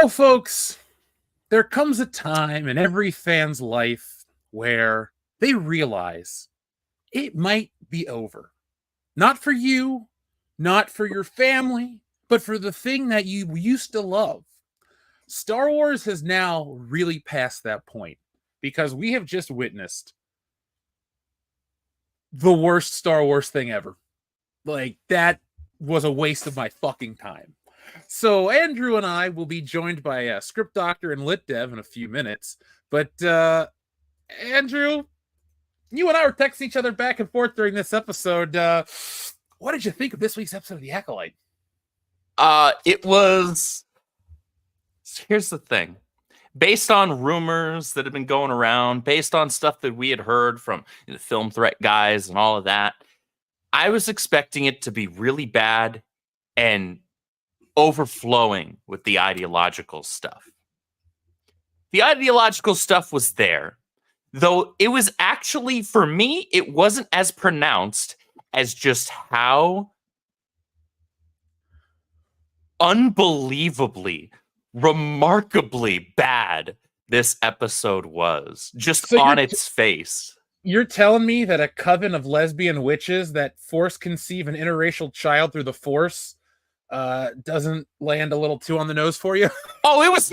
Folks, there comes a time in every fan's life where they realize it might be over. Not for you, not for your family, but for the thing that you used to love. Star Wars has now really passed that point because we have just witnessed the worst Star Wars thing ever. Like, that was a waste of my fucking time. So Andrew and I will be joined by a script doctor and lit dev in a few minutes. But Andrew, you and I were texting each other back and forth during this episode. What did you think of this week's episode of The Acolyte? It was... Here's the thing. Based on rumors that have been going around, based on stuff that we had heard from the Film Threat guys and all of that, I was expecting it to be really bad and overflowing with the ideological stuff. The ideological stuff was there, though it was actually, for me, it wasn't as pronounced as just how unbelievably, remarkably bad this episode was, just on its face. You're telling me that a coven of lesbian witches that force conceive an interracial child through the Force doesn't land a little too on the nose for you? Oh, it was.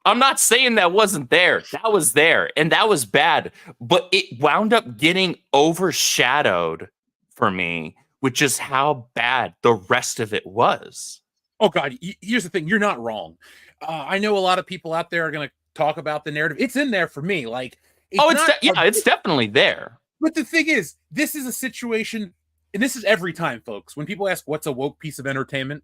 I'm not saying that wasn't there. That was there, and that was bad. But it wound up getting overshadowed for me with just how bad the rest of it was. Oh, God. Here's the thing. You're not wrong. I know a lot of people out there are going to talk about the narrative. It's in there for me. Like, it's definitely there. But the thing is, this is a situation, and this is every time, folks, when people ask what's a woke piece of entertainment,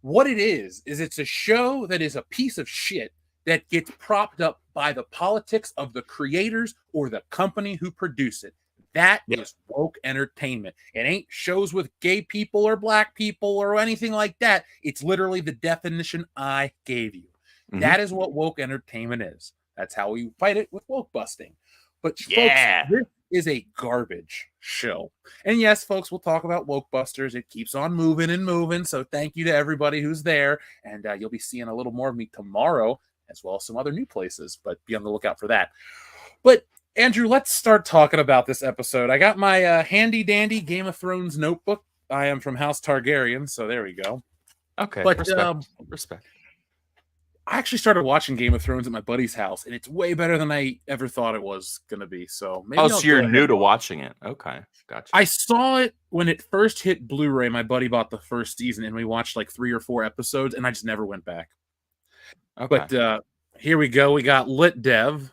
what it is it's a show that is a piece of shit that gets propped up by the politics of the creators or the company who produce it. That is woke entertainment. It ain't shows with gay people or black people or anything like that. It's literally the definition I gave you. Mm-hmm. That is what woke entertainment is. That's how we fight it with woke busting. But folks, this is a garbage show. And yes, folks, we'll talk about woke busters. It keeps on moving and moving. So thank you to everybody who's there. And you'll be seeing a little more of me tomorrow, as well as some other new places. But be on the lookout for that. But Andrew, let's start talking about this episode. I got my handy-dandy Game of Thrones notebook. I am from House Targaryen, so there we go. Okay, but respect. I actually started watching Game of Thrones at my buddy's house, and it's way better than I ever thought it was going to be. So maybe so you're new to watching it. Okay, gotcha. I saw it when it first hit Blu-ray. My buddy bought the first season, and we watched like 3 or 4 episodes, and I just never went back. Okay. But here we go. We got Lit Dev.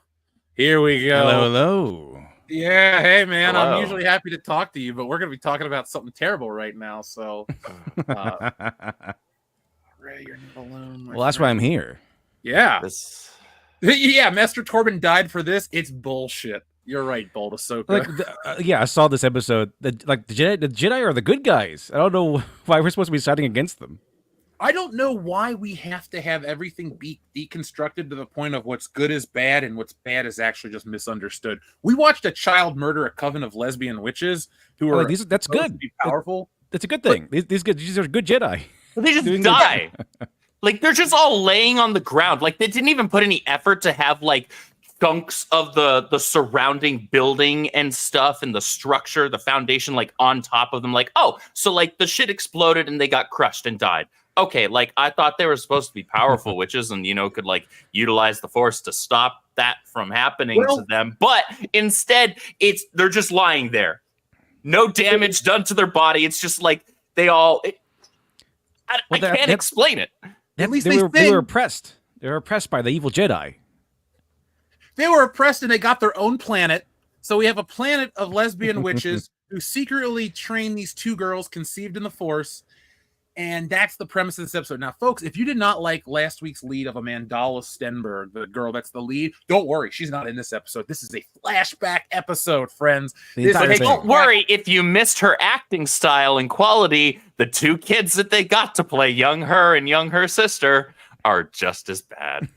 Here we go. Hello. Yeah, hey, man. Hello. I'm usually happy to talk to you, but we're going to be talking about something terrible right now, so... Ray, you're not alone. Well, that's why I'm here. Yeah. Yeah, Master Torben died for this. It's bullshit. You're right, Bold Ahsoka. I saw this episode. The Jedi are the good guys. I don't know why we're supposed to be siding against them. I don't know why we have to have everything be deconstructed to the point of what's good is bad and what's bad is actually just misunderstood. We watched a child murder a coven of lesbian witches who are that's good. To be powerful. That's a good thing. These are good Jedi. They just die. Like, they're just all laying on the ground. Like, they didn't even put any effort to have, like, chunks of the surrounding building and stuff and the structure, the foundation, like, on top of them. Like, oh, so, like, the shit exploded and they got crushed and died. Okay, like, I thought they were supposed to be powerful witches and, could, like, utilize the Force to stop that from happening to them. But instead, they're just lying there. No damage done to their body. It's just, like, they all... I can't explain it. At least they were oppressed. They were oppressed by the evil Jedi. They were oppressed and they got their own planet. So we have a planet of lesbian witches who secretly train these 2 girls conceived in the Force. And that's the premise of this episode. Now, folks, if you did not like last week's lead of Amandala Stenberg, the girl that's the lead, don't worry. She's not in this episode. This is a flashback episode, friends. Don't worry. If you missed her acting style and quality, the 2 kids that they got to play young her and young her sister are just as bad.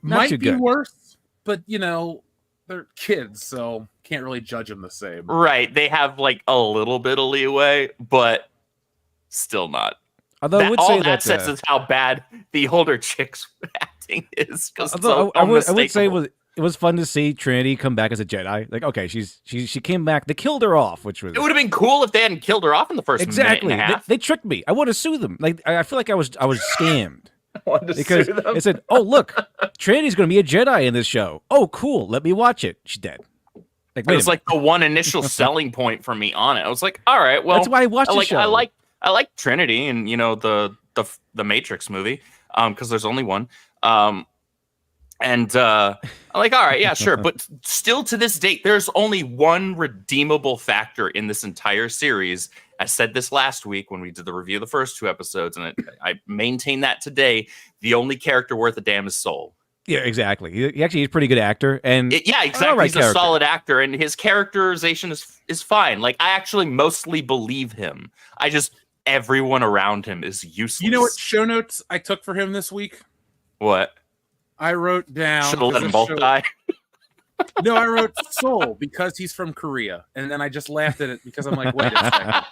Might be worse, but, they're kids, so can't really judge them the same. Right. They have, like, a little bit of leeway, but still not. Although I would say that that says is how bad the older chick's acting is. Because I would say it was fun to see Trinity come back as a Jedi. Like, okay, she came back. They killed her off, which was it would have been cool if they hadn't killed her off in the first minute and a half. They tricked me. I want to sue them. Like, I feel like I was scammed. Because they said, "Oh, look, Trinity's going to be a Jedi in this show. Oh, cool. Let me watch it." She's dead. Like, it was like the one initial selling point for me on it. I was like, all right, well, that's why I watched the show. I like Trinity and the Matrix movie because there's only one. I'm like, all right, yeah, sure. But still to this date, there's only one redeemable factor in this entire series. I said this last week when we did the review of the first 2 episodes, and I maintain that today. The only character worth a damn is Soul. Yeah, exactly. He's a pretty good actor. And exactly. He's a solid actor, and his characterization is fine. Like, I actually mostly believe him. Everyone around him is useless. You know what show notes I took for him this week? What? I wrote down... Should have let them both die. No, I wrote Seoul because he's from Korea. And then I just laughed at it because I'm like, wait a second.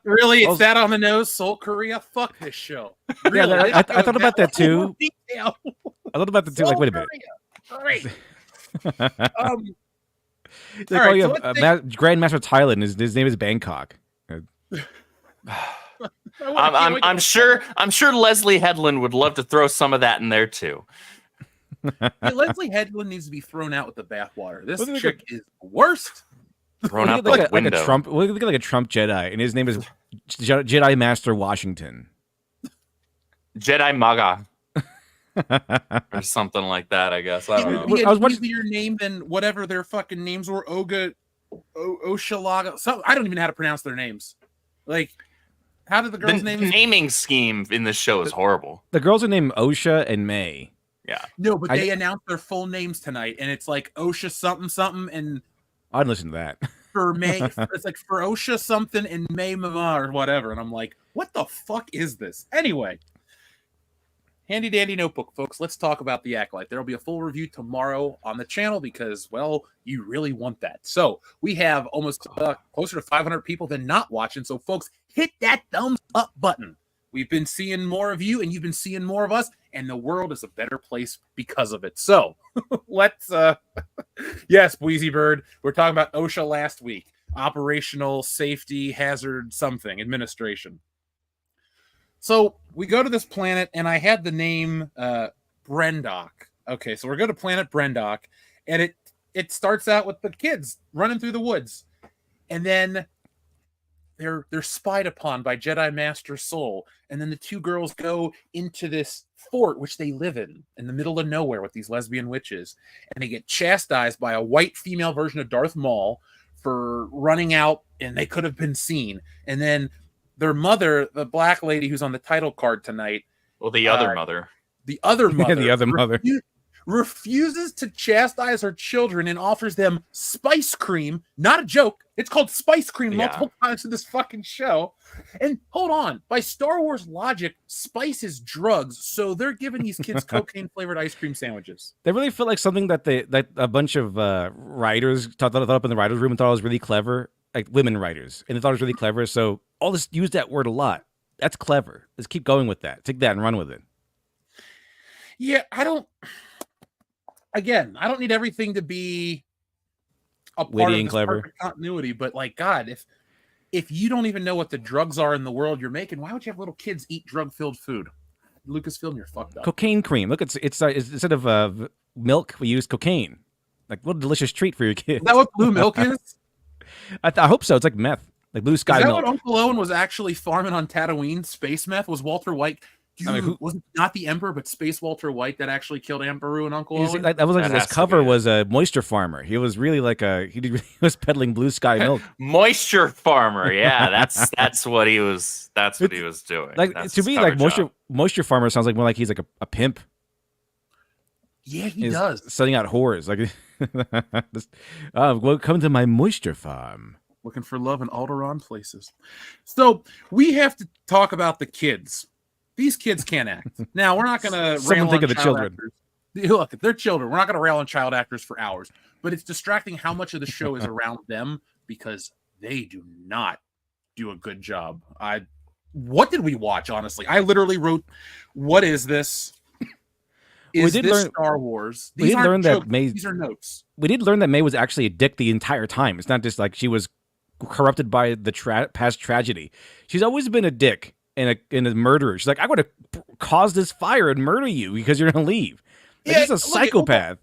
Really? It's that on the nose? Seoul, Korea? Fuck this show. Really? Yeah, I thought about that too. Detail. I thought about that too. Like, wait a minute. Great. They call you Grandmaster Thailand. His name is Bangkok. I'm sure Leslie Headland would love to throw some of that in there too. Yeah, Leslie Headland needs to be thrown out with the bathwater. This chick is worst. Thrown out the like window. A Trump. Look like a Trump Jedi, and his name is Jedi Master Washington. Jedi Maga. Or something like that, I guess. I don't know. It would be an easier name than whatever their fucking names were. Oshalaga. So I don't even know how to pronounce their names. Like, how did the girl's name? The naming scheme in this show is horrible. The girls are named Osha and May. Yeah. No, but they announced their full names tonight, and it's like Osha something something, and I'd listen to that. For May, it's like for Osha something and May Mama or whatever, and I'm like, what the fuck is this? Anyway, handy dandy notebook, folks. Let's talk about The Acolyte. There'll be a full review tomorrow on the channel because, well, you really want that. So we have almost closer to 500 people than not watching. So, folks, hit that thumbs up button. We've been seeing more of you, and you've been seeing more of us, and the world is a better place because of it. So let's, yes, Wheezy Bird, we're talking about OSHA last week. Operational Safety Hazard something Administration. So we go to this planet, and I had the name Brendok. Okay, so we're going to planet Brendok, and it starts out with the kids running through the woods, and then they're spied upon by Jedi Master Soul, and then the 2 girls go into this fort which they live in the middle of nowhere with these lesbian witches, and they get chastised by a white female version of Darth Maul for running out, and they could have been seen. And then their mother, the black lady who's on the title card tonight, the other mother refuses to chastise her children and offers them spice cream. Not a joke. It's called spice cream multiple times in this fucking show. And hold on, by Star Wars logic, spice is drugs, so they're giving these kids cocaine-flavored ice cream sandwiches. They really feel like something that a bunch of writers thought up in the writers' room and thought it was really clever, like women writers, and they thought it was really clever. So all this use that word a lot. That's clever. Let's keep going with that. Take that and run with it. Yeah, I don't need everything to be a part witty of and this clever perfect continuity, but like, God, if you don't even know what the drugs are in the world you're making, why would you have little kids eat drug-filled food? Lucasfilm, you're fucked up. Cocaine cream. Look, it's instead of milk, we use cocaine. Like, what a delicious treat for your kids. Is that what blue milk is? I hope so. It's like meth, like blue sky milk. Is that what Uncle Owen was actually farming on Tatooine? Space meth? Was Walter White? Was it not the Emperor, but Space Walter White that actually killed Aunt Beru and Uncle Owen? That was like his cover was a moisture farmer. He was really like he was peddling blue sky milk. Moisture farmer, yeah, that's what he was. That's what he was doing. Like, to me, like moisture farmer sounds like more like he's like a pimp. Yeah, he does. Selling out whores. Like, welcome to my moisture farm. Looking for love in Alderaan places. So we have to talk about the kids. These kids can't act. Now, we're not going to Someone think of the children. Actors. Look, they're children. We're not going to rail on child actors for hours. But it's distracting how much of the show is around them because they do not do a good job. what did we watch? Honestly, I literally wrote, "What is this? Is this Star Wars?" These aren't jokes. These are notes. We did learn that May was actually a dick the entire time. It's not just like she was corrupted by the past tragedy. She's always been a dick and a murderer. She's like, I'm going to cause this fire and murder you because you're going to leave. Like, she's a psychopath.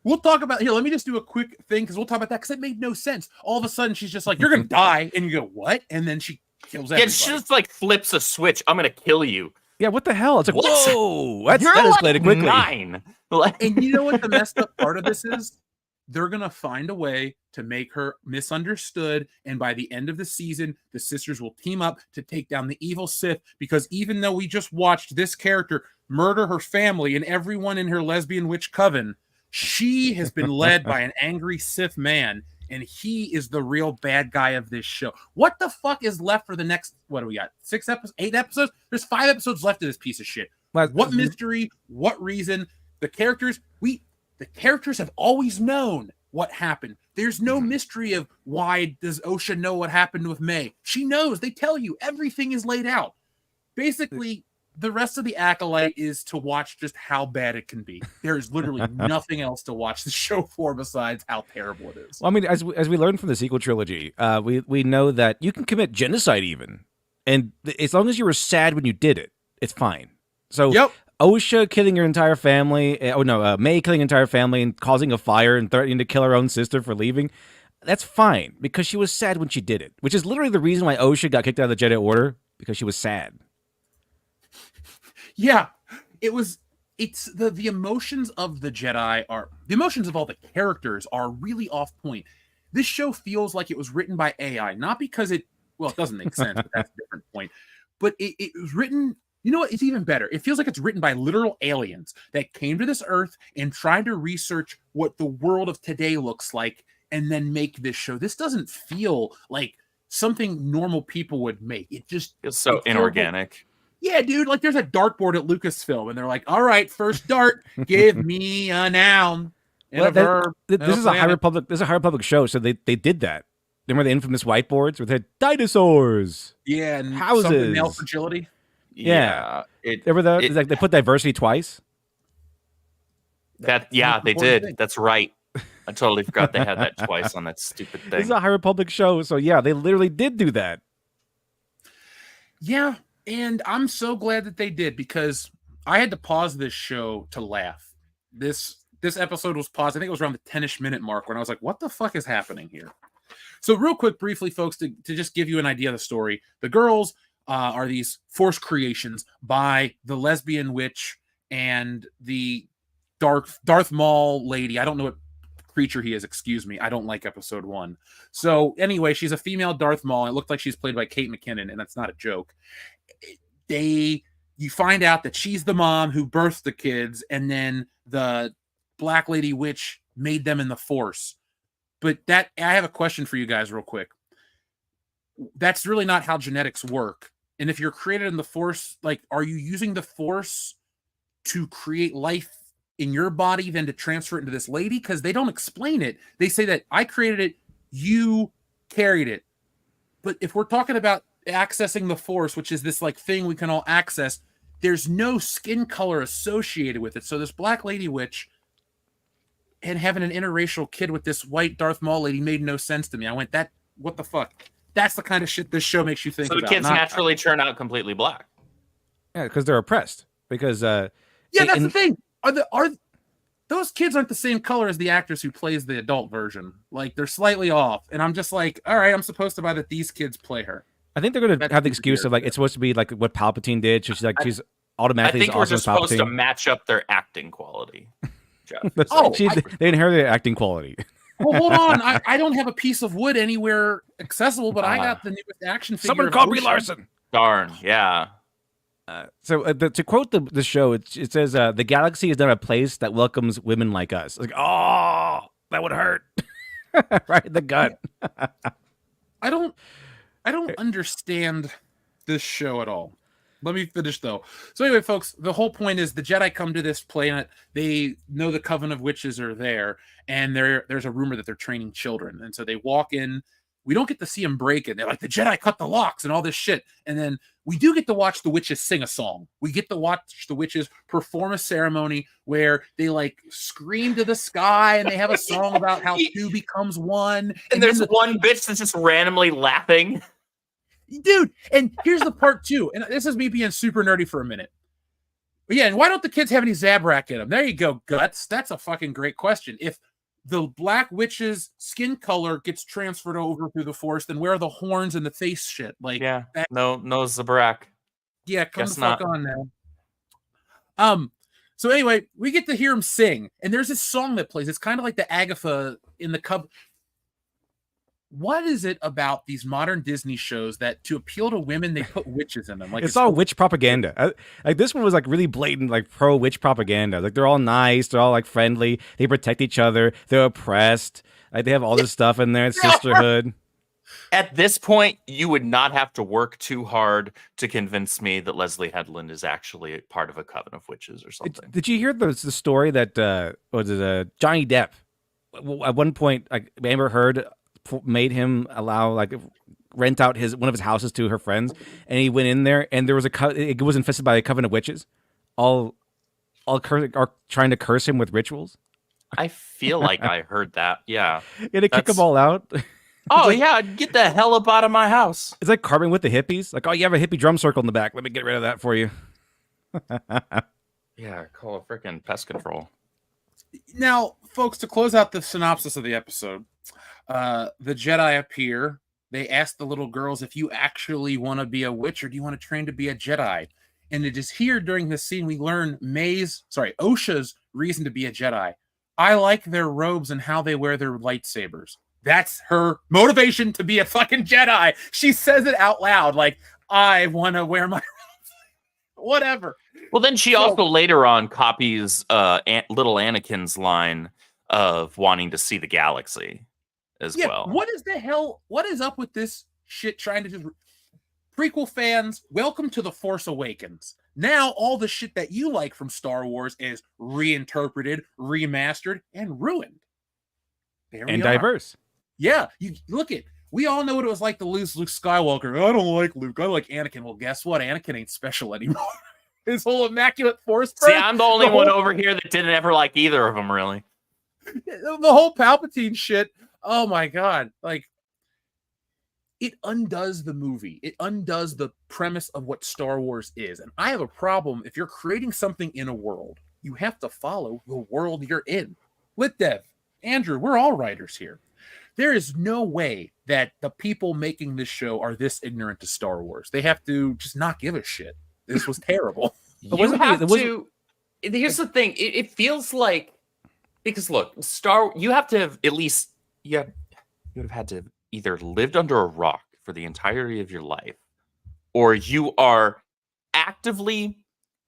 We'll talk about here. Let me just do a quick thing because we'll talk about that because it made no sense. All of a sudden, she's just like, "You're gonna die," and you go, "What?" And then she kills everybody. Yeah, she just like flips a switch. I'm gonna kill you. Yeah, what the hell? It's like, What? whoa, that You're escalated like quickly. 9. And you know what the messed up part of this is? They're gonna find a way to make her misunderstood, and by the end of the season, the sisters will team up to take down the evil Sith. Because even though we just watched this character murder her family and everyone in her lesbian witch coven, she has been led by an angry Sith man, and he is the real bad guy of this show. What the fuck is left for the next, what do we got? 6 episodes? 8 episodes? There's 5 episodes left of this piece of shit. What mystery? What reason? The characters have always known what happened. There's no mystery of why does Osha know what happened with May. She knows. They tell you. Everything is laid out. Basically, the rest of the Acolyte is to watch just how bad it can be. There is literally nothing else to watch the show for besides how terrible it is. Well, I mean, as we learned from the sequel trilogy, we know that you can commit genocide even, and as long as you were sad when you did it, it's fine. So Osha killing her entire family, May killing her entire family and causing a fire and threatening to kill her own sister for leaving, that's fine because she was sad when she did it, which is literally the reason why Osha got kicked out of the Jedi Order, because she was sad. Yeah, it's the emotions of the Jedi the emotions of all the characters are really off point. This show feels like it was written by AI, not because it doesn't make sense, but that's a different point. But it was written, you know what, it's even better. It feels like it's written by literal aliens that came to this Earth and tried to research what the world of today looks like and then make this show. This doesn't feel like something normal people would make. It's so inorganic. Yeah, dude, like there's a dartboard at Lucasfilm, and they're like, all right, first dart, give me a noun and a verb. This is a High Republic show, so they did that. Remember the infamous whiteboards where they had dinosaurs? Yeah, and houses. Male fragility. Yeah. Like they put diversity twice? They did. That's right. I totally forgot they had that twice on that stupid thing. This is a High Republic show, so yeah, they literally did do that. Yeah. And I'm so glad that they did, because I had to pause this show to laugh. This episode was paused. I think it was around the 10-ish minute mark when I was like, what the fuck is happening here? So real quick, briefly, folks, to just give you an idea of the story. The girls are these Force creations by the lesbian witch and the Darth Maul lady. I don't know what creature he is, excuse me. I don't like episode 1. So anyway, she's a female Darth Maul. It looked like she's played by Kate McKinnon, and that's not a joke. You find out that she's the mom who birthed the kids, and then the Black Lady Witch made them in the Force. But I have a question for you guys real quick. That's really not how genetics work. And if you're created in the Force, like, are you using the Force to create life in your body then to transfer it into this lady? Because they don't explain it. They say that I created it, you carried it. But if we're talking about accessing the Force, which is this like thing we can all access, there's no skin color associated with it. So this Black Lady Witch and having an interracial kid with this white Darth Maul lady made no sense to me. I went, what the fuck? That's the kind of shit this show makes you think about. So the kids naturally turn out completely black. Yeah, because they're oppressed. Because that's the thing. Are those kids aren't the same color as the actress who plays the adult version? Like, they're slightly off, and I'm just like, all right, I'm supposed to buy that these kids play her. I think they're going to have the excuse of like it's supposed to be like what Palpatine did. So she's automatically. I think we're just supposed to match up their acting quality. Jeff. They inherited acting quality. Well, hold on. I don't have a piece of wood anywhere accessible, but I got the newest action figure. Someone call Brie Larson. Darn, yeah. To quote the show, it says, "The galaxy is not a place that welcomes women like us." Like, oh, that would hurt, right in the gut. I don't understand this show at all. Let me finish, though. So anyway, folks, the whole point is the Jedi come to this planet. They know the Coven of Witches are there, and there's a rumor that they're training children. And so they walk in. We don't get to see them break it. They're like, the Jedi cut the locks and all this shit. And then we do get to watch the witches sing a song. We get to watch the witches perform a ceremony where they like scream to the sky and they have a song about how two becomes one. And there's one bitch that's just randomly laughing. Dude, and here's the part too. And this is me being super nerdy for a minute. But yeah, and why don't the kids have any Zabrak in them? There you go, Guts. That's a fucking great question. If the Black Witch's skin color gets transferred over through the Force, then where are the horns and the face shit? Like, yeah, no Zabrak. Yeah, come Guess the fuck not. on now. So anyway, we get to hear him sing, and there's this song that plays. It's kind of like the Agatha in the Cub. What is it about these modern Disney shows that to appeal to women, they put witches in them? Like it's all witch propaganda. Like this one was like really blatant, like pro witch propaganda. Like they're all nice, they're all like friendly, they protect each other, they're oppressed. Like they have all this stuff in there, sisterhood. At this point, you would not have to work too hard to convince me that Leslie Headland is actually part of a coven of witches or something. Did you hear the story that Johnny Depp at one point, like Amber Heard made him allow like rent out one of his houses to her friends, and he went in there and there was it was infested by a coven of witches, all are trying to curse him with rituals. I feel like I heard that. Yeah, they kick them all out. Oh yeah, get the hell up out of my house. It's like carving with the hippies. Like, oh, you have a hippie drum circle in the back. Let me get rid of that for you. Yeah, call it freaking pest control. Now, folks, to close out the synopsis of the episode, the Jedi appear. They ask the little girls if you actually want to be a witch or do you want to train to be a Jedi. And it is here during this scene we learn Osha's reason to be a Jedi. I like their robes and how they wear their lightsabers. That's her motivation to be a fucking Jedi. She says it out loud, like, I want to wear my whatever. Well, then she also later on copies little Anakin's line of wanting to see the galaxy as well. What is the hell? What is up with this shit trying to just... Prequel fans, welcome to The Force Awakens. Now all the shit that you like from Star Wars is reinterpreted, remastered, and ruined. And diverse. Yeah, you look at. We all know what it was like to lose Luke Skywalker. I don't like Luke. I like Anakin. Well, guess what? Anakin ain't special anymore. His whole immaculate Force. See, I'm the only one over here that didn't ever like either of them, really. The whole Palpatine shit. Oh my god! Like, it undoes the movie. It undoes the premise of what Star Wars is. And I have a problem. If you're creating something in a world, you have to follow the world you're in. Litdev, Andrew, we're all writers here. There is no way that the people making this show are this ignorant to Star Wars. They have to just not give a shit. This was terrible. Here's the thing. It feels like, because look, you have to have at least, you would have had to have either lived under a rock for the entirety of your life, or you are actively,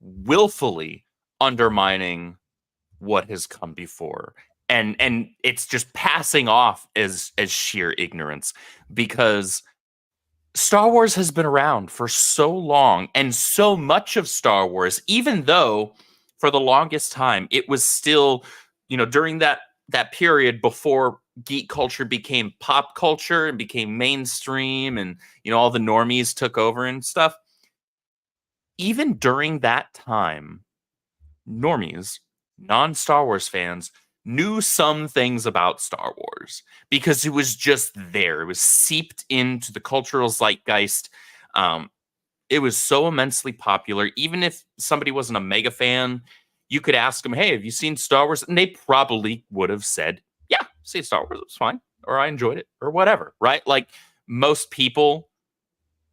willfully undermining what has come before. And it's just passing off as sheer ignorance, because Star Wars has been around for so long, and so much of Star Wars, even though for the longest time it was still, during that period before geek culture became pop culture and became mainstream, and all the normies took over and stuff. Even during that time, normies, non-Star Wars fans, knew some things about Star Wars because it was just there. It was seeped into the cultural zeitgeist. It was so immensely popular. Even if somebody wasn't a mega fan, you could ask them, hey, have you seen Star Wars? And they probably would have said, yeah, see Star Wars, it was fine. Or I enjoyed it, or whatever, right? Like, most people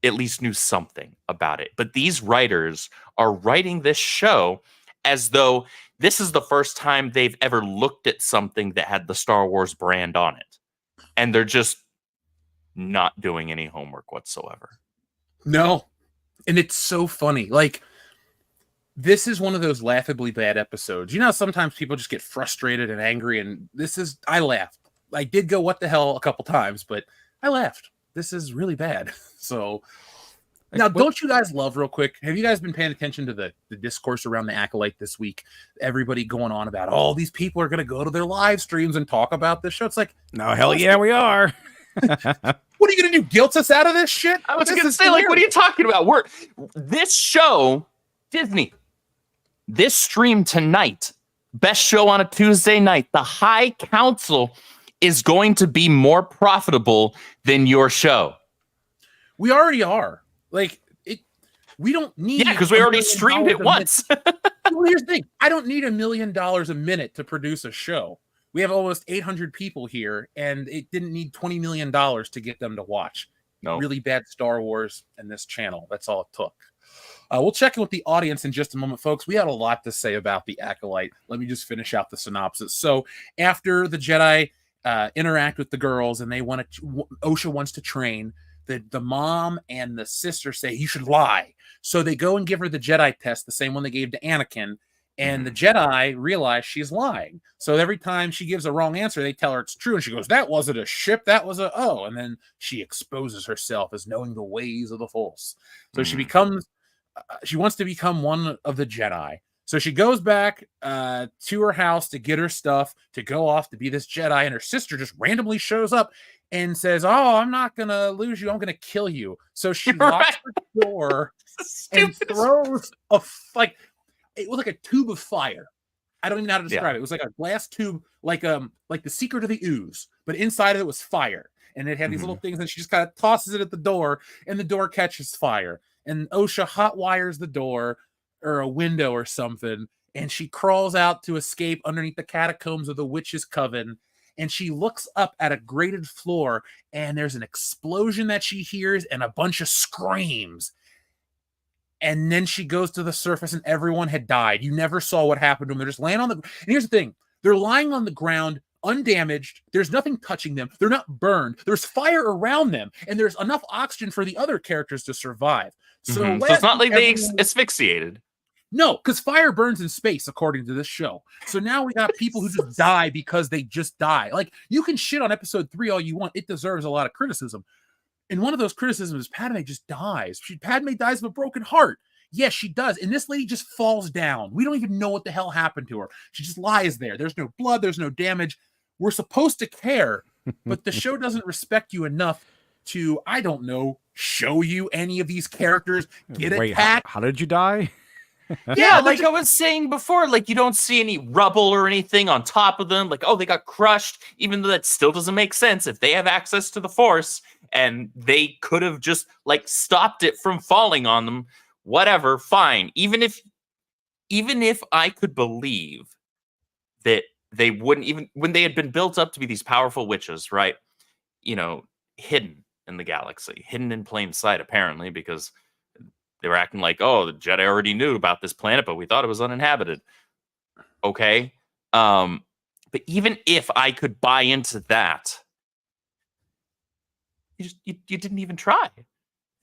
at least knew something about it. But these writers are writing this show as though this is the first time they've ever looked at something that had the Star Wars brand on it. And they're just not doing any homework whatsoever. No. And it's so funny. Like, this is one of those laughably bad episodes. Sometimes people just get frustrated and angry, and I laughed. I did go, what the hell, a couple times, but I laughed. This is really bad. So... Now, don't you guys love, real quick, have you guys been paying attention to the discourse around the Acolyte this week? Everybody going on about, these people are going to go to their live streams and talk about this show. It's like, no, hell yeah, we are. What are you gonna do? Guilt us out of this shit? I was This going to is say, like, what are hilarious. you talking about? This show, Disney, this stream tonight, best show on a Tuesday night. The High Council is going to be more profitable than your show. We already are. Like, we don't need. Yeah, because we $1 already million streamed it a once. Well, here's the thing. I don't need $1 million a minute to produce a show. We have almost 800 people here, and it didn't need $20 million to get them to watch. No. Really bad Star Wars and this channel. That's all it took. We'll check in with the audience in just a moment, folks. We had a lot to say about the Acolyte. Let me just finish out the synopsis. So after the Jedi interact with the girls and Osha wants to train, the mom and the sister say, you should lie. So they go and give her the Jedi test, the same one they gave to Anakin. And the Jedi realize she's lying. So every time she gives a wrong answer, they tell her it's true. And she goes, that wasn't a ship. That was And then she exposes herself as knowing the ways of the Force. So she wants to become one of the Jedi. So she goes back to her house to get her stuff to go off to be this Jedi. And her sister just randomly shows up and says, oh, I'm not going to lose you. I'm going to kill you. So she locks her door and throws it was like a tube of fire. I don't even know how to describe it. It was like a glass tube, like the Secret of the Ooze, but inside of it was fire. And it had these little things, and she just kind of tosses it at the door, and the door catches fire. And Osha hot wires the door or a window or something, and she crawls out to escape underneath the catacombs of the witches' coven. And she looks up at a grated floor, and there's an explosion that she hears and a bunch of screams. And then she goes to the surface, and everyone had died. You never saw what happened to them. They're just laying on the. And here's the thing: they're lying on the ground, undamaged. There's nothing touching them. They're not burned. There's fire around them, and there's enough oxygen for the other characters to survive. So it's not like they asphyxiated. No, because fire burns in space, according to this show. So now we got people who just die because they just die. Like, you can shit on episode 3 all you want. It deserves a lot of criticism. And one of those criticisms is Padme just dies. Padme dies of a broken heart. Yes, she does. And this lady just falls down. We don't even know what the hell happened to her. She just lies there. There's no blood. There's no damage. We're supposed to care, but the show doesn't respect you enough to, I don't know, show you any of these characters get attacked. How did you die? Yeah, like I was saying before, like you don't see any rubble or anything on top of them. Like, oh, they got crushed, even though that still doesn't make sense. If they have access to the Force and they could have just like stopped it from falling on them, whatever, fine. Even if I could believe that they wouldn't, even when they had been built up to be these powerful witches, right? You know, hidden in the galaxy, hidden in plain sight, apparently, because they were acting like, oh, the Jedi already knew about this planet, but we thought it was uninhabited. Okay. But even if I could buy into that, you didn't even try.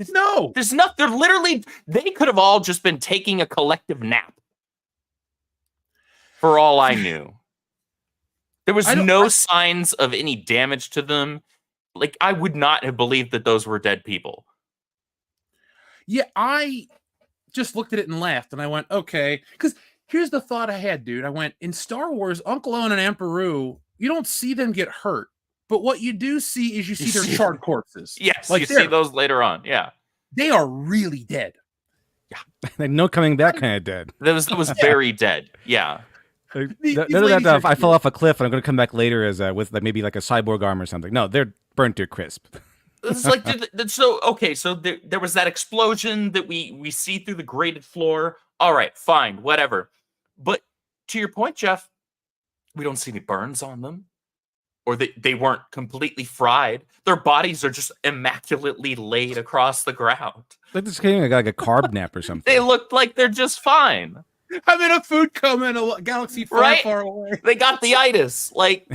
No. There's nothing. They're literally, they could have all just been taking a collective nap. For all I knew. There was no signs of any damage to them. Like, I would not have believed that those were dead people. Yeah, I just looked at it and laughed, and I went, okay. Because here's the thought I had, dude. I went, in Star Wars, Uncle Owen and Aunt Beru, you don't see them get hurt. But what you do see is you see their charred corpses. Yes, like you see those later on, yeah. They are really dead. Yeah. Like, no coming back kind of dead. That was very dead, yeah. I fell off a cliff and I'm going to come back later as with like maybe like a cyborg arm or something. No, they're burnt to a crisp. It's like so there was that explosion that we see through the grated floor. All right, fine, whatever. But to your point, Jeff, we don't see any burns on them, or they weren't completely fried. Their bodies are just immaculately laid across the ground. Like this came like a carb nap or something. They look like they're just fine. I'm in a food coma in a galaxy far, far away. They got the itis. Like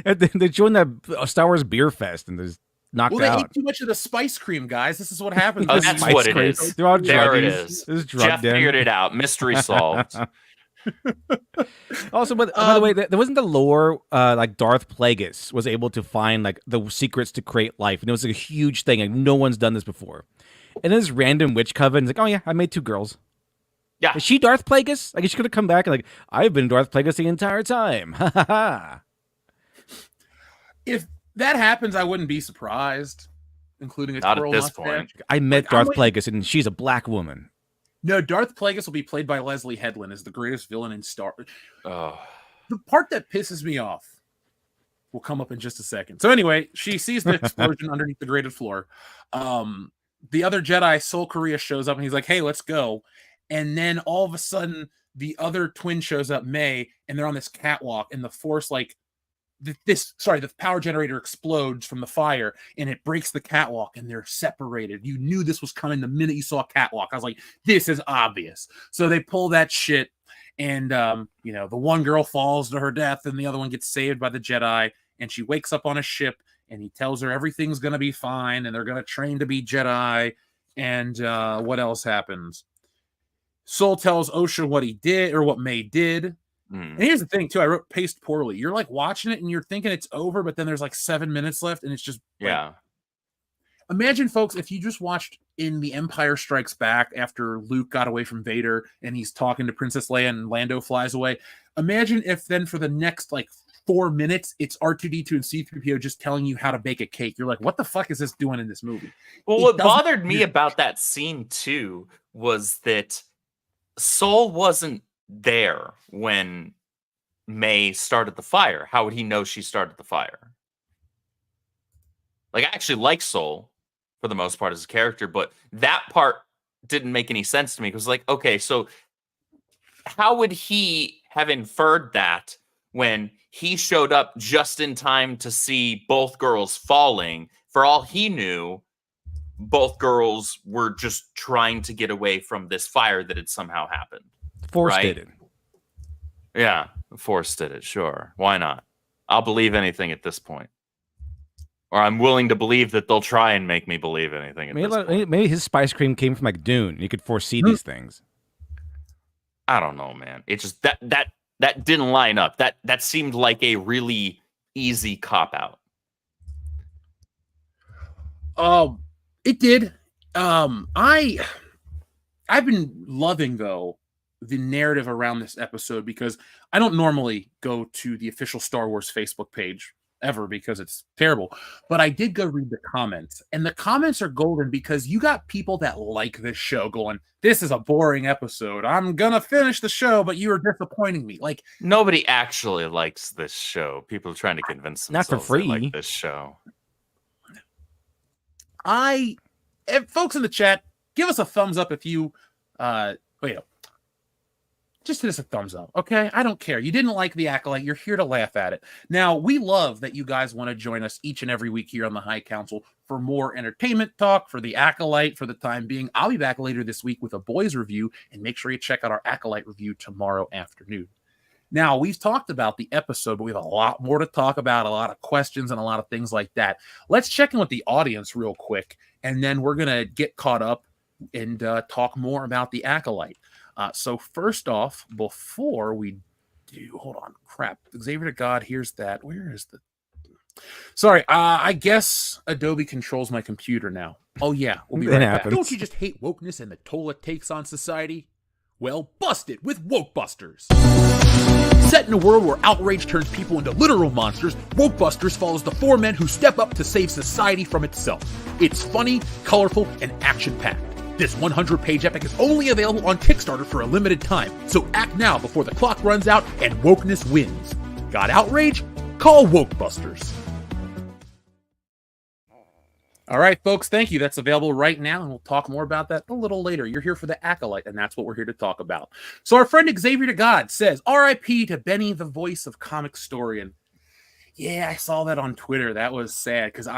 they joined that Star Wars beer fest and they're knocked out. Well, they ate too much of the spice cream, guys. This is what happens. Oh, that's what it is. They're all there it druggies. is. Jeff figured it out. Mystery solved. Also, by the way, there wasn't the lore like Darth Plagueis was able to find like the secrets to create life, and it was like a huge thing. Like no one's done this before. And this random witch coven is like, oh yeah, I made 2 girls. Yeah, is she Darth Plagueis? Like she could have come back and like, I've been Darth Plagueis the entire time. Ha ha ha. that happens, I wouldn't be surprised, including a Not at twirl this mustache. point. I met Like, I'm Darth waiting- Plagueis, and she's a black woman. No, Darth Plagueis will be played by Leslie Headland as the greatest villain in Star. Oh, The part that pisses me off will come up in just a second. So anyway, she sees the explosion underneath the grated floor. The other Jedi, Sol Korea, shows up and he's like, "Hey, let's go." And then all of a sudden, the other twin shows up, May, and they're on this catwalk, and the Force like the power generator explodes from the fire and it breaks the catwalk and they're separated. You knew this was coming the minute you saw catwalk. I was like, this is obvious. So they pull that shit, and you know, the one girl falls to her death and the other one gets saved by the Jedi, and she wakes up on a ship and he tells her everything's gonna be fine and they're gonna train to be Jedi. And what else happens? Sol tells Osha what he did, or what May did. And here's the thing, too. I wrote paced poorly. You're like watching it and you're thinking it's over, but then there's like 7 minutes left, and it's just yeah. Imagine, folks, if you just watched in The Empire Strikes Back after Luke got away from Vader and he's talking to Princess Leia and Lando flies away. Imagine if then for the next like 4 minutes, it's R2-D2 and C-3PO just telling you how to bake a cake. You're like, what the fuck is this doing in this movie? Well, It what doesn't- bothered me about that scene too was that Sol wasn't there when May started the fire. How would he know she started the fire? Like, I actually like Sol for the most part as a character, but that part didn't make any sense to me. Because, like, okay, so how would he have inferred that when he showed up just in time to see both girls falling? For all he knew, both girls were just trying to get away from this fire that had somehow happened. Force Right? did it. Yeah, the Force did it. Sure. Why not? I'll believe anything at this point. Or I'm willing to believe that they'll try and make me believe anything at this point. Maybe his spice cream came from like Dune. You could foresee these things. I don't know, man. It just that didn't line up. That seemed like a really easy cop out. It did. I've been loving, though, the narrative around this episode, because I don't normally go to the official Star Wars Facebook page ever because it's terrible, but I did go read the comments, and the comments are golden because you got people that like this show going, this is a boring episode, I'm gonna finish the show, but you are disappointing me. Like, Nobody actually likes this show. People are trying to convince Not themselves for they like free. this show. Folks in the chat, give us a thumbs up if you just hit us a thumbs up, okay? I don't care. You didn't like The Acolyte. You're here to laugh at it. Now, we love that you guys want to join us each and every week here on the High Council for more entertainment talk, for The Acolyte for the time being. I'll be back later this week with a boys review, and make sure you check out our Acolyte review tomorrow afternoon. Now, we've talked about the episode, but we have a lot more to talk about, a lot of questions and a lot of things like that. Let's check in with the audience real quick, and then we're going to get caught up and talk more about The Acolyte. So first off, before we do, hold on, crap, Xavier to God, here's that. Where is the... Sorry, I guess Adobe controls my computer now. Oh, yeah, we'll be It right happens. back. Don't you just hate wokeness and the toll it takes on society? Well, bust it with Wokebusters. Set in a world where outrage turns people into literal monsters, Wokebusters follows the 4 men who step up to save society from itself. It's funny, colorful, and action-packed. This 100-page epic is only available on Kickstarter for a limited time, so act now before the clock runs out and wokeness wins. Got outrage? Call Wokebusters. All right, folks, thank you. That's available right now, and we'll talk more about that a little later. You're here for The Acolyte, and that's what we're here to talk about. So our friend Xavier to God says, R.I.P. to Benny, the voice of comic historian. Yeah, I saw that on Twitter. That was sad, because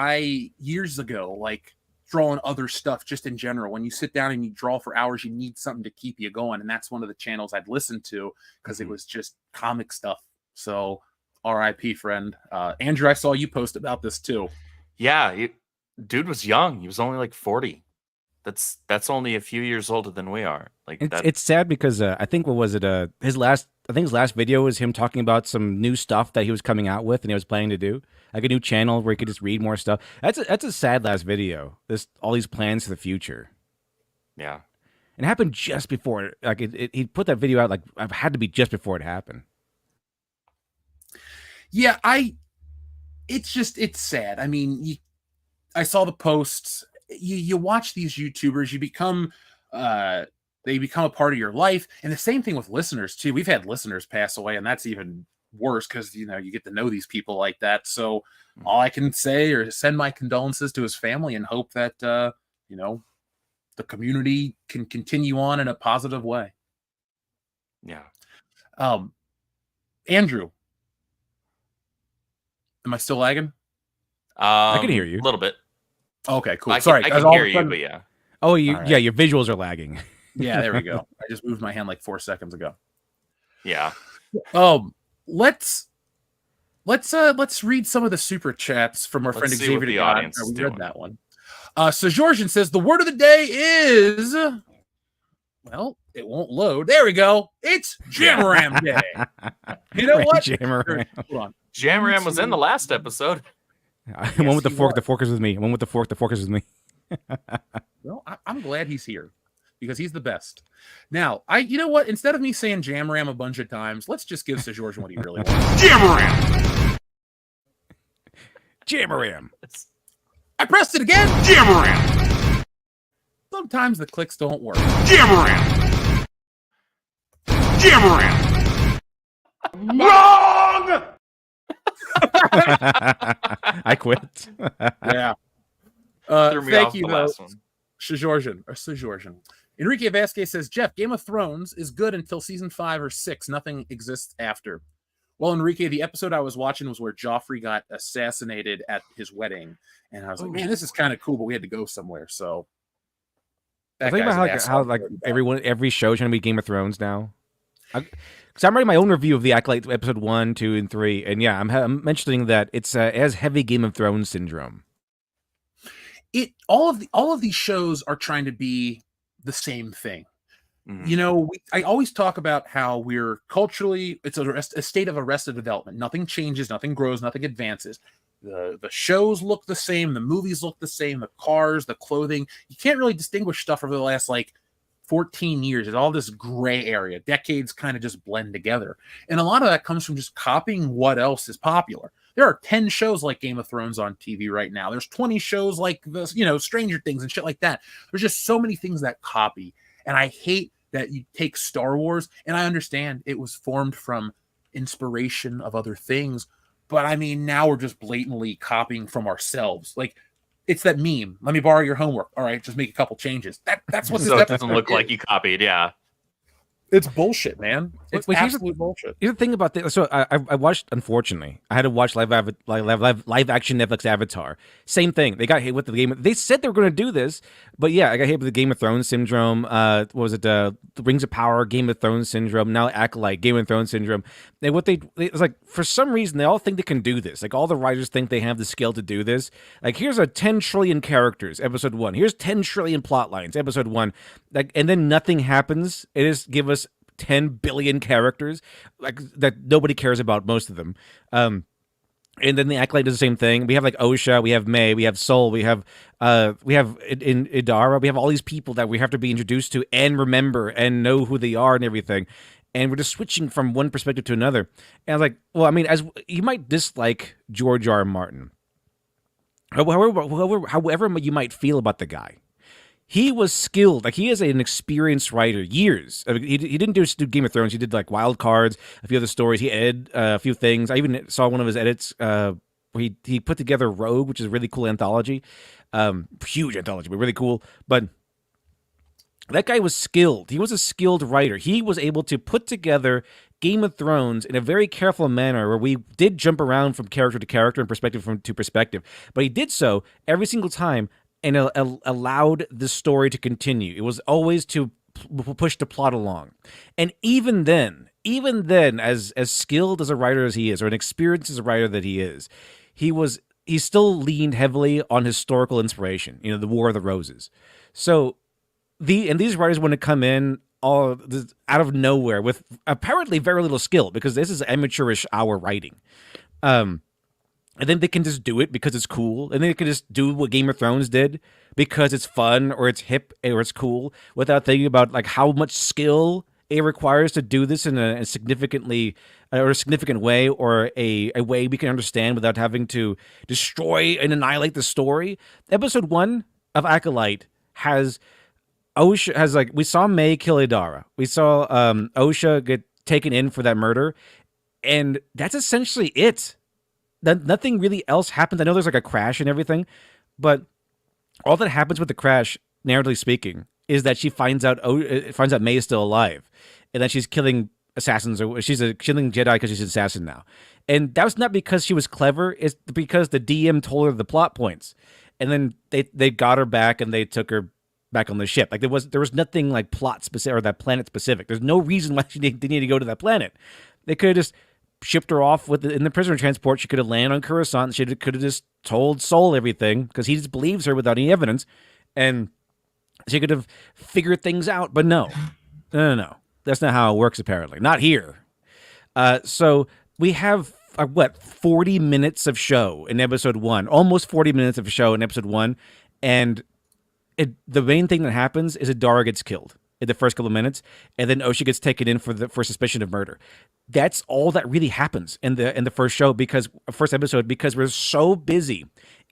years ago, like, drawing other stuff just in general, when you sit down and you draw for hours, you need something to keep you going, and that's one of the channels I'd listen to because it was just comic stuff. So RIP, friend. Andrew, I saw you post about this too. Yeah, dude was young. He was only like 40. That's only a few years older than we are. Like, It's sad because I think what was it? His last video was him talking about some new stuff that he was coming out with and he was planning to do, like a new channel where he could just read more stuff. That's a sad last video. All these plans for the future. Yeah, and it happened just before. Like he put that video out. Like it had to be just before it happened. Yeah, it's sad. I mean, I saw the posts. You watch these YouTubers, you become they become a part of your life, and the same thing with listeners too. We've had listeners pass away, and that's even worse because you get to know these people like that. So all I can say or send my condolences to his family and hope that the community can continue on in a positive way. Yeah. Andrew, am I still lagging? I can hear you a little bit. Okay, cool. Sorry, I can hear you, but yeah. Oh, right. Yeah, your visuals are lagging. Yeah, there we go. I just moved my hand like 4 seconds ago. Yeah. Let's read some of the super chats from our friend Xavier. The audience we read that one. So Georgian says the word of the day is, well, it won't load. There we go. It's Jamaram Day. You know what? Jamaram. Hold on. Jamaram was in the last episode. One with the fork. The fork is with me. One with the fork. The fork is with me. Well, I'm glad he's here because he's the best. Now, you know what? Instead of me saying Jamaram a bunch of times, let's just give Georgian what he really wants. Jamaram. Jamaram. I pressed it again. Jamaram. Sometimes the clicks don't work. Jamaram. Jamaram. Wrong. I quit. Yeah. Thank you, though. Sjorgen. Enrique Vasquez says, Jeff, Game of Thrones is good until season 5 or 6. Nothing exists after. Well, Enrique, the episode I was watching was where Joffrey got assassinated at his wedding. And I was like, man, this is kind of cool, but we had to go somewhere. So I think about how every show is going to be Game of Thrones now. Because I'm writing my own review of The Acolyte episode 1, 2, and 3. And yeah, I'm mentioning that it's as heavy Game of Thrones syndrome. All of these shows are trying to be the same thing. Mm-hmm. I always talk about how we're culturally, it's a state of arrested development. Nothing changes, nothing grows, nothing advances. The shows look the same, the movies look the same, the cars, the clothing. You can't really distinguish stuff over the last 14 years. It's all this gray area. Decades kind of just blend together. And a lot of that comes from just copying what else is popular. There are 10 shows like Game of Thrones on TV right now. There's 20 shows like this, Stranger Things and shit like that. There's just so many things that copy. And I hate that you take Star Wars, and I understand it was formed from inspiration of other things. But I mean, now we're just blatantly copying from ourselves. It's that meme. Let me borrow your homework. All right, just make a couple changes. That's what. So it doesn't look like you copied. Yeah, it's bullshit, man. It's absolute bullshit. Here's the thing about this. So I watched. Unfortunately, I had to watch live action Netflix Avatar. Same thing. They got hit with the game. They said they were going to do this, but yeah, I got hit with the Game of Thrones syndrome. What was it? The Rings of Power, Game of Thrones syndrome. Now Acolyte, Game of Thrones syndrome. And it's like for some reason they all think they can do this. All the writers think they have the skill to do this. Here's 10 trillion characters, episode 1. Here's 10 trillion plot lines, episode 1. And then nothing happens. It is give us 10 billion characters that nobody cares about, most of them. And then the Acolyte does the same thing. We have Osha, we have May, we have Sol, we have in Idara, we have all these people that we have to be introduced to and remember and know who they are and everything. And we're just switching from one perspective to another. And I was like, well, I mean, as you might dislike George R. R. Martin, however you might feel about the guy, he was skilled. He is an experienced writer. Years. I mean, he didn't do Game of Thrones. He did Wild Cards, a few other stories. He edited a few things. I even saw one of his edits where he put together Rogue, which is a really cool anthology. Huge anthology, but really cool. But that guy was skilled. He was a skilled writer. He was able to put together Game of Thrones in a very careful manner where we did jump around from character to character and perspective to perspective. But he did so every single time and allowed the story to continue. It was always to push the plot along. And even then, as skilled as a writer as he is, or an experienced as a writer that he is, he still leaned heavily on historical inspiration, the War of the Roses. So these writers want to come in all out of nowhere with apparently very little skill, because this is amateurish hour writing. And then they can just do it because it's cool. And then they can just do what Game of Thrones did because it's fun or it's hip or it's cool, without thinking about how much skill it requires to do this in a significantly or a significant way, or a way we can understand without having to destroy and annihilate the story. Episode 1 of Acolyte has OSHA has like, we saw May kill Idara. We saw OSHA get taken in for that murder, and that's essentially it. Nothing really else happens. I know there's like a crash and everything, but all that happens with the crash, narratively speaking, is that she finds out May is still alive, and that she's killing assassins, or she's killing Jedi because she's an assassin now. And that was not because she was clever. It's because the DM told her the plot points, and then they got her back and they took her back on the ship. Like there was nothing like plot specific or that planet specific. There's no reason why they needed to go to that planet. They could have just shipped her off in the prisoner transport. She could have landed on Coruscant. She could have just told Sol everything because he just believes her without any evidence, and she could have figured things out. But no. That's not how it works, apparently. Not here. So we have, 40 minutes of show in episode 1. Almost 40 minutes of show in episode 1. And the main thing that happens is Adara gets killed in the first couple of minutes, and then Osha gets taken in for suspicion of murder. That's all that really happens in the first episode, because we're so busy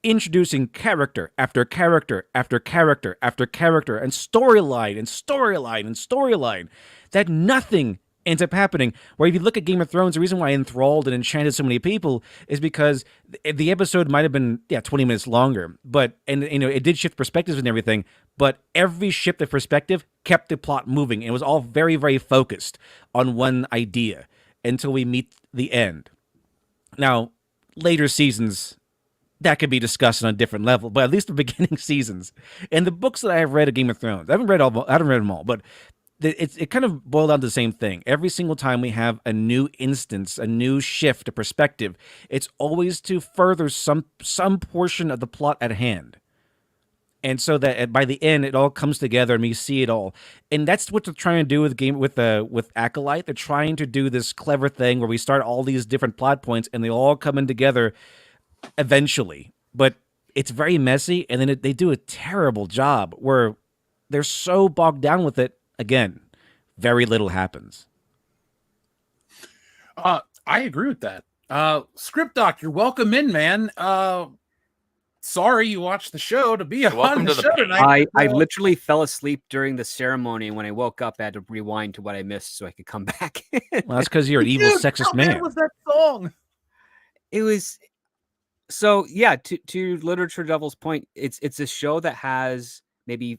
introducing character after character after character after character, and storyline and storyline and storyline, that nothing ends up happening. Where if you look at Game of Thrones, the reason why it enthralled and enchanted so many people is because the episode might have been 20 minutes longer, but it did shift perspectives and everything, but every shift of perspective kept the plot moving. It was all very, very focused on one idea until we meet the end. Now, later seasons, that could be discussed on a different level, but at least the beginning seasons and the books that I have read of Game of Thrones, I haven't read them all, but it kind of boiled down to the same thing. Every single time we have a new instance, a new shift, a perspective, it's always to further some portion of the plot at hand. And so that by the end, it all comes together and we see it all. And that's what they're trying to do with Acolyte. They're trying to do this clever thing where we start all these different plot points and they all come in together eventually. But it's very messy, and then they do a terrible job where they're so bogged down with it. Again, very little happens. I agree with that. Script Doc, you're welcome in, man. Sorry you watched the show to be on the show tonight. I literally fell asleep during the ceremony, and when I woke up, I had to rewind to what I missed so I could come back. Well, that's because you're an evil, sexist man. What was that song? It was so, yeah. To Literature Devil's point, it's a show that has maybe,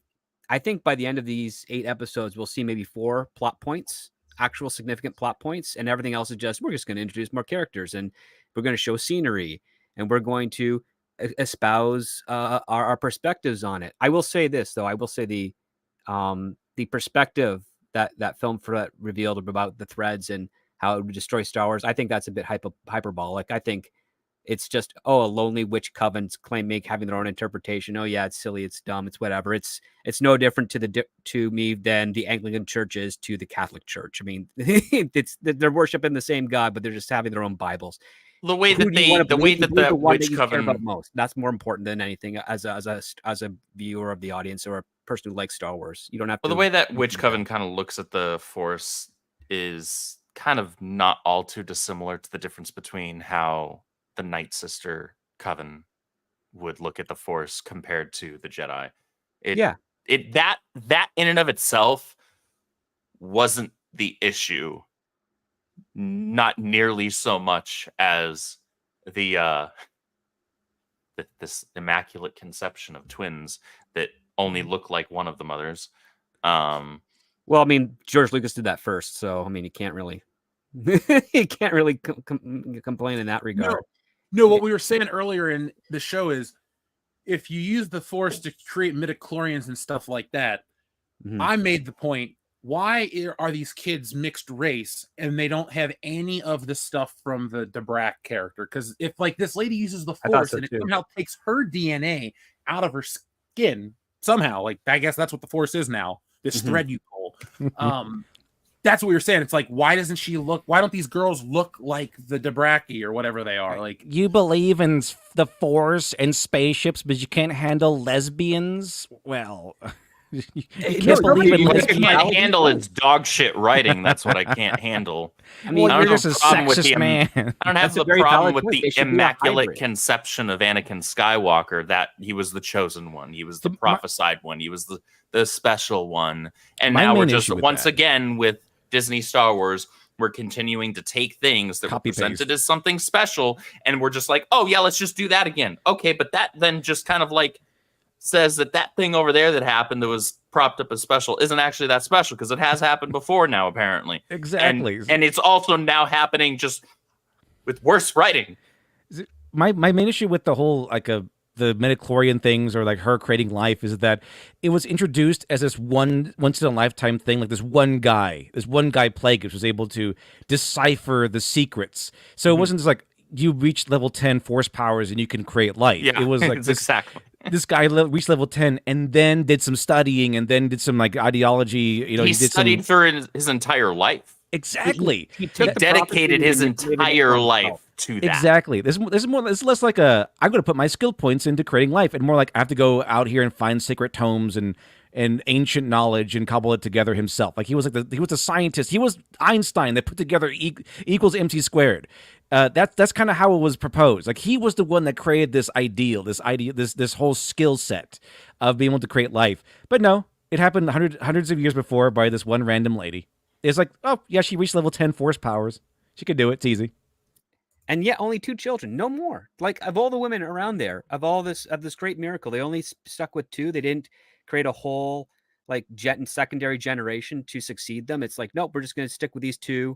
I think by the end of these 8 episodes, we'll see maybe 4 plot points, actual significant plot points, and everything else is we're just going to introduce more characters, and we're going to show scenery, and we're going to espouse our perspectives on it. I will say this, though. I will say the perspective that film revealed about the threads and how it would destroy Star Wars, I think that's a bit hyperbolic. I think it's just, a lonely witch coven's having their own interpretation. Oh yeah, it's silly, it's dumb, it's whatever. It's no different to me than the Anglican Church is to the Catholic Church. I mean, they're worshiping the same God, but they're just having their own Bibles. The way that the witch coven about most, that's more important than anything as a viewer of the audience or a person who likes Star Wars. You don't have to. Well, the way that witch coven kind of looks at the Force is kind of not all too dissimilar to the difference between how the Night Sister coven would look at the Force compared to the Jedi. That in and of itself wasn't the issue. Not nearly so much as this immaculate conception of twins that only look like one of the mothers. Well, I mean, George Lucas did that first, so I mean, you can't really complain in that regard. No, what we were saying earlier in the show is, if you use the Force to create midichlorians and stuff like that, I made the point, why are these kids mixed race and they don't have any of the stuff from the Debrak character? Because if like this lady uses the Force and it somehow takes her DNA out of her skin somehow, like I guess that's what the Force is now, this thread you pull. That's what we were saying. It's like, why don't these girls look like the Debraki or whatever they are? Like, you believe in the Force and spaceships, but you can't handle lesbians? Well, You Hey, can't no, believe in What I lesbian. can't handle is dog shit writing. That's what I can't handle. I mean, Well, I you're don't just a have a problem with sexist the man. I don't have That's a the very problem valid with point. the They should be a immaculate hybrid. conception of Anakin Skywalker, that he was the chosen one, he was the My- prophesied one, he was the special one. And My now we're main just issue with once that- again with Disney Star Wars, we're continuing to take things that were Copy presented paste. as something special, and we're just like, oh yeah, let's just do that again. Okay, but that then just kind of like says that that thing over there that happened that was propped up as special isn't actually that special, because it has happened before now, apparently. Exactly. And it's also now happening just with worse writing. My main issue with the whole the midichlorian things, or like her creating life, is that it was introduced as this once in a lifetime thing. Like this one guy Plagueis was able to decipher the secrets. So it wasn't just like you reach level 10 force powers and you can create life. Yeah, It was like it's this, exactly. this guy reached level 10 and then did some studying and then did some like ideology. You know, He he did studied some for his entire life. exactly. He He took the dedicated prophecy his and created it entire for life himself. to that. Exactly. This is less like a I'm going to put my skill points into creating life, and more like I have to go out here and find sacred tomes and ancient knowledge and cobble it together himself. Like he was the scientist. He was Einstein that put together equals MC squared. That's kind of how it was proposed. Like he was the one that created this whole skill set of being able to create life. But no, it happened hundreds of years before by this one random lady. It's like, oh yeah, she reached level 10 force powers. She could do it. It's easy. And yet only 2 children, no more. Like of all the women around there, of this great miracle, they only stuck with 2. They didn't create a whole like secondary generation to succeed them. It's like, nope, we're just going to stick with these 2,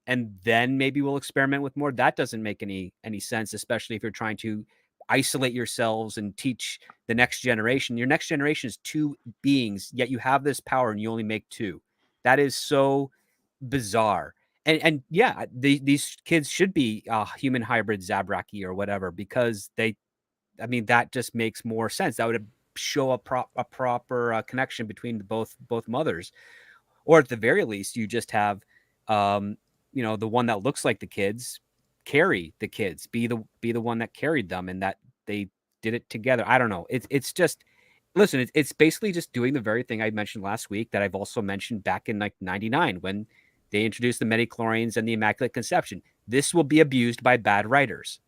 and then maybe we'll experiment with more. That doesn't make any sense, especially if you're trying to isolate yourselves and teach the next generation. Your next generation is 2 beings, yet you have this power and you only make 2. That is so bizarre. And yeah, these kids should be human hybrid Zabraki or whatever, because that just makes more sense. That would show a proper connection between both mothers. Or at the very least, you just have the one that looks like the kids carry the kids, be the one that carried them, and that they did it together. I don't know. It's just, listen, it's basically just doing the very thing I mentioned last week that I've also mentioned back in like 99 when they introduced the midichlorians and the Immaculate Conception. This will be abused by bad writers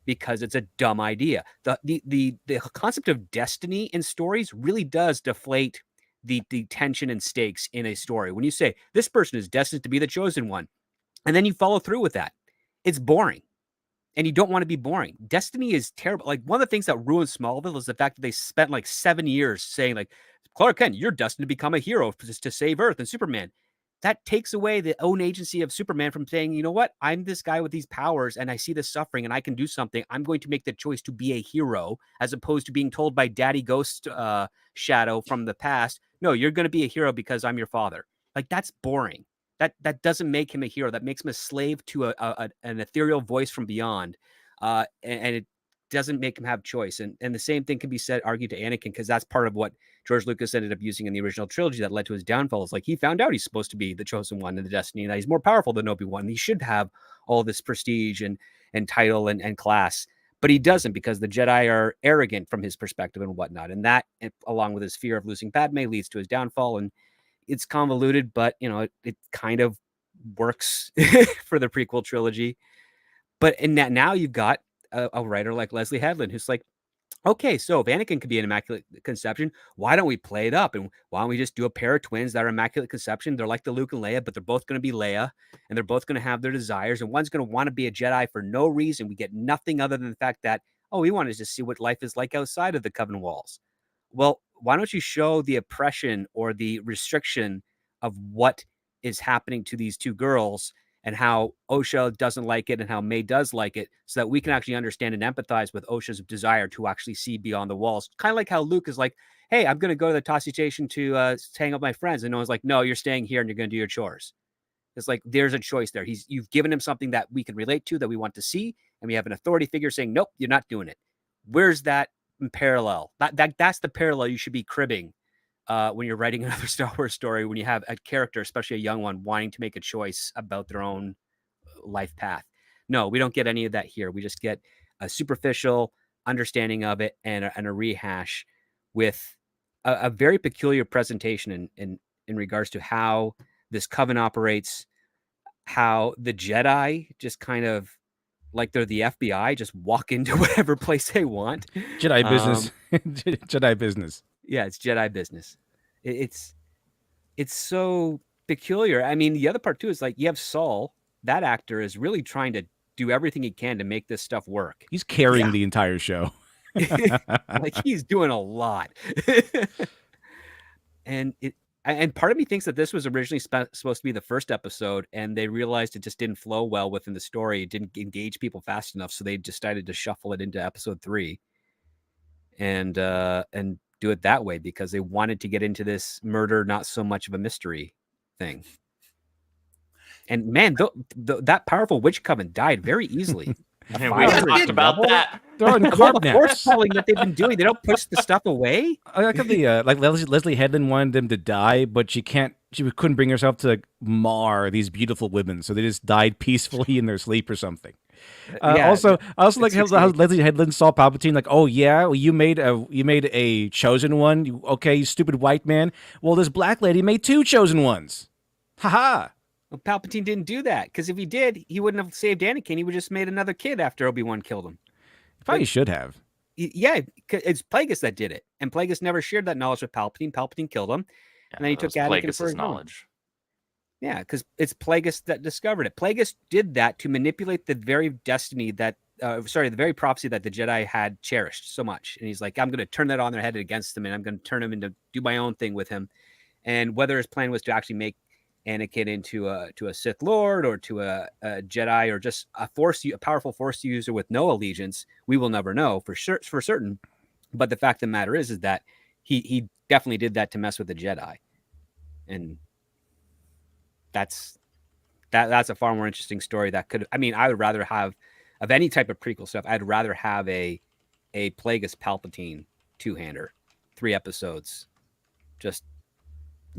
because it's a dumb idea. The concept of destiny in stories really does deflate the tension and stakes in a story. When you say this person is destined to be the chosen one, and then you follow through with that, it's boring. And you don't want to be boring. Destiny is terrible. Like one of the things that ruined Smallville is the fact that they spent like 7 years saying like, Clark Kent, you're destined to become a hero to save Earth, and Superman. That takes away the own agency of Superman from saying, you know what, I'm this guy with these powers and I see this suffering and I can do something. I'm going to make the choice to be a hero, as opposed to being told by Daddy Ghost Shadow from the past, no, you're going to be a hero because I'm your father. Like that's boring. That doesn't make him a hero. That makes him a slave to an ethereal voice from beyond, and it doesn't make him have choice. And the same thing can be argued to Anakin, because that's part of what George Lucas ended up using in the original trilogy that led to his downfall. Is like he found out he's supposed to be the chosen one in the destiny, and that he's more powerful than Obi-Wan. He should have all this prestige and title and class, but he doesn't, because the Jedi are arrogant from his perspective and whatnot. And that, along with his fear of losing Padme, leads to his downfall. And it's convoluted, but it kind of works for the prequel trilogy. But in that, now you've got a writer like Leslie Headland who's like, okay, so if Anakin could be an Immaculate Conception, why don't we play it up? And why don't we just do a pair of twins that are Immaculate Conception? They're like the Luke and Leia, but they're both going to be Leia, and they're both going to have their desires, and one's going to want to be a Jedi for no reason. We get nothing other than the fact that, oh, we want to just see what life is like outside of the Coven walls. Well, why don't you show the oppression or the restriction of what is happening to these 2 girls, and how Osha doesn't like it and how May does like it, so that we can actually understand and empathize with Osha's desire to actually see beyond the walls. Kind of like how Luke is like, hey, I'm going to go to the Tossie Station to hang out with my friends. And no one's like, no, you're staying here and you're going to do your chores. It's like, there's a choice there. You've given him something that we can relate to, that we want to see. And we have an authority figure saying, nope, you're not doing it. Where's that parallel? That's the parallel you should be cribbing when you're writing another Star Wars story, when you have a character, especially a young one, wanting to make a choice about their own life path. No, we don't get any of that here. We just get a superficial understanding of it and a rehash with a very peculiar presentation in regards to how this coven operates, how the Jedi just kind of like they're the FBI, just walk into whatever place they want. Jedi business. Jedi business. Yeah, it's Jedi business. It's so peculiar. I mean, the other part too is like you have Saul. That actor is really trying to do everything he can to make this stuff work. He's carrying the entire show. Like he's doing a lot. And part of me thinks that this was originally supposed to be the first episode, and they realized it just didn't flow well within the story. It didn't engage people fast enough, so they decided to shuffle it into episode 3 and do it that way because they wanted to get into this murder, not so much of a mystery thing. And man, that powerful witch coven died very easily. We talked about that. They're on The carb force naps. pulling that they've been doing, they don't push the stuff away. I like how the like Leslie Headland wanted them to die, but she couldn't bring herself to mar these beautiful women, so they just died peacefully in their sleep or something. Yeah, I also like how 68. Leslie Headland saw Palpatine like, oh yeah, well, you made a chosen one. You stupid white man. Well, this black lady made 2 chosen ones. Haha. Well, Palpatine didn't do that because if he did, he wouldn't have saved Anakin. He would just made another kid after Obi-Wan killed him. Probably should have. Yeah, it's Plagueis that did it, and Plagueis never shared that knowledge with Palpatine. Palpatine killed him, and then he took Anakin for his knowledge. Yeah, because it's Plagueis that discovered it. Plagueis did that to manipulate the very destiny that, the very prophecy that the Jedi had cherished so much. And he's like, I'm going to turn that on their head against them, and I'm going to turn him into do my own thing with him. And whether his plan was to actually make Anakin into a Sith Lord or to a Jedi or just a powerful Force user with no allegiance, we will never know for certain. But the fact of the matter is that he definitely did that to mess with the Jedi, and that's a far more interesting story. That could, I mean, I would rather have of any type of prequel stuff. I'd rather have a Plagueis Palpatine 2-hander, 3 episodes, just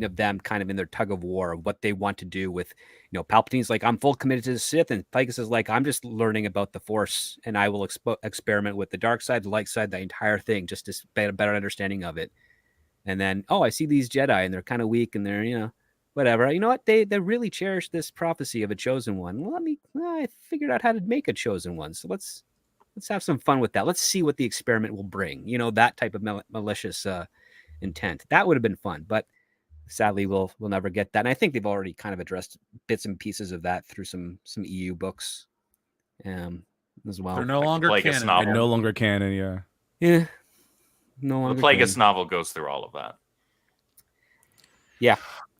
of them kind of in their tug of war of what they want to do with, Palpatine's like, I'm full committed to the Sith, and Plagueis is like, I'm just learning about the Force, and I will experiment with the dark side, the light side, the entire thing, just to get a better understanding of it. And then, I see these Jedi, and they're kind of weak, and they're, whatever. You know what? They really cherish this prophecy of a chosen one. Well, I figured out how to make a chosen one, so let's have some fun with that. Let's see what the experiment will bring. That type of malicious intent. That would have been fun, but sadly, we'll never get that. And I think they've already kind of addressed bits and pieces of that through some EU books, as well. They're no longer canon. They're no longer canon. Yeah. Yeah. No longer. The Plagueis novel goes through all of that. Yeah.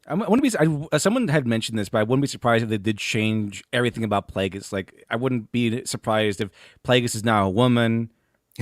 I wouldn't be. Someone had mentioned this, but I wouldn't be surprised if they did change everything about Plagueis. Like, I wouldn't be surprised if Plagueis is now a woman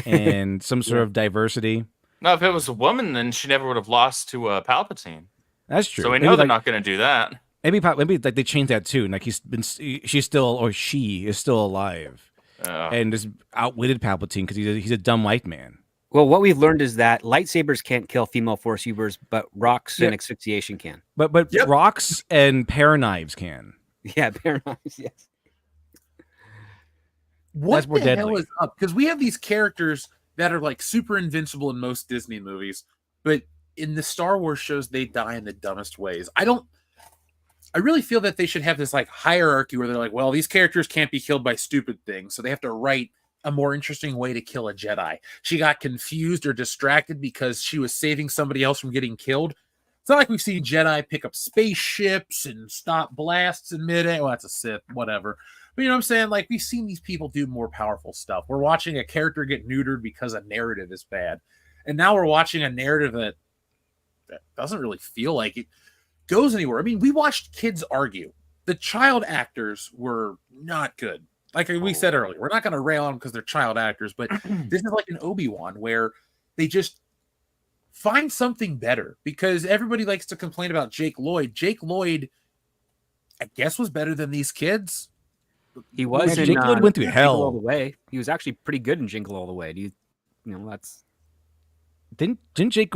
and some sort of diversity. No, if it was a woman, then she never would have lost to Palpatine. That's true. So we know they're not going to do that. Maybe like they changed that too. Like she is still alive, and just outwitted Palpatine because he's a dumb white man. Well, what we've learned is that lightsabers can't kill female Force users, but rocks and asphyxiation can. But rocks and pair knives can. Yeah, pair knives. Yes. What the hell is up? Because we have these characters that are like super invincible in most Disney movies, but in the Star Wars shows, they die in the dumbest ways. I really feel that they should have this like hierarchy where they're like, well, these characters can't be killed by stupid things, so they have to write a more interesting way to kill a Jedi. She got confused or distracted because she was saving somebody else from getting killed. It's not like we've seen Jedi pick up spaceships and stop blasts in mid-air. Well, that's a Sith, whatever. But you know what I'm saying? Like, we've seen these people do more powerful stuff. We're watching a character get neutered because a narrative is bad. And now we're watching a narrative that doesn't really feel like it goes anywhere. I mean, we watched kids argue. The child actors were not good. Like we said earlier, we're not going to rail on them because they're child actors, but this is like an Obi-Wan where they just find something better, because everybody likes to complain about Jake Lloyd. Jake Lloyd, I guess, was better than these kids. He was. Jake Lloyd went through hell all the way. He was actually pretty good in Jingle All the Way. That's. Didn't Jake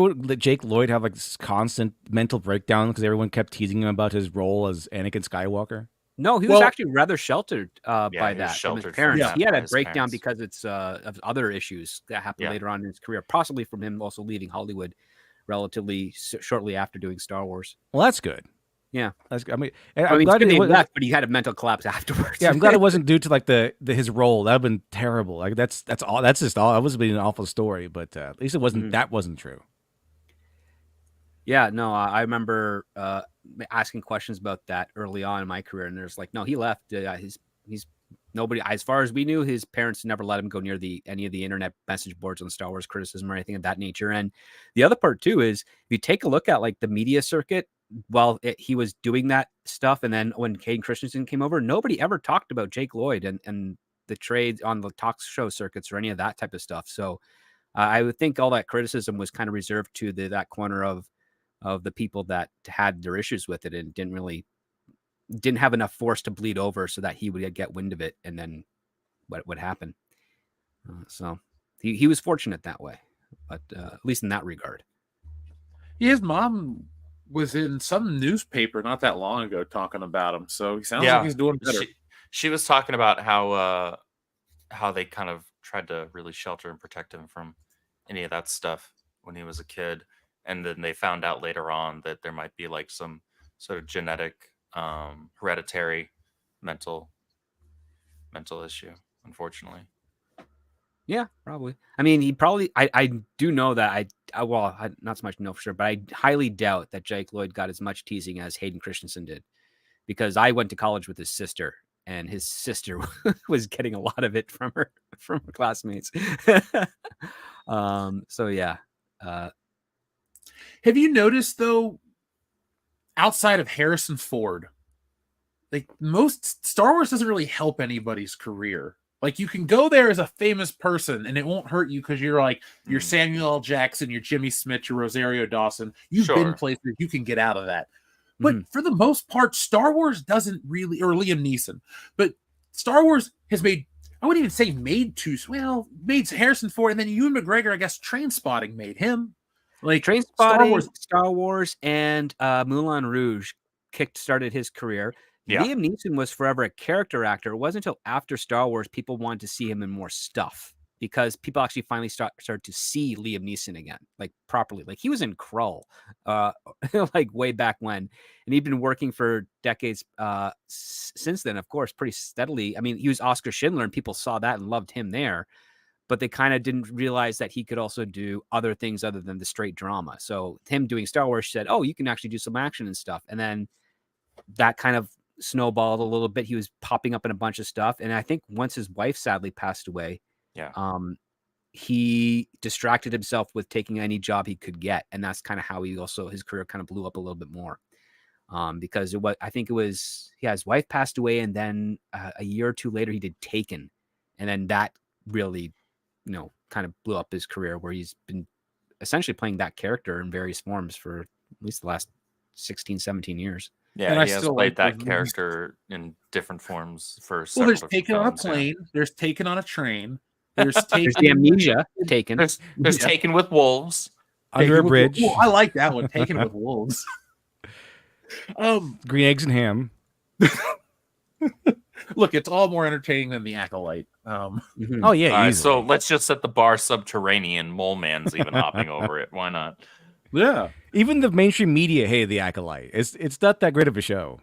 Lloyd have like this constant mental breakdown because everyone kept teasing him about his role as Anakin Skywalker? No, he was actually rather sheltered by that from his parents. Yeah. He had a breakdown because it's of other issues that happened later on in his career, possibly from him also leaving Hollywood relatively shortly after doing Star Wars. Well, that's good. Yeah, That's good. I mean, I I'm mean, glad it's good it he was, left, but he had a mental collapse afterwards. yeah, I'm glad it wasn't due to like the his role. That'd been terrible. Like that's all. That's just all. That was been an awful story, but at least it wasn't. That wasn't true. Yeah, no, I remember asking questions about that early on in my career, and there's like, no, he left. He's nobody. As far as we knew, his parents never let him go near any of the internet message boards on Star Wars criticism or anything of that nature. And the other part too is if you take a look at like the media circuit while he was doing that stuff, and then when Hayden Christensen came over, nobody ever talked about Jake Lloyd and the trades on the talk show circuits or any of that type of stuff. So I would think all that criticism was kind of reserved to that corner of the people that had their issues with it and didn't have enough force to bleed over so that he would get wind of it, and then what would happen. So he was fortunate that way, but at least in that regard. His mom was in some newspaper not that long ago talking about him, so he sounds like he's doing better. She was talking about how they kind of tried to really shelter and protect him from any of that stuff when he was a kid. And then they found out later on that there might be like some sort of genetic, hereditary mental issue, unfortunately. Yeah, probably. I mean, he probably, I do know that I not so much know for sure, but I highly doubt that Jake Lloyd got as much teasing as Hayden Christensen did, because I went to college with his sister, and his sister was getting a lot of it from her classmates. So yeah. Have you noticed though, outside of Harrison Ford, like most Star Wars doesn't really help anybody's career. Like you can go there as a famous person and it won't hurt you because you're like you're Samuel L. Jackson, you're Jimmy Smith, you're Rosario Dawson. You've been places, you can get out of that. But for the most part, Star Wars doesn't really, or Liam Neeson, but Star Wars has made, I wouldn't even say made Harrison Ford, and then Ewan McGregor, I guess Trainspotting made him. Like Trainspotting, Star Wars, and Moulin Rouge started his career. Yeah. Liam Neeson was forever a character actor. It wasn't until after Star Wars people wanted to see him in more stuff, because people actually finally started to see Liam Neeson again, like properly. Like he was in Krull, like way back when, and he'd been working for decades since then, of course, pretty steadily. I mean, he was Oscar Schindler, and people saw that and loved him there. But they kind of didn't realize that he could also do other things other than the straight drama. So him doing Star Wars said, oh, you can actually do some action and stuff. And then that kind of snowballed a little bit. He was popping up in a bunch of stuff. And I think once his wife sadly passed away, he distracted himself with taking any job he could get. And that's kind of how his career kind of blew up a little bit more. Because his wife passed away. And then a year or two later, he did Taken. And then that really, kind of blew up his career, where he's been essentially playing that character in various forms for at least the last 16, 17 years. Yeah, and he has played that character in different forms for several there's Taken on a plane, there's Taken on a train, there's the Amnesia Taken. There's Taken with Wolves. Under a bridge. I like that one, Taken with Wolves. Green Eggs and Ham. Look, it's all more entertaining than The Acolyte. Oh yeah. All right, so let's just set the bar subterranean. Mole Man's even hopping over it. Why not? Yeah. Even the mainstream media hated The Acolyte. It's not that great of a show.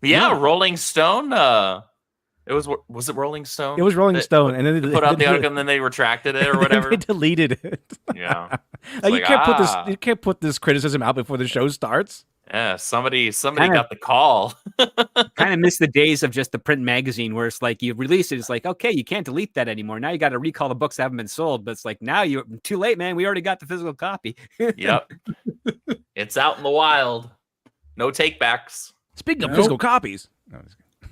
Yeah, Rolling Stone. Was it Rolling Stone? It was Rolling Stone, and then they put out the article, and then they retracted it or whatever. They deleted it. Yeah. You can't put this criticism out before the show starts. Yeah, somebody got the call. Kind of miss the days of just the print magazine where it's like you release it, it's like, okay, you can't delete that anymore. Now you got to recall the books that haven't been sold, but it's like, now you're too late, man. We already got the physical copy. Yep. It's out in the wild. No takebacks. Speaking of physical copies.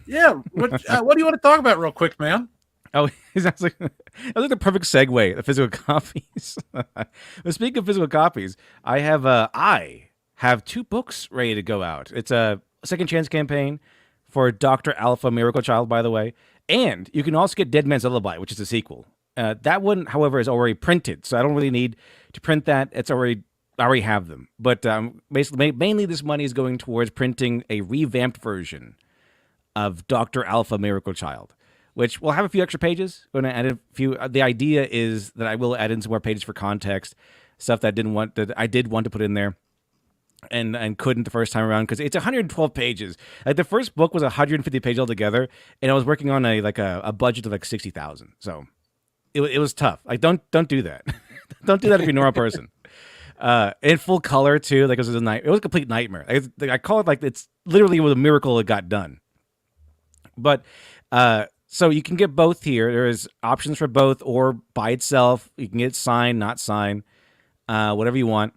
Yeah. What do you want to talk about real quick, man? Oh, that's like the perfect segue, the physical copies. But speaking of physical copies, I have 2 books ready to go out. It's a second chance campaign for Dr. Alpha Miracle Child, by the way. And you can also get Dead Man's Lullaby, which is a sequel. That one, however, is already printed, so I don't really need to print that. I already have them. But basically, mainly this money is going towards printing a revamped version of Dr. Alpha Miracle Child, which will have a few extra pages. Going to add a few. The idea is that I will add in some more pages for context. stuff that I did want to put in there. And couldn't the first time around because it's 112 pages. Like the first book was 150 pages altogether, and I was working on a budget of like 60,000. So it was tough. Like don't do that. Don't do that if you're a normal person. In full color too. Like it was a complete nightmare. I call it like it's literally a miracle it got done. But so you can get both here. There's options for both or by itself. You can get signed, not signed, whatever you want.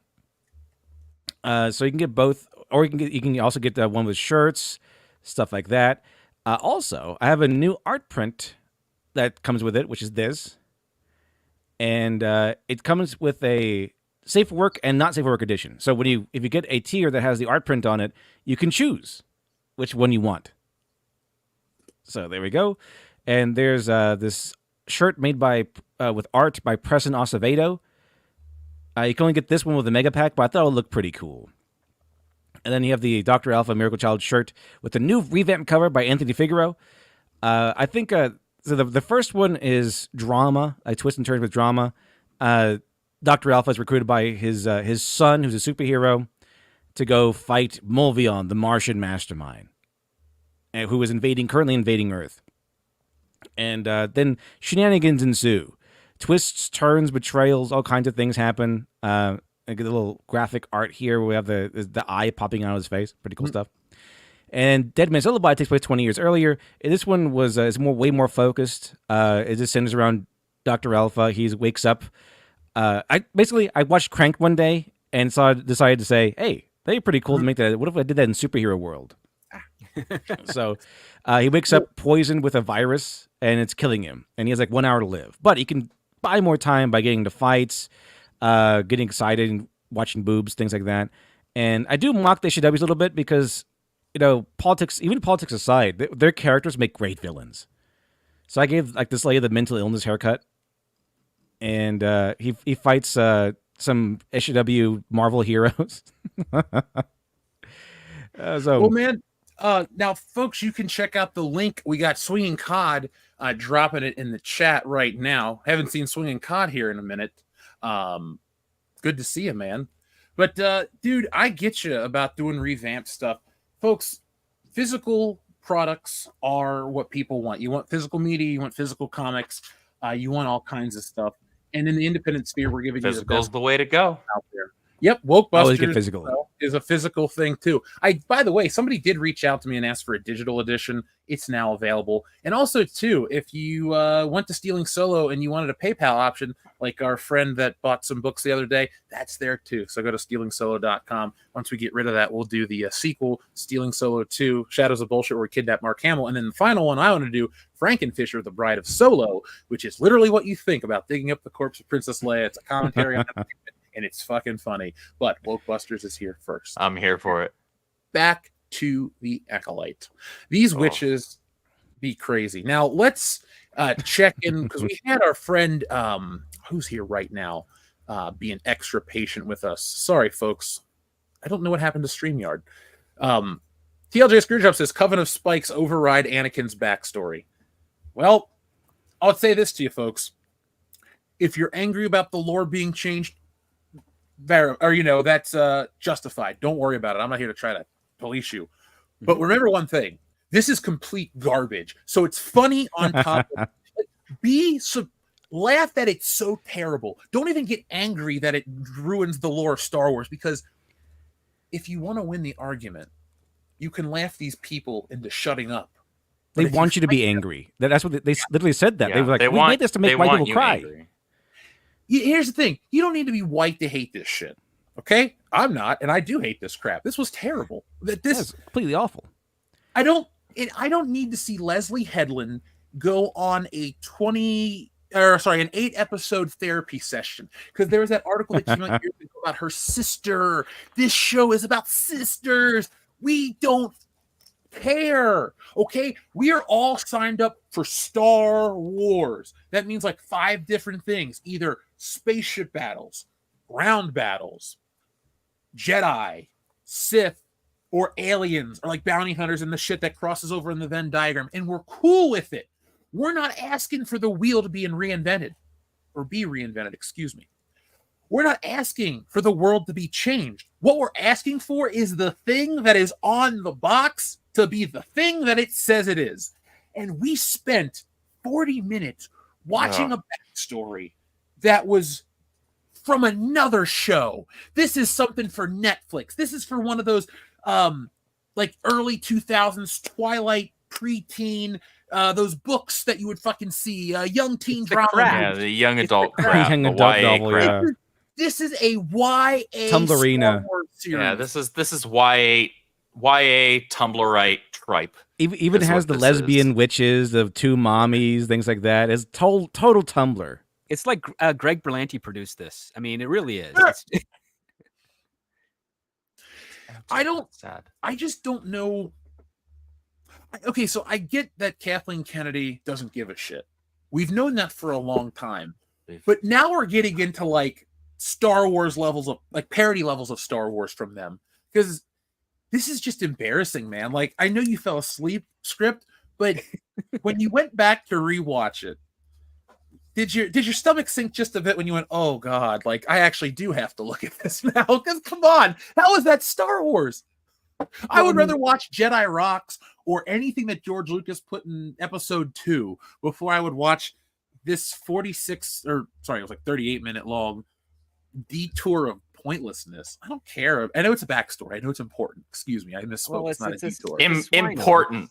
So you can get both, or you can also get the one with shirts, stuff like that. Also, I have a new art print that comes with it, which is this, and it comes with a safe for work and not safe for work edition. So if you get a tier that has the art print on it, you can choose which one you want. So there we go, and there's this shirt made with art by Preston Acevedo. You can only get this one with the mega pack, but I thought it would look pretty cool. And then you have the Dr. Alpha Miracle Child shirt with the new revamped cover by Anthony Figueroa. I think so the first one is drama, a twist and turn with drama. Dr. Alpha is recruited by his son, who's a superhero, to go fight Mulvion, the Martian mastermind, who is currently invading Earth. And then shenanigans ensue. Twists, turns, betrayals, all kinds of things happen. I get a little graphic art here where we have the eye popping out of his face. Pretty cool stuff. And Dead Man's Lullaby takes place 20 years earlier. And this one is way more focused. It just centers around Dr. Alpha. He wakes up. I watched Crank one day and decided to say, hey, that'd be pretty cool to make that. What if I did that in superhero world? So he wakes up poisoned with a virus and it's killing him. And he has like 1 hour to live. But he can buy more time by getting to fights, getting excited, and watching boobs, things like that. And I do mock the SJWs a little bit because, politics aside, their characters make great villains. So I gave like this lady the mental illness haircut, and he fights some SJW Marvel heroes. Well, man. Now, folks, you can check out the link. We got Swinging Cod dropping it in the chat right now. Haven't seen Swinging Cod here in a minute. Good to see you, man. But, dude, I get you about doing revamped stuff. Folks, physical products are what people want. You want physical media. You want physical comics. You want all kinds of stuff. And in the independent sphere, we're giving Physical's the way to go out there. Yep, Wokebusters physical. Is a physical thing too. By the way, somebody did reach out to me and ask for a digital edition. It's now available. And also too, if you went to Stealing Solo and you wanted a PayPal option, like our friend that bought some books the other day, that's there too. So go to stealingsolo.com. Once we get rid of that, we'll do the sequel, Stealing Solo 2, Shadows of Bullshit, where we kidnap Mark Hamill. And then the final one I want to do, Frankenfisher, the Bride of Solo, which is literally what you think about digging up the corpse of Princess Leia. It's a commentary on that. And it's fucking funny. But Wokebusters is here first. I'm here for it. Back to the Acolyte. These witches be crazy. Now, let's check in, because we had our friend, who's here right now, being extra patient with us. Sorry, folks. I don't know what happened to StreamYard. TLJ Screwjob says, Coven of Spikes override Anakin's backstory. Well, I'll say this to you, folks. If you're angry about the lore being changed, that's justified. Don't worry about it. I'm not here to try to police you. But remember one thing. This is complete garbage. So it's funny on top of it. Laugh that it's so terrible. Don't even get angry that it ruins the lore of Star Wars, because if you want to win the argument, you can laugh these people into shutting up. They want you to be angry. That's what they literally said. That they were like, we made this to make white people cry. Angry. Here's the thing. You don't need to be white to hate this shit. Okay? I'm not, and I do hate this crap. This was terrible. This is completely awful. I don't need to see Leslie Headland go on an 8-episode therapy session, because there was that article that came out years ago about her sister. This show is about sisters. We don't care. Okay, we are all signed up for Star Wars. That means like 5 different things: either spaceship battles, ground battles, Jedi, Sith, or aliens, or like bounty hunters and the shit that crosses over in the Venn diagram. And we're cool with it. We're not asking for the wheel to be reinvented, excuse me. We're not asking for the world to be changed. What we're asking for is the thing that is on the box to be the thing that it says it is. And we spent 40 minutes watching a backstory that was from another show. This is something for Netflix. This is for one of those like early 2000s Twilight preteen, those books that you would fucking see, young teen drama. Yeah, the young adult crap. Young the adult YA novel, crap. yeah. This is a YA Tumblrina. Star Wars series. Yeah, this is YA Tumblrite tripe. Even has the lesbian witches, the two mommies, things like that. It's total Tumblr. It's like Greg Berlanti produced this. I mean, it really is. I just don't know. Okay, so I get that Kathleen Kennedy doesn't give a shit. We've known that for a long time. But now we're getting into like Star Wars levels of like parody levels of Star Wars from them. Because this is just embarrassing, man. Like, I know you fell asleep, script, but when you went back to rewatch it, did your stomach sink just a bit when you went, oh God, like I actually do have to look at this now? Because come on, how is that Star Wars? I would rather watch Jedi Rocks or anything that George Lucas put in episode 2 before I would watch this 38-minute long detour of pointlessness. I don't care. I know it's a backstory. I know it's important. Excuse me, I misspoke. Well, it's not a detour. Important.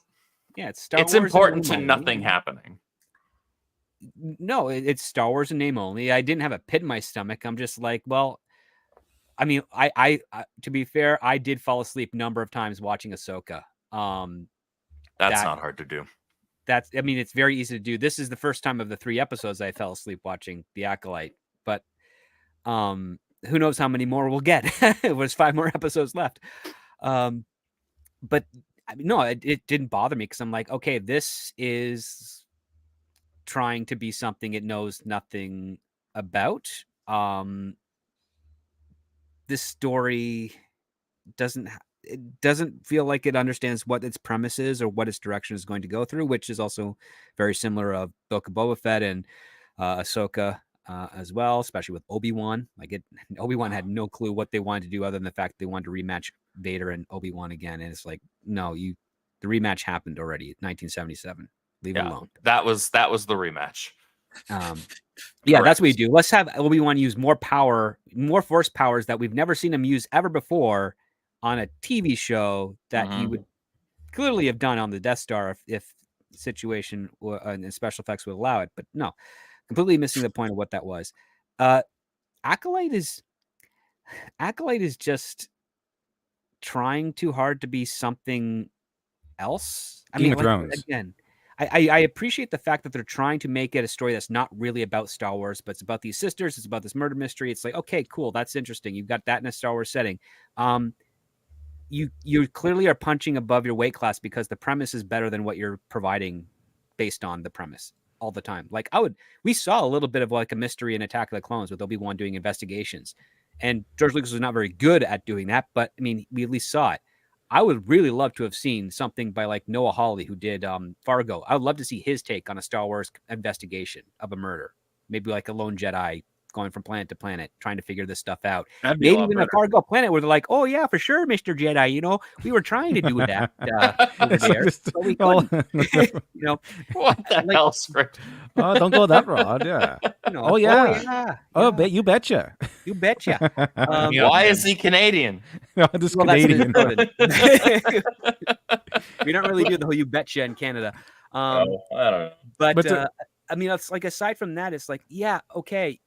Yeah, it's Star It's Wars important to nothing happening. No, it's Star Wars in name only. I didn't have a pit in my stomach. I'm just like, well, I mean, I to be fair, I did fall asleep a number of times watching Ahsoka. That's not hard to do. I mean, it's very easy to do. This is the first time of the 3 episodes I fell asleep watching The Acolyte, but who knows how many more we'll get. There's 5 more episodes left. But I mean, no, it didn't bother me because I'm like, okay, this is trying to be something it knows nothing about. This story doesn't feel like it understands what its premise is or what its direction is going to go through, which is also very similar of Book of Boba Fett and Ahsoka as well, especially with Obi-Wan. Like Obi-Wan had no clue what they wanted to do other than the fact they wanted to rematch Vader and Obi-Wan again. And it's like, no, the rematch happened already, 1977. Leave it alone. That was the rematch. Yeah, that's what you do. Let's have Obi-Wan use more power, more force powers that we've never seen him use ever before on a TV show that he would clearly have done on the Death Star if the situation and special effects would allow it. But no, completely missing the point of what that was. Acolyte is just trying too hard to be something else. Game of Thrones. Again, I appreciate the fact that they're trying to make it a story that's not really about Star Wars, but it's about these sisters. It's about this murder mystery. It's like, okay, cool. That's interesting. You've got that in a Star Wars setting. You clearly are punching above your weight class because the premise is better than what you're providing based on the premise all the time. Like we saw a little bit of like a mystery in Attack of the Clones with Obi-Wan doing investigations, and George Lucas was not very good at doing that, but I mean, we at least saw it. I would really love to have seen something by like Noah Hawley, who did Fargo. I would love to see his take on a Star Wars investigation of a murder. Maybe like a lone Jedi going from planet to planet, trying to figure this stuff out. Maybe even a Fargo planet where they're like, oh yeah, for sure, Mr. Jedi, you know, we were trying to do that over there, but we couldn't. You know, what the hell, script? Oh, don't go that route. Yeah. You know, Oh yeah. You betcha. You betcha. Why is he Canadian? This Canadian. We don't really do the whole you betcha in Canada. I don't know. But I mean, it's like aside from that, it's like, yeah, okay.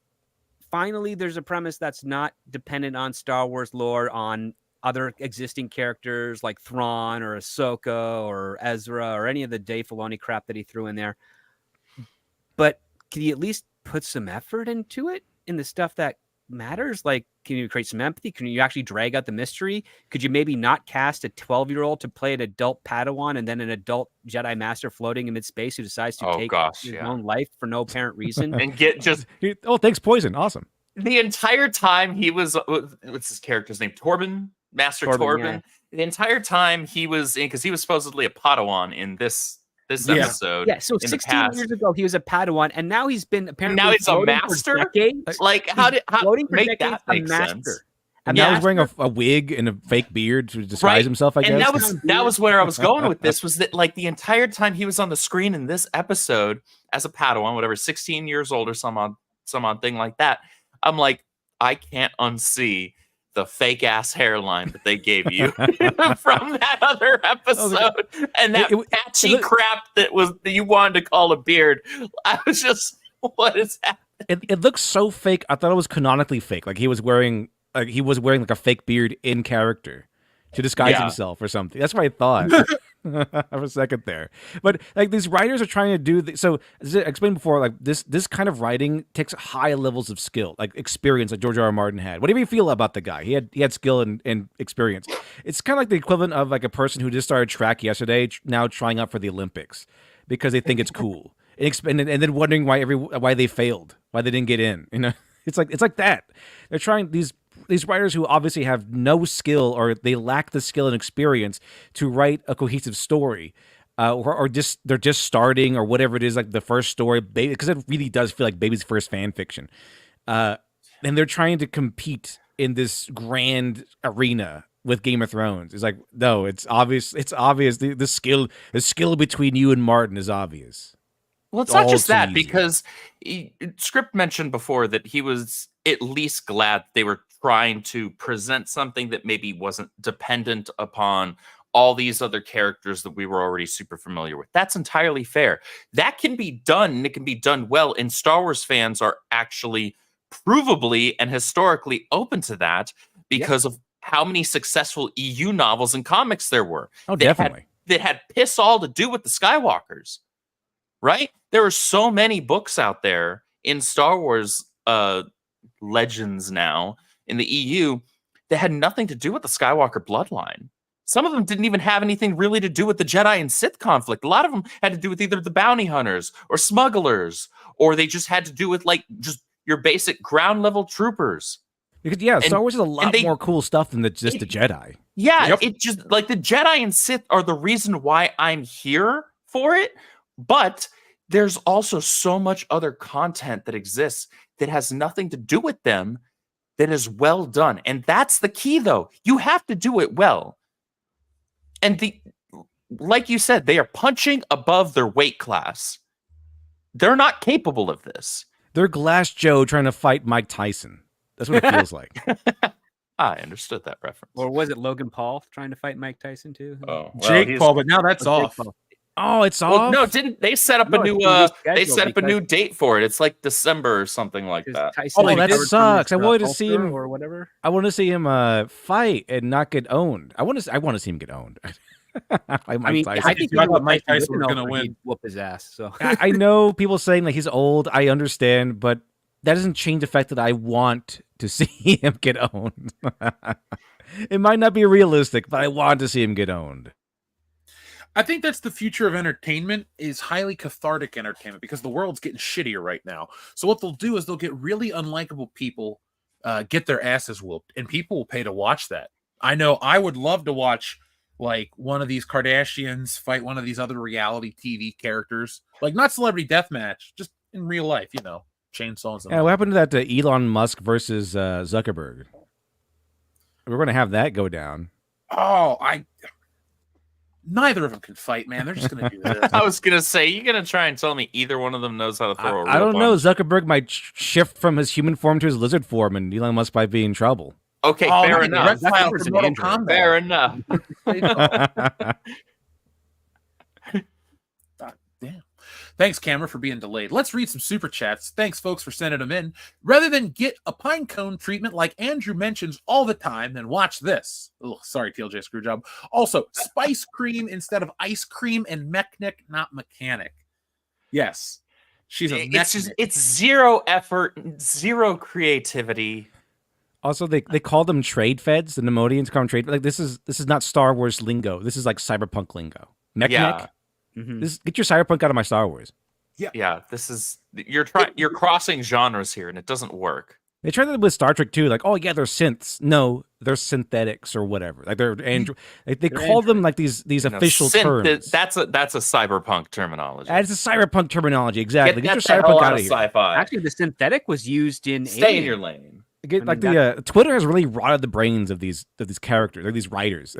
Finally, there's a premise that's not dependent on Star Wars lore, on other existing characters like Thrawn or Ahsoka or Ezra or any of the Dave Filoni crap that he threw in there. But can you at least put some effort into it, in the stuff that matters? Like, can you create some empathy? Can you actually drag out the mystery? Could you maybe not cast a 12-year-old to play an adult Padawan and then an adult Jedi Master floating in mid-space who decides to take his own life for no apparent reason? And get just... thanks, Poison. Awesome. The entire time he was... What's his character's name? Torben? Master Torben. Yeah. The entire time he was in... Because he was supposedly a Padawan in this this Yeah. episode. Yeah, so in the 16 past. years ago he was a Padawan, and now he's been apparently now he's a floating for master? decades. Like, how Floating for make decades, that make sense? And Yeah. now he's wearing a wig and a fake beard to disguise himself, I guess. And that was where I was going with this, was that like the entire time he was on the screen in this episode as a Padawan, whatever, 16 years old or some odd thing like that, I'm like, I can't unsee the fake ass hairline that they gave you from that other episode and that patchy crap that you wanted to call a beard. I was just, what is happening? It looks so fake. I thought it was canonically fake. Like he was wearing like a fake beard in character to disguise himself or something. That's what I thought for a second there. But like these writers are trying to do so. As I explained before, like this kind of writing takes high levels of skill, like experience, like George R. R. Martin had. What do you feel about the guy? He had skill and experience. It's kind of like the equivalent of like a person who just started track yesterday, now trying out for the Olympics because they think it's cool, and then wondering why they failed, why they didn't get in. You know, it's like that. They're trying these writers who obviously have no skill or they lack the skill and experience to write a cohesive story, or they're just starting or whatever it is, like the first story, because it really does feel like baby's first fan fiction, and they're trying to compete in this grand arena with Game of Thrones. It's like, no, it's obvious. The skill between you and Martin is obvious. Well, it's not just that, because Script mentioned before that he was at least glad they were trying to present something that maybe wasn't dependent upon all these other characters that we were already super familiar with. That's entirely fair. That can be done, and it can be done well, and Star Wars fans are actually provably and historically open to that because of how many successful EU novels and comics there were. Oh, definitely. That had piss all to do with the Skywalkers. Right? There are so many books out there in Star Wars legends now in the EU that had nothing to do with the Skywalker bloodline. Some of them didn't even have anything really to do with the Jedi and Sith conflict. A lot of them had to do with either the bounty hunters or smugglers, or they just had to do with like just your basic ground level troopers. Because Star Wars is a lot more cool stuff than just the Jedi. Yeah, it just like the Jedi and Sith are the reason why I'm here for it. But there's also so much other content that exists that has nothing to do with them that is well done. And that's the key, though. You have to do it well. And like you said, they are punching above their weight class. They're not capable of this. They're Glass Joe trying to fight Mike Tyson. That's what it feels like. I understood that reference. Or was it Logan Paul trying to fight Mike Tyson too? Oh, well, Jake Paul, but now that's off. Oh, it's well, off. No, didn't they set up a new date for it? It's like December or something like that. Oh, that sucks. I wanted to see him or whatever. I want to see him fight and not get owned. I want to see him get owned. I think Mike Tyson was going to win. Whoop his ass. So I know people saying like he's old. I understand, but that doesn't change the fact that I want to see him get owned. It might not be realistic, but I want to see him get owned. I think that's the future of entertainment, is highly cathartic entertainment, because the world's getting shittier right now. So what they'll do is they'll get really unlikable people get their asses whooped, and people will pay to watch that. I know I would love to watch like one of these Kardashians fight one of these other reality TV characters, like not Celebrity Deathmatch, just in real life, chainsaws. Yeah, what happened to that Elon Musk versus Zuckerberg? We're going to have that go down. Oh, neither of them can fight, man. They're just going to do this. I was going to say, you're going to try and tell me either one of them knows how to throw a real I don't know. punch. Zuckerberg might shift from his human form to his lizard form, and Elon Musk might be in trouble. Okay, fair enough. Fair enough. Damn. Thanks, Camera, for being delayed. Let's read some super chats. Thanks, folks, for sending them in. Rather than get a pine cone treatment like Andrew mentions all the time, then watch this. Oh, sorry, TLJ Screwjob. Also, spice cream instead of ice cream, and mechanic, not mechanic. Yes, she's a mechanic. It's zero effort, zero creativity. Also, they call them trade feds. The Nemodians call them trade. Like this is not Star Wars lingo. This is like cyberpunk lingo. Mechanic. Yeah. Mm-hmm. Get your cyberpunk out of my Star Wars. Yeah. This is you're crossing genres here, and it doesn't work. They tried that with Star Trek too. Like, oh yeah, they're synths. No, they're synthetics or whatever. Like they're android. They They're call them android. like these No, official terms. That's a cyberpunk terminology. It's a cyberpunk terminology. Exactly. Get Get that your the hell cyberpunk out out of of here. sci-fi. Actually, the synthetic was used in Stay in Alien. your lane. Get, I like mean, the Twitter has really rotted the brains of these characters, or these writers.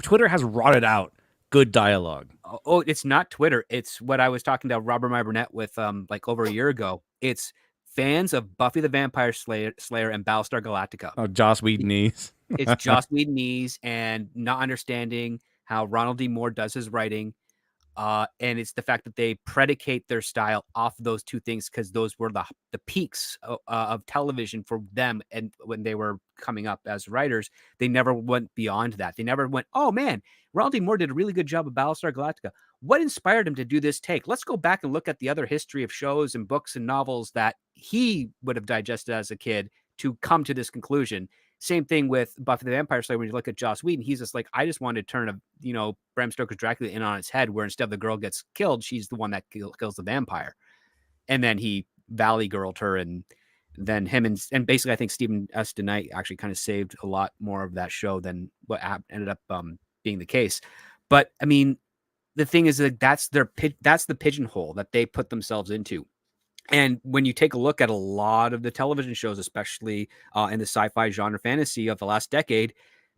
Twitter has rotted out good dialogue. Oh, it's not Twitter. It's what I was talking to Robert My Burnett with like over a year ago. It's fans of Buffy the Vampire Slayer and Battlestar Galactica. Oh, Joss Whedonese. It's Joss Whedonese and not understanding how Ronald D. Moore does his writing. And it's the fact that they predicate their style off those two things because those were the peaks of television for them. And when they were coming up as writers, they never went beyond that. They never went, oh man, Ronald D. Moore did a really good job of Battlestar Galactica. What inspired him to do this take? Let's go back and look at the other history of shows and books and novels that he would have digested as a kid to come to this conclusion. Same thing with Buffy the Vampire Slayer. When you look at Joss Whedon, he's just like, I just wanted to turn Bram Stoker's Dracula in on its head, where instead of the girl gets killed, she's the one that kills the vampire. And then he Valley Girled her, and then him and basically I think Stephen S. DeKnight actually kind of saved a lot more of that show than what ended up being the case. But I mean, the thing is that that's the pigeonhole that they put themselves into. And when you take a look at a lot of the television shows, especially in the sci-fi genre fantasy of the last decade,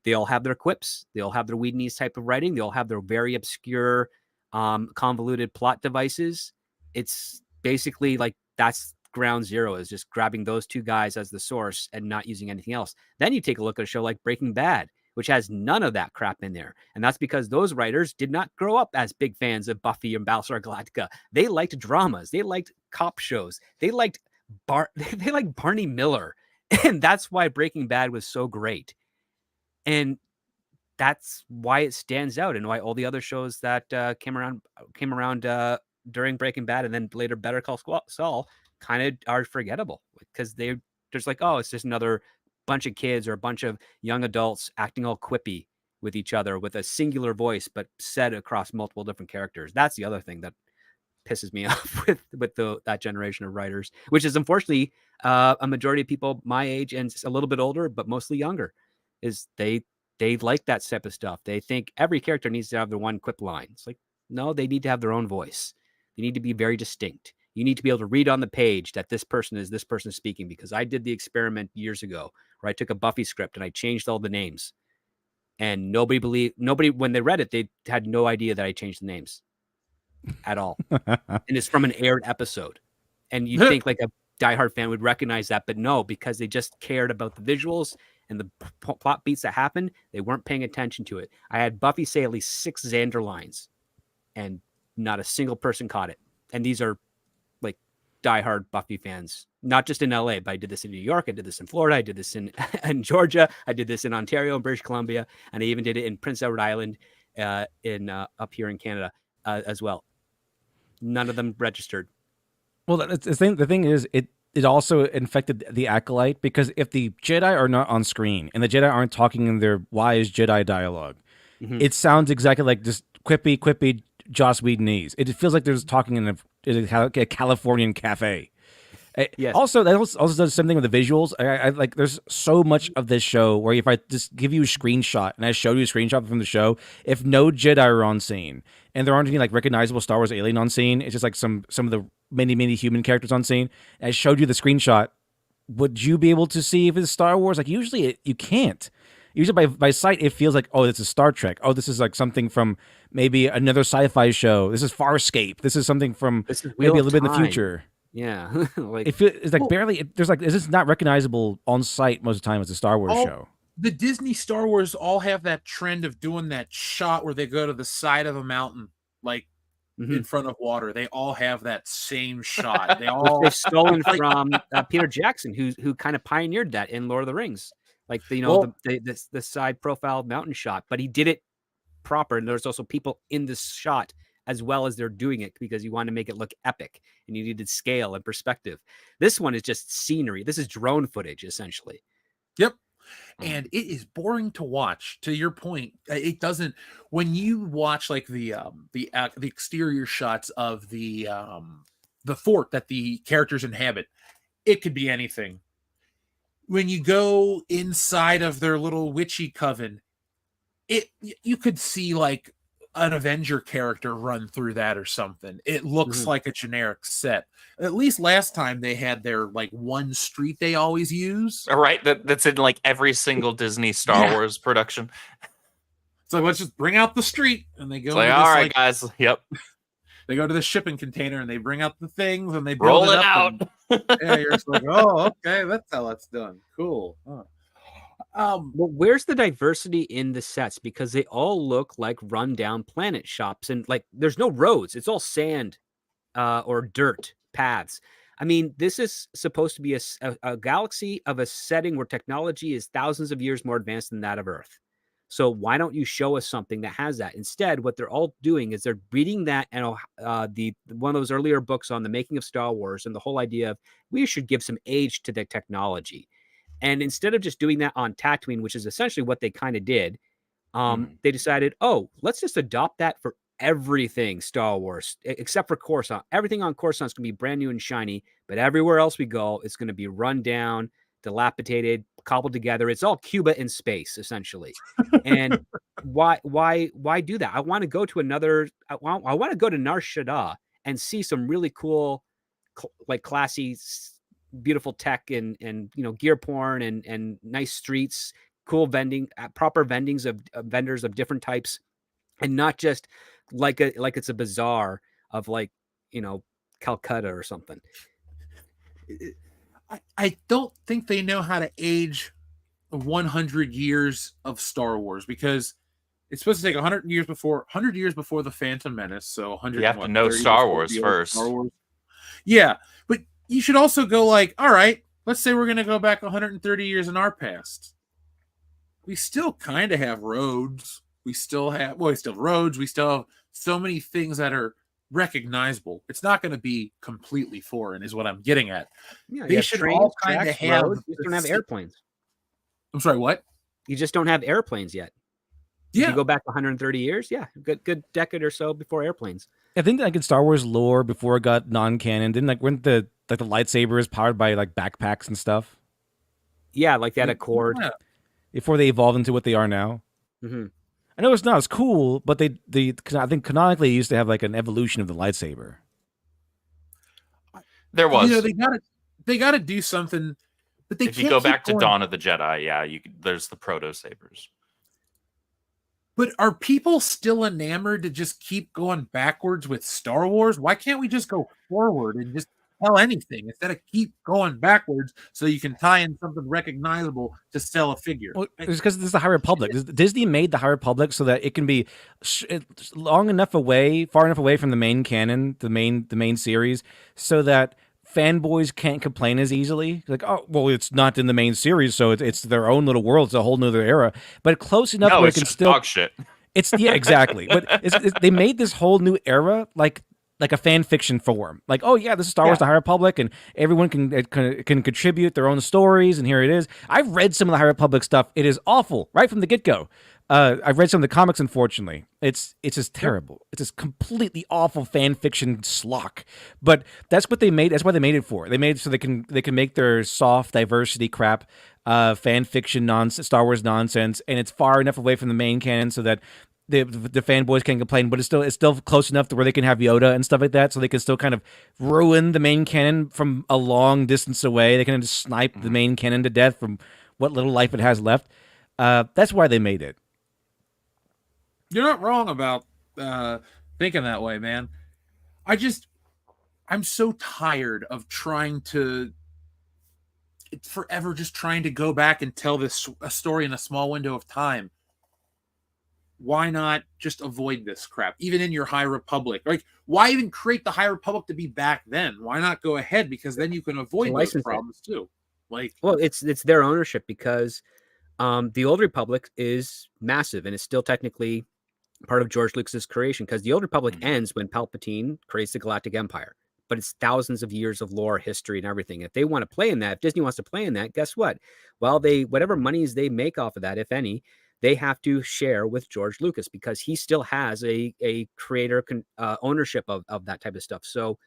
they all have their quips. They all have their Whedonese type of writing. They all have their very obscure, convoluted plot devices. It's basically like that's ground zero, is just grabbing those two guys as the source and not using anything else. Then you take a look at a show like Breaking Bad, which has none of that crap in there. And that's because those writers did not grow up as big fans of Buffy and Battlestar Galactica. They liked dramas. They liked cop shows. They liked Barney Miller. And that's why Breaking Bad was so great. And that's why it stands out, and why all the other shows that came around during Breaking Bad and then later Better Call Saul kind of are forgettable, because they're just like, oh, it's just another bunch of kids or a bunch of young adults acting all quippy with each other with a singular voice, but said across multiple different characters. That's the other thing that pisses me off with that generation of writers, which is unfortunately a majority of people my age and a little bit older, but mostly younger, is they like that type of stuff. They think every character needs to have their one quip line. It's like, no, they need to have their own voice. They need to be very distinct. You need to be able to read on the page that this person is speaking, because I did the experiment years ago where I took a Buffy script and I changed all the names, and nobody, when they read it, they had no idea that I changed the names at all. And it's from an aired episode. And you'd think like a diehard fan would recognize that, but no, because they just cared about the visuals and the plot beats that happened. They weren't paying attention to it. I had Buffy say at least 6 Xander lines, and not a single person caught it. And these are like diehard Buffy fans, not just in LA, but I did this in New York. I did this in Florida. I did this in Georgia. I did this in Ontario and British Columbia. And I even did it in Prince Edward Island up here in Canada as well. None of them registered. Well, the thing is, it also infected the Acolyte, because if the Jedi are not on screen and the Jedi aren't talking in their wise Jedi dialogue, it sounds exactly like just quippy Joss Whedonese. It feels like they're just talking in a Californian cafe. Yes. Also, that also does the same thing with the visuals. I like, there's so much of this show where if I just give you a screenshot and I show you a screenshot from the show, if no Jedi are on scene and there aren't any like recognizable Star Wars alien on scene, it's just like some of the many human characters on scene. And I showed you the screenshot. Would you be able to see if it's Star Wars? Like usually you can't. Usually by sight, it feels like, oh, this is Star Trek. Oh, this is like something from maybe another sci-fi show. This is Farscape. This is something from maybe a little bit in the future. Yeah. Like, it's like barely, there's like, is this not recognizable on site most of the time as a Star Wars show? The Disney Star Wars all have that trend of doing that shot where they go to the side of a mountain, like in front of water. They all have that same shot. They've stolen from Peter Jackson, who kind of pioneered that in Lord of the Rings. Like, the side profile mountain shot, but he did it proper. And there's also people in this shot as well as they're doing it, because you want to make it look epic and you needed scale and perspective. This one is just scenery. This is drone footage, essentially. Yep. And it is boring to watch. To your point, it doesn't, when you watch like the exterior shots of the fort that the characters inhabit, it could be anything. when you go inside of their little witchy coven, you could see like an Avenger character run through that or something. It looks like a generic set. At least last time they had their like one street they always use. All right, that's in like every single Disney Star Wars production. So let's just bring out the street, and they go. It's like, all right, guys. Yep. They go to the shipping container and they bring out the things and they roll build it out. Yeah, you're just like, oh, okay, that's how that's done. Cool. Huh. Well, where's the diversity in the sets? Because they all look like rundown planet shops, and like there's no roads. It's all sand or dirt paths. I mean, this is supposed to be a galaxy of a setting where technology is thousands of years more advanced than that of Earth. So why don't you show us something that has that? Instead, what they're all doing is they're reading that and the one of those earlier books on the making of Star Wars and the whole idea of we should give some age to the technology. And instead of just doing that on Tatooine, which is essentially what they kind of did, they decided, oh, let's just adopt that for everything Star Wars, except for Coruscant. Everything on Coruscant is going to be brand new and shiny, but everywhere else we go, it's going to be run down, dilapidated, cobbled together. It's all Cuba in space, essentially. And why do that? I want to go to I want to go to Nar Shaddaa and see some really cool, like classy, beautiful tech and gear porn and nice streets, cool vending, proper vendings of vendors of different types, and not just like it's a bazaar of like Calcutta or something. I don't think they know how to age 100 years of Star Wars, because it's supposed to take 100 years before the Phantom Menace. So 100. You have to know Star Wars first. Star Wars. Yeah, but you should also go like, all right, let's say we're going to go back 130 years in our past. We still kind of have roads. We still have roads. We still have so many things that are recognizable. It's not going to be completely foreign, is what I'm getting at. Yeah, they should all kind of have. Roads. You just don't have airplanes. I'm sorry, what? You just don't have airplanes yet. Yeah. If you go back 130 years, yeah, good decade or so before airplanes. I think like in Star Wars lore, before it got non-canon, weren't the lightsabers powered by like backpacks and stuff? Yeah, like that Accord. Yeah. Before they evolved into what they are now. Mm-hmm. I know it's not as cool, but I think canonically used to have like an evolution of the lightsaber. There was. They got to do something. But they if you go back to Dawn of the Jedi, yeah, there's the proto sabers. But are people still enamored to just keep going backwards with Star Wars? Why can't we just go forward and just tell anything instead of keep going backwards so you can tie in something recognizable to sell a figure? Well, it's because this is the High Republic. Disney made the High Republic so that it can be far enough away from the main canon, the main series, so that fanboys can't complain as easily. Like, oh, well, it's not in the main series, so it's their own little world. It's a whole nother era, but close enough where it can still dog shit. It's exactly. But they made this whole new era like a fan fiction form. Like, oh yeah, this is Star Wars: The High Republic, and everyone can contribute their own stories, and here it is. I've read some of the High Republic stuff. It is awful right from the get go. I've read some of the comics. Unfortunately, it's just terrible. It's just completely awful fan fiction schlock. But that's what they made. That's why they made it for. They made it so they can make their soft diversity crap, fan fiction nonsense, Star Wars nonsense, and it's far enough away from the main canon so that the fanboys can complain, but it's still close enough to where they can have Yoda and stuff like that, so they can still kind of ruin the main canon from a long distance away. They can just snipe the main canon to death from what little life it has left. That's why they made it. You're not wrong about thinking that way, man. I'm so tired of forever just trying to go back and tell a story in a small window of time. Why not just avoid this crap, even in your High Republic? Like, why even create the High Republic to be back then? Why not go ahead? Because then you can avoid those problems too. Like, well, it's their ownership, because the Old Republic is massive and it's still technically part of George Lucas's creation, because the Old Republic ends when Palpatine creates the Galactic Empire. But it's thousands of years of lore, history, and everything. If they want to play in that, if Disney wants to play in that, guess what? Well, whatever monies they make off of that, if any, they have to share with George Lucas, because he still has a creator ownership of that type of stuff. So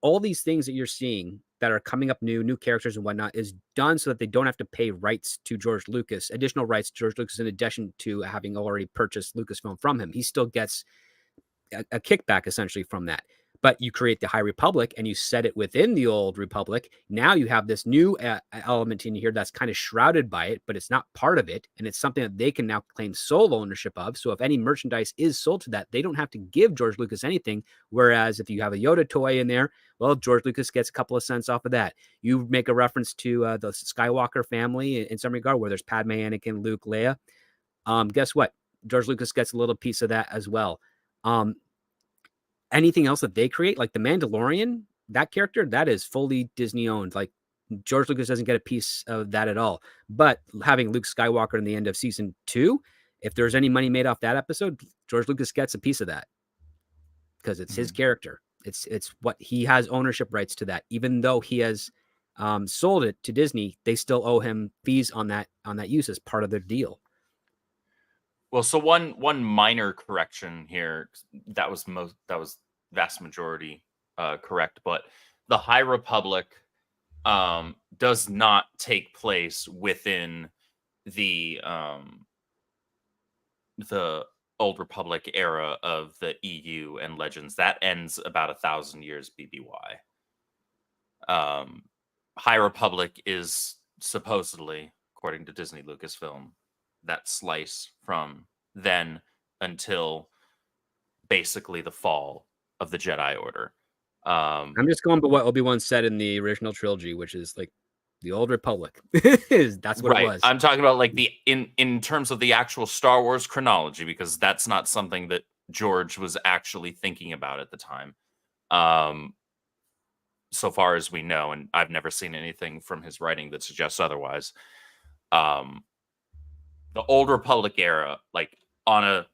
all these things that you're seeing that are coming up new characters and whatnot is done so that they don't have to pay rights to George Lucas, additional rights to George Lucas, in addition to having already purchased Lucasfilm from him. He still gets a kickback essentially from that. But you create the High Republic and you set it within the Old Republic. Now you have this new element in here that's kind of shrouded by it, but it's not part of it. And it's something that they can now claim sole ownership of. So if any merchandise is sold to that, they don't have to give George Lucas anything. Whereas if you have a Yoda toy in there, well, George Lucas gets a couple of cents off of that. You make a reference to the Skywalker family in some regard, where there's Padme, Anakin, Luke, Leia. Guess what? George Lucas gets a little piece of that as well. Anything else that they create, like the Mandalorian, that character, that is fully Disney owned. Like George Lucas doesn't get a piece of that at all. But having Luke Skywalker in the end of season 2, if there's any money made off that episode, George Lucas gets a piece of that because it's his character. It's what he has ownership rights to that. Even though he has sold it to Disney, they still owe him fees on that use as part of their deal. Well, so one minor correction here, that was vast majority correct, but the High Republic does not take place within the Old Republic era of the EU and Legends. That ends about 1,000 years BBY. High Republic is supposedly, according to Disney Lucasfilm, that slice from then until basically the fall of the Jedi Order. I'm just going by what Obi-Wan said in the original trilogy, which is like the Old Republic. That's what it was. I'm talking about like the in terms of the actual Star Wars chronology, because that's not something that George was actually thinking about at the time. So far as we know, and I've never seen anything from his writing that suggests otherwise. The Old Republic era, like on a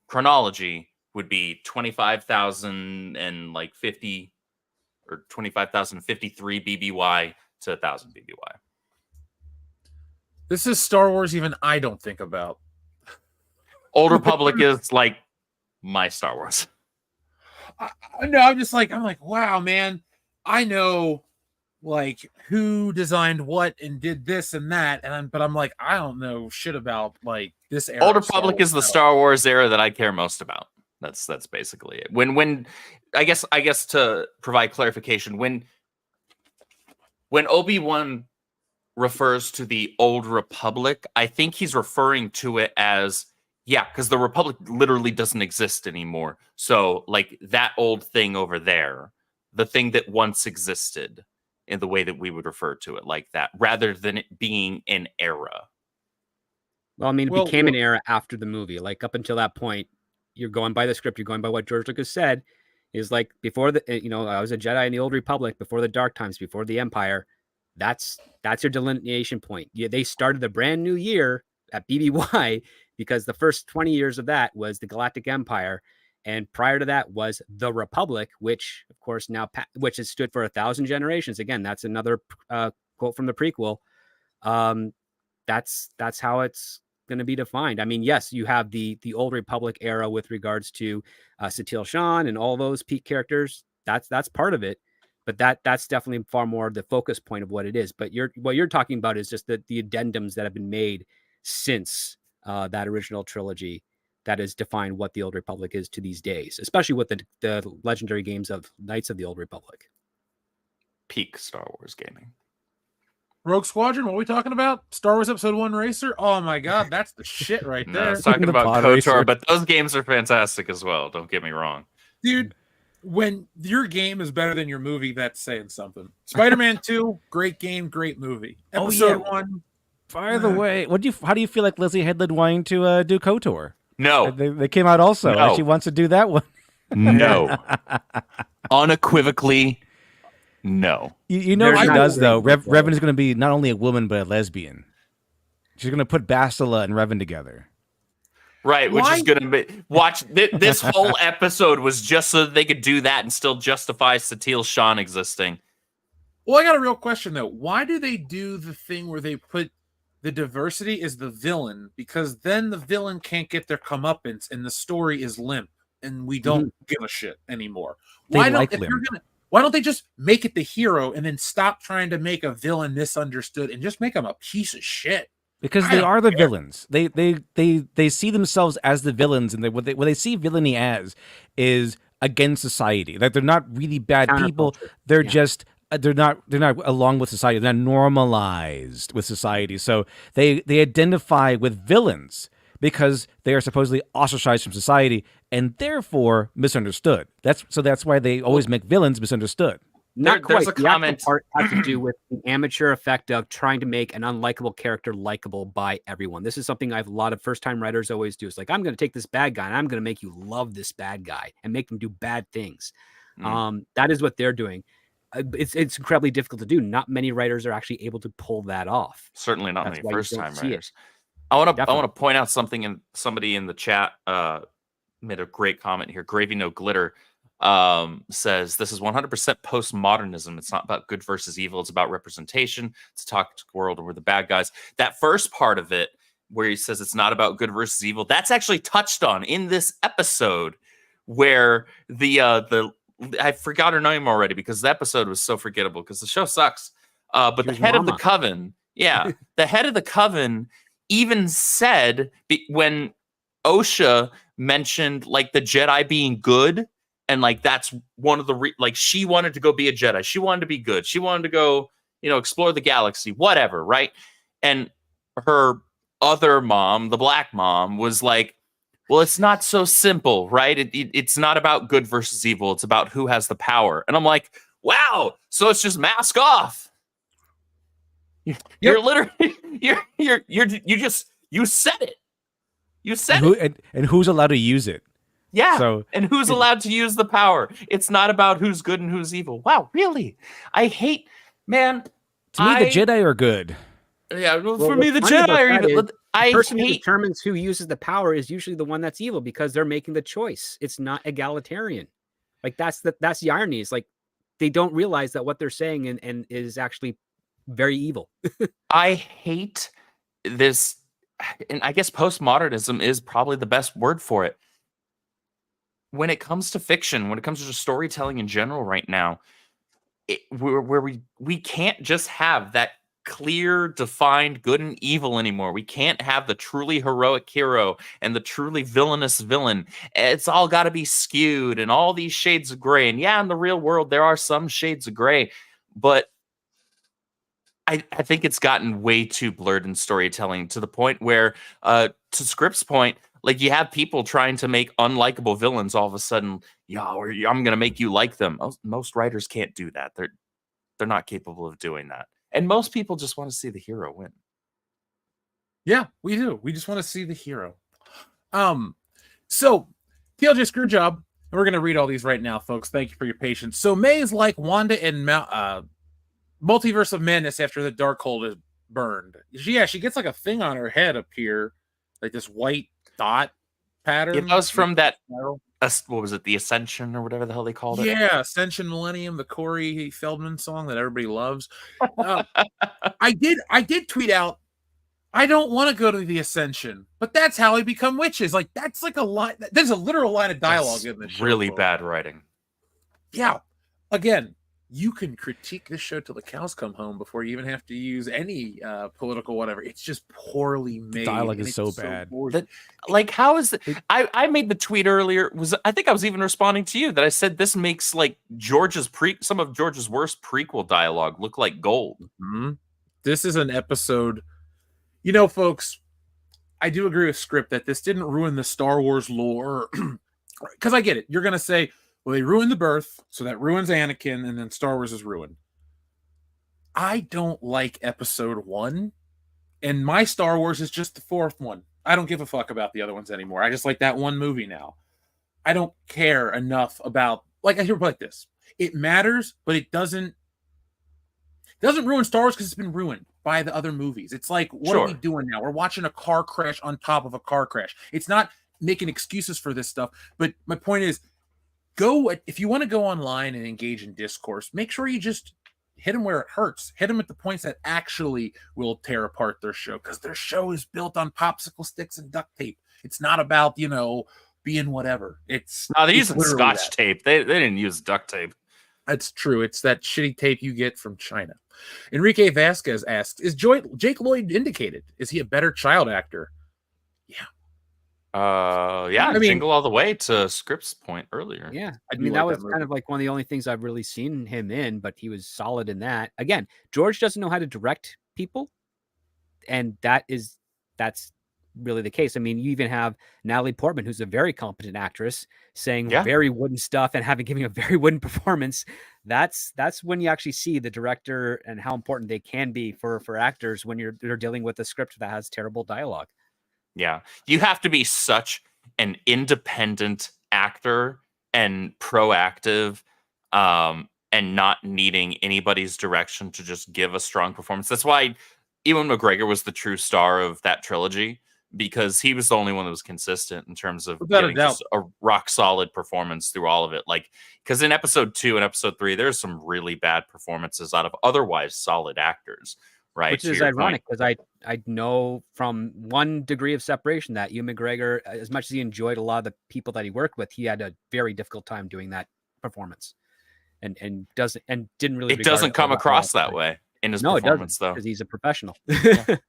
chronology, would be 25,000 and like 50 or 25,053 BBY to 1,000 BBY. This is Star Wars even I don't think about. Old Republic is like my Star Wars. No, I'm like, wow, man. I know like who designed what and did this and that, but I'm like, I don't know shit about like this era. Old Republic is the Star Wars era that I care most about. That's basically it. When I guess to provide clarification, when Obi-Wan refers to the Old Republic, I think he's referring to it as, because the Republic literally doesn't exist anymore. So like that old thing over there, the thing that once existed, in the way that we would refer to it like that, rather than it being an era. Well, I mean, it became an era after the movie. Like up until that point, you're going by the script, you're going by what George Lucas said, is like before I was a Jedi in the Old Republic, before the Dark Times, before the Empire. That's your delineation point. Yeah, they started the brand new year at BBY because the first 20 years of that was the Galactic Empire. And prior to that was the Republic, which, of course, which has stood for 1,000 generations. Again, that's another quote from the prequel. That's how it's going to be defined. I mean, yes, you have the Old Republic era with regards to Satele Shan and all those peak characters. That's part of it, but that's definitely far more the focus point of what it is. But what you're talking about is just the addendums that have been made since that original trilogy. That has defined what the Old Republic is to these days, especially with the legendary games of Knights of the Old Republic. Peak Star Wars gaming. Rogue Squadron, what are we talking about? Star Wars Episode 1 Racer? Oh my god, that's the shit right there. No, I was talking about KOTOR, but those games are fantastic as well. Don't get me wrong. Dude, when your game is better than your movie, that's saying something. Spider-Man 2, great game, great movie. Episode 1. By the way, how do you feel like Lizzie Headland wanting to do KOTOR? No. They came out also. No. She wants to do that one. No. Unequivocally, no. You know what she does, though? Revan is going to be not only a woman, but a lesbian. She's going to put Bastila and Revan together. Right, which is going to be... Watch, this whole episode was just so that they could do that and still justify Satele Shan existing. Well, I got a real question, though. Why do they do the thing where they put the diversity is the villain? Because then the villain can't get their comeuppance and the story is limp and we don't give a shit anymore. Why don't, if Why don't they just make it the hero and then stop trying to make a villain misunderstood and just make him a piece of shit? Because they are the villains. They see themselves as the villains, and what they see villainy as is against society. That they're not really bad people. They're just they're not along with society. They're not normalized with society. So they identify with villains because they are supposedly ostracized from society and therefore misunderstood. That's why they always make villains misunderstood. Not quite. There's a comment part has to do with the amateur effect of trying to make an unlikable character likable by everyone. This is something a lot of first-time writers always do. It's like, I'm going to take this bad guy and I'm going to make you love this bad guy and make them do bad things. That is what they're doing. It's incredibly difficult to do. Not many writers are actually able to pull that off. Certainly not many first-time writers. I want to point out something, and somebody in the chat made a great comment here. Gravy No Glitter says this is 100% postmodernism. It's not about good versus evil. It's about representation. It's a toxic world where we're the bad guys. That first part of it, where he says it's not about good versus evil, that's actually touched on in this episode, where the I forgot her name already because the episode was so forgettable because the show sucks. But the head of the coven, the head of the coven even said when Osha mentioned like the Jedi being good. And like that's one of the like she wanted to go be a Jedi. She wanted to be good. She wanted to go, explore the galaxy, whatever, right? And her other mom, the black mom, was like, "Well, it's not so simple, right? It's not about good versus evil. It's about who has the power." And I'm like, "Wow! So it's just mask off." You're literally you said it. You said it. And who's allowed to use it? Yeah, and who's allowed to use the power? It's not about who's good and who's evil. Wow, really? I hate, man. To me, the Jedi are good. Yeah, for me, the Jedi are evil. The person who determines who uses the power is usually the one that's evil because they're making the choice. It's not egalitarian. Like that's the irony. It's like they don't realize that what they're saying and is actually very evil. I hate this, and I guess postmodernism is probably the best word for it. When it comes to fiction, when it comes to just storytelling in general right now, where we can't just have that clear, defined good and evil anymore. We can't have the truly heroic hero and the truly villainous villain. It's all got to be skewed and all these shades of gray. And yeah, in the real world, there are some shades of gray, but I think it's gotten way too blurred in storytelling to the point where, to Script's point, like you have people trying to make unlikable villains all of a sudden, I'm going to make you like them. Most writers can't do that. They're not capable of doing that. And most people just want to see the hero win. Yeah, we do. We just want to see the hero. So TLJ Screwjob, and we're going to read all these right now, folks. Thank you for your patience. So May is like Wanda in Multiverse of Madness after the Darkhold is burned. She gets like a thing on her head up here, like this white dot pattern. It was from that, what was it, the Ascension or whatever the hell they called it? Yeah, Ascension Millennium, the Corey Feldman song that everybody loves. I did tweet out, I don't want to go to the Ascension, but that's how we become witches. Like that's like a line. There's a literal line of dialogue in this show. Really bad writing. Yeah. Again, you can critique this show till the cows come home before you even have to use any political whatever. It's just poorly made. The dialogue is so bad. Like, how is it? I made the tweet earlier. I think I was even responding to you that I said this makes like some of George's worst prequel dialogue look like gold. Mm-hmm. This is an episode. Folks, I do agree with Script that this didn't ruin the Star Wars lore. Because I get it. You're going to say, well, they ruined the birth, so that ruins Anakin, and then Star Wars is ruined. I don't like episode 1, and my Star Wars is just the 4th one. I don't give a fuck about the other ones anymore. I just like that one movie now. I don't care enough about, like, I hear like this. It matters, but it doesn't ruin Star Wars because it's been ruined by the other movies. It's like, what are we doing now? We're watching a car crash on top of a car crash. It's not making excuses for this stuff, but my point is, if you want to go online and engage in discourse, make sure you just hit them where it hurts. Hit them at the points that actually will tear apart their show, because their show is built on popsicle sticks and duct tape. It's not about, being whatever. They're using Scotch tape. They didn't use duct tape. That's true. It's that shitty tape you get from China. Enrique Vasquez asks, is Jake Lloyd indicated? Is he a better child actor? Yeah, I mean- Jingle All the Way to Scripps' point earlier. Yeah, I do mean like that was that movie. kind of like one of the only things I've really seen him in, but he was solid in that. Again, George doesn't know how to direct people, and that's really the case. I mean, you even have Natalie Portman, who's a very competent actress, saying Yeah. very wooden stuff and giving a very wooden performance. That's when you actually see the director and how important they can be for actors when they're dealing with a script that has terrible dialogue. Yeah. You have to be such an independent actor and proactive, and not needing anybody's direction to just give a strong performance. That's why Ewan McGregor was the true star of that trilogy, because he was the only one that was consistent in terms of Without a giving doubt. just a rock solid performance through all of it. Like, because in episode 2 and episode 3, there's some really bad performances out of otherwise solid actors. Right. Which is ironic because I know from one degree of separation that Ewan McGregor, as much as he enjoyed a lot of the people that he worked with, he had a very difficult time doing that performance, and didn't really. It doesn't come across that way in his performance, though, because he's a professional.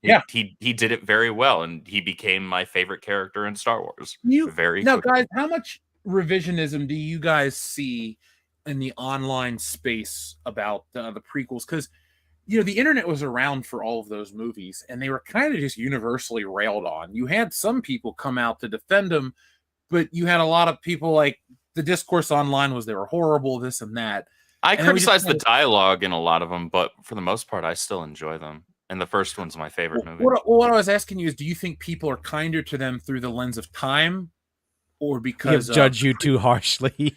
Yeah. He did it very well, and he became my favorite character in Star Wars. Now, guys, how much revisionism do you guys see in the online space about the prequels? Because the internet was around for all of those movies, and they were kind of just universally railed on. You had some people come out to defend them, but you had a lot of people like the discourse online was they were horrible, this and that. I And then we criticize just the dialogue in a lot of them, but for the most part, I still enjoy them. And the first one's my favorite movie. What I was asking you is, do you think people are kinder to them through the lens of time, or because judge you too harshly?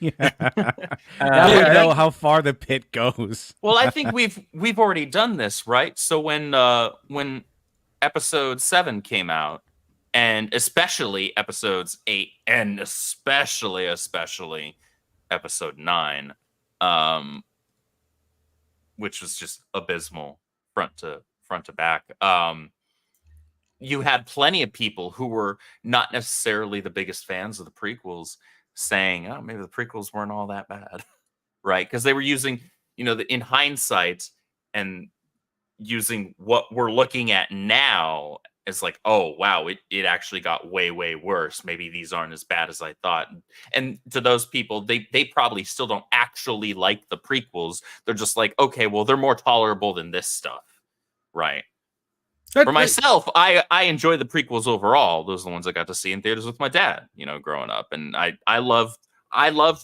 Now we know how far the pit goes. Well, I think we've already done this, right? So when episode 7 came out, and especially episodes 8 and especially episode 9, which was just abysmal front to back. You had plenty of people who were not necessarily the biggest fans of the prequels saying, oh, maybe the prequels weren't all that bad, right? Because they were using, in hindsight and using what we're looking at now as like, oh, wow, it actually got way, way worse. Maybe these aren't as bad as I thought. And to those people, they probably still don't actually like the prequels. They're just like, okay, well, they're more tolerable than this stuff, right? For myself, I enjoy the prequels overall. Those are the ones I got to see in theaters with my dad, growing up. And I love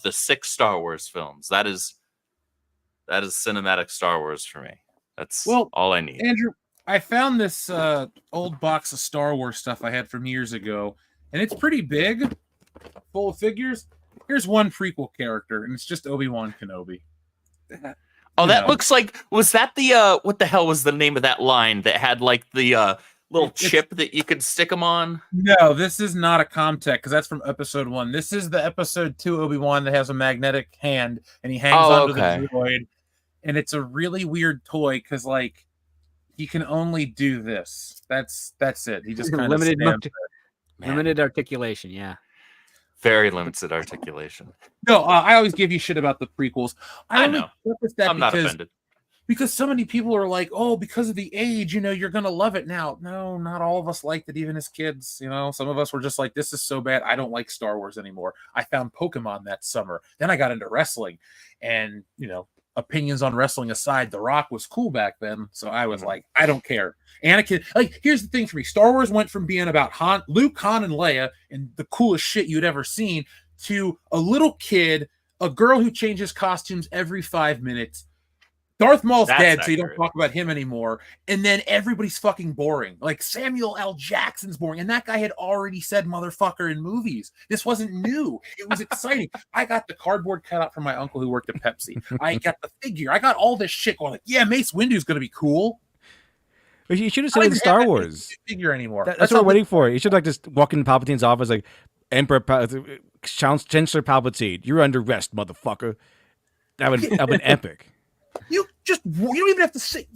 the 6 Star Wars films. That is cinematic Star Wars for me. That's all I need. Andrew, I found this old box of Star Wars stuff I had from years ago, and it's pretty big, full of figures. Here's one prequel character, and it's just Obi-Wan Kenobi. Oh, that looks like, was that the, what the hell was the name of that line that had like the little chip that you could stick them on? No, this is not a Comtech, because that's from episode 1. This is the episode 2 Obi-Wan that has a magnetic hand, and he hangs onto the droid. And it's a really weird toy, because like, he can only do this. That's it. He just kind of limited articulation, yeah. Very limited articulation. No, I always give you shit about the prequels. I know. I'm not offended. Because so many people are like, oh, because of the age, you're going to love it now. No, not all of us liked it, even as kids. Some of us were just like, this is so bad. I don't like Star Wars anymore. I found Pokemon that summer. Then I got into wrestling. And, opinions on wrestling aside, The Rock was cool back then. So I was like, I don't care. Anakin, like, here's the thing for me. Star Wars went from being about Luke, Han, and Leia and the coolest shit you'd ever seen to a little kid, a girl who changes costumes every 5 minutes. Darth Maul's dead, so you don't talk about him anymore. And then everybody's fucking boring. Like Samuel L. Jackson's boring. And that guy had already said motherfucker in movies. This wasn't new. It was exciting. I got the cardboard cutout from my uncle who worked at Pepsi. I got the figure. I got all this shit going like, yeah, Mace Windu's going to be cool. But you should have said it in Star Wars. Figure anymore. That's what we're waiting for. You should like just walk into Palpatine's office like, Chancellor Palpatine, you're under arrest, motherfucker. That would have been epic. You don't even have to say,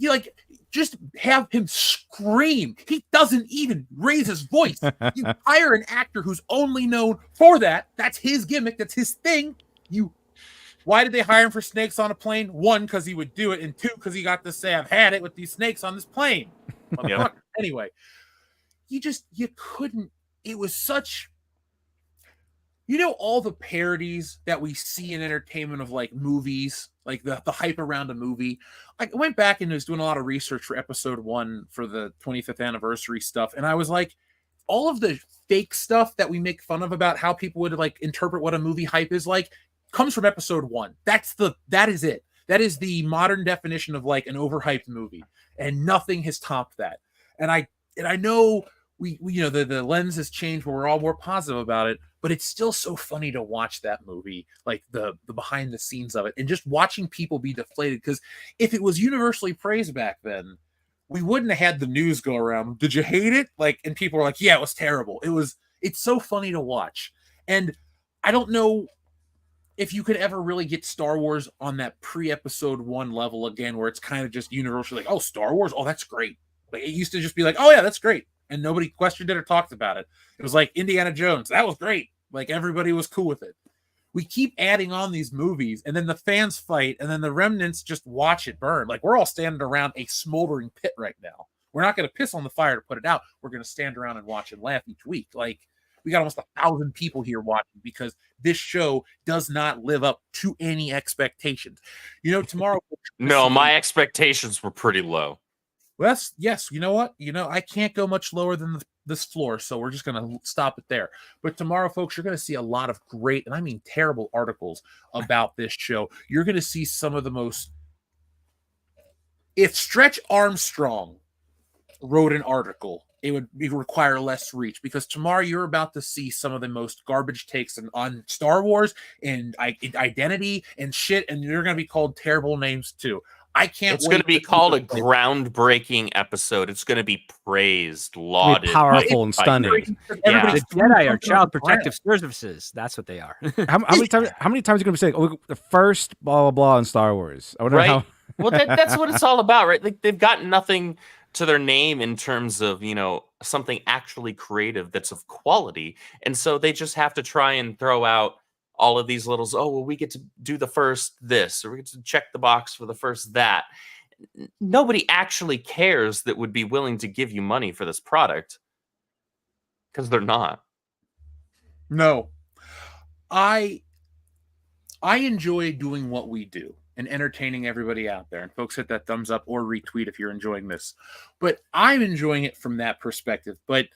just have him scream. He doesn't even raise his voice. You hire an actor who's only known for that. That's his gimmick. That's his thing. You Why did they hire him for snakes on a plane? 1, because he would do it, and 2, because he got to say, I've had it with these snakes on this plane. Yep. Anyway, you couldn't. It was such, all the parodies that we see in entertainment of like movies, like the hype around a movie. I went back and was doing a lot of research for episode 1 for the 25th anniversary stuff, and I was like, all of the fake stuff that we make fun of about how people would like interpret what a movie hype is like comes from episode 1. That is it. That is the modern definition of like an overhyped movie, and nothing has topped that. And I know we the lens has changed where we're all more positive about it, but it's still so funny to watch that movie, like the behind the scenes of it, and just watching people be deflated. Because if it was universally praised back then, we wouldn't have had the news go around, did you hate it? Like, and people were like, yeah, it was terrible. It's so funny to watch. And I don't know if you could ever really get Star Wars on that pre-episode 1 level again, where it's kind of just universally like, oh, Star Wars, oh, that's great. Like, it used to just be like, oh yeah, that's great. And nobody questioned it or talked about it. It was like Indiana Jones, that was great. Like, everybody was cool with it. We keep adding on these movies, and then the fans fight, and then the remnants just watch it burn. Like, we're all standing around a smoldering pit right now. We're not going to piss on the fire to put it out. We're going to stand around and watch and laugh each week. Like, we got almost 1,000 people here watching because this show does not live up to any expectations. Tomorrow. No, my expectations were pretty low. Well, yes. You know what? I can't go much lower than this floor, so we're just going to stop it there. But tomorrow, folks, you're going to see a lot of great, and I mean terrible, articles about this show. You're going to see some of the most. If Stretch Armstrong wrote an article, it would require less reach, because tomorrow you're about to see some of the most garbage takes on Star Wars and identity and shit, and you're going to be called terrible names too. I can't. It's going to be called a groundbreaking episode. It's going to be praised, lauded, powerful, and stunning. Yeah. The Jedi are child protective services. That's what they are. How many times are you going to be saying, "Oh, the first blah blah blah" in Star Wars? I wonder how. Well, that's what it's all about, right? Like, they've got nothing to their name in terms of something actually creative that's of quality, and so they just have to try and throw out all of these littles. Oh, well, we get to do the first this, or we get to check the box for the first that. Nobody actually cares that would be willing to give you money for this product, because they're not. No, I enjoy doing what we do and entertaining everybody out there. And folks, hit that thumbs up or retweet if you're enjoying this. But I'm enjoying it from that perspective. But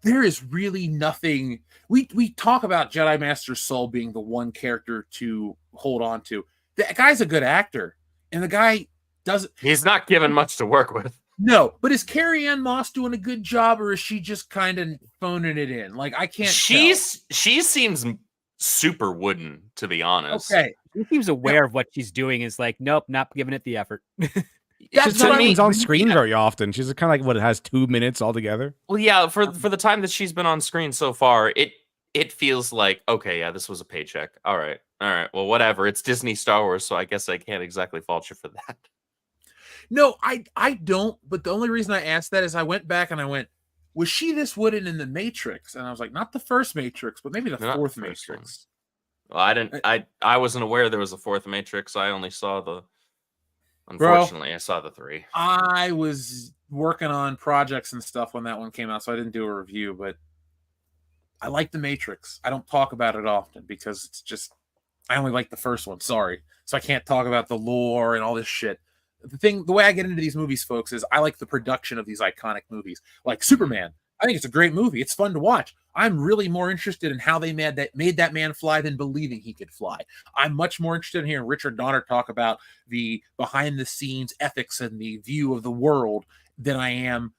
there is really nothing. We talk about Jedi Master Soul being the one character to hold on to. That guy's a good actor, and the guy doesn't. He's not given much to work with. No, but is Carrie Ann Moss doing a good job, or is she just kind of phoning it in? Like, I can't. She seems super wooden, to be honest. Okay, she seems aware of what she's doing. Is like, nope, not giving it the effort. She's on screen very often. She's kind of like, it has 2 minutes altogether. Well, yeah, for the time that she's been on screen so far, it feels like, okay, yeah, this was a paycheck. All right, well, whatever. It's Disney Star Wars, so I guess I can't exactly fault you for that. No, I don't. But the only reason I asked that is I went back and I went, was she this wooden in the Matrix? And I was like, not the first Matrix, but maybe the fourth Matrix. Well, I wasn't aware there was a fourth Matrix. I only saw the. Unfortunately, I saw the 3. I was working on projects and stuff when that one came out, so I didn't do a review, but I like The Matrix. I don't talk about it often because it's just, I only like the first one, sorry. So I can't talk about the lore and all this shit. The way I get into these movies, folks, is I like the production of these iconic movies. Like Superman. I think it's a great movie. It's fun to watch. I'm really more interested in how they made that man fly than believing he could fly. I'm much more interested in hearing Richard Donner talk about the behind the scenes ethics and the view of the world than I am,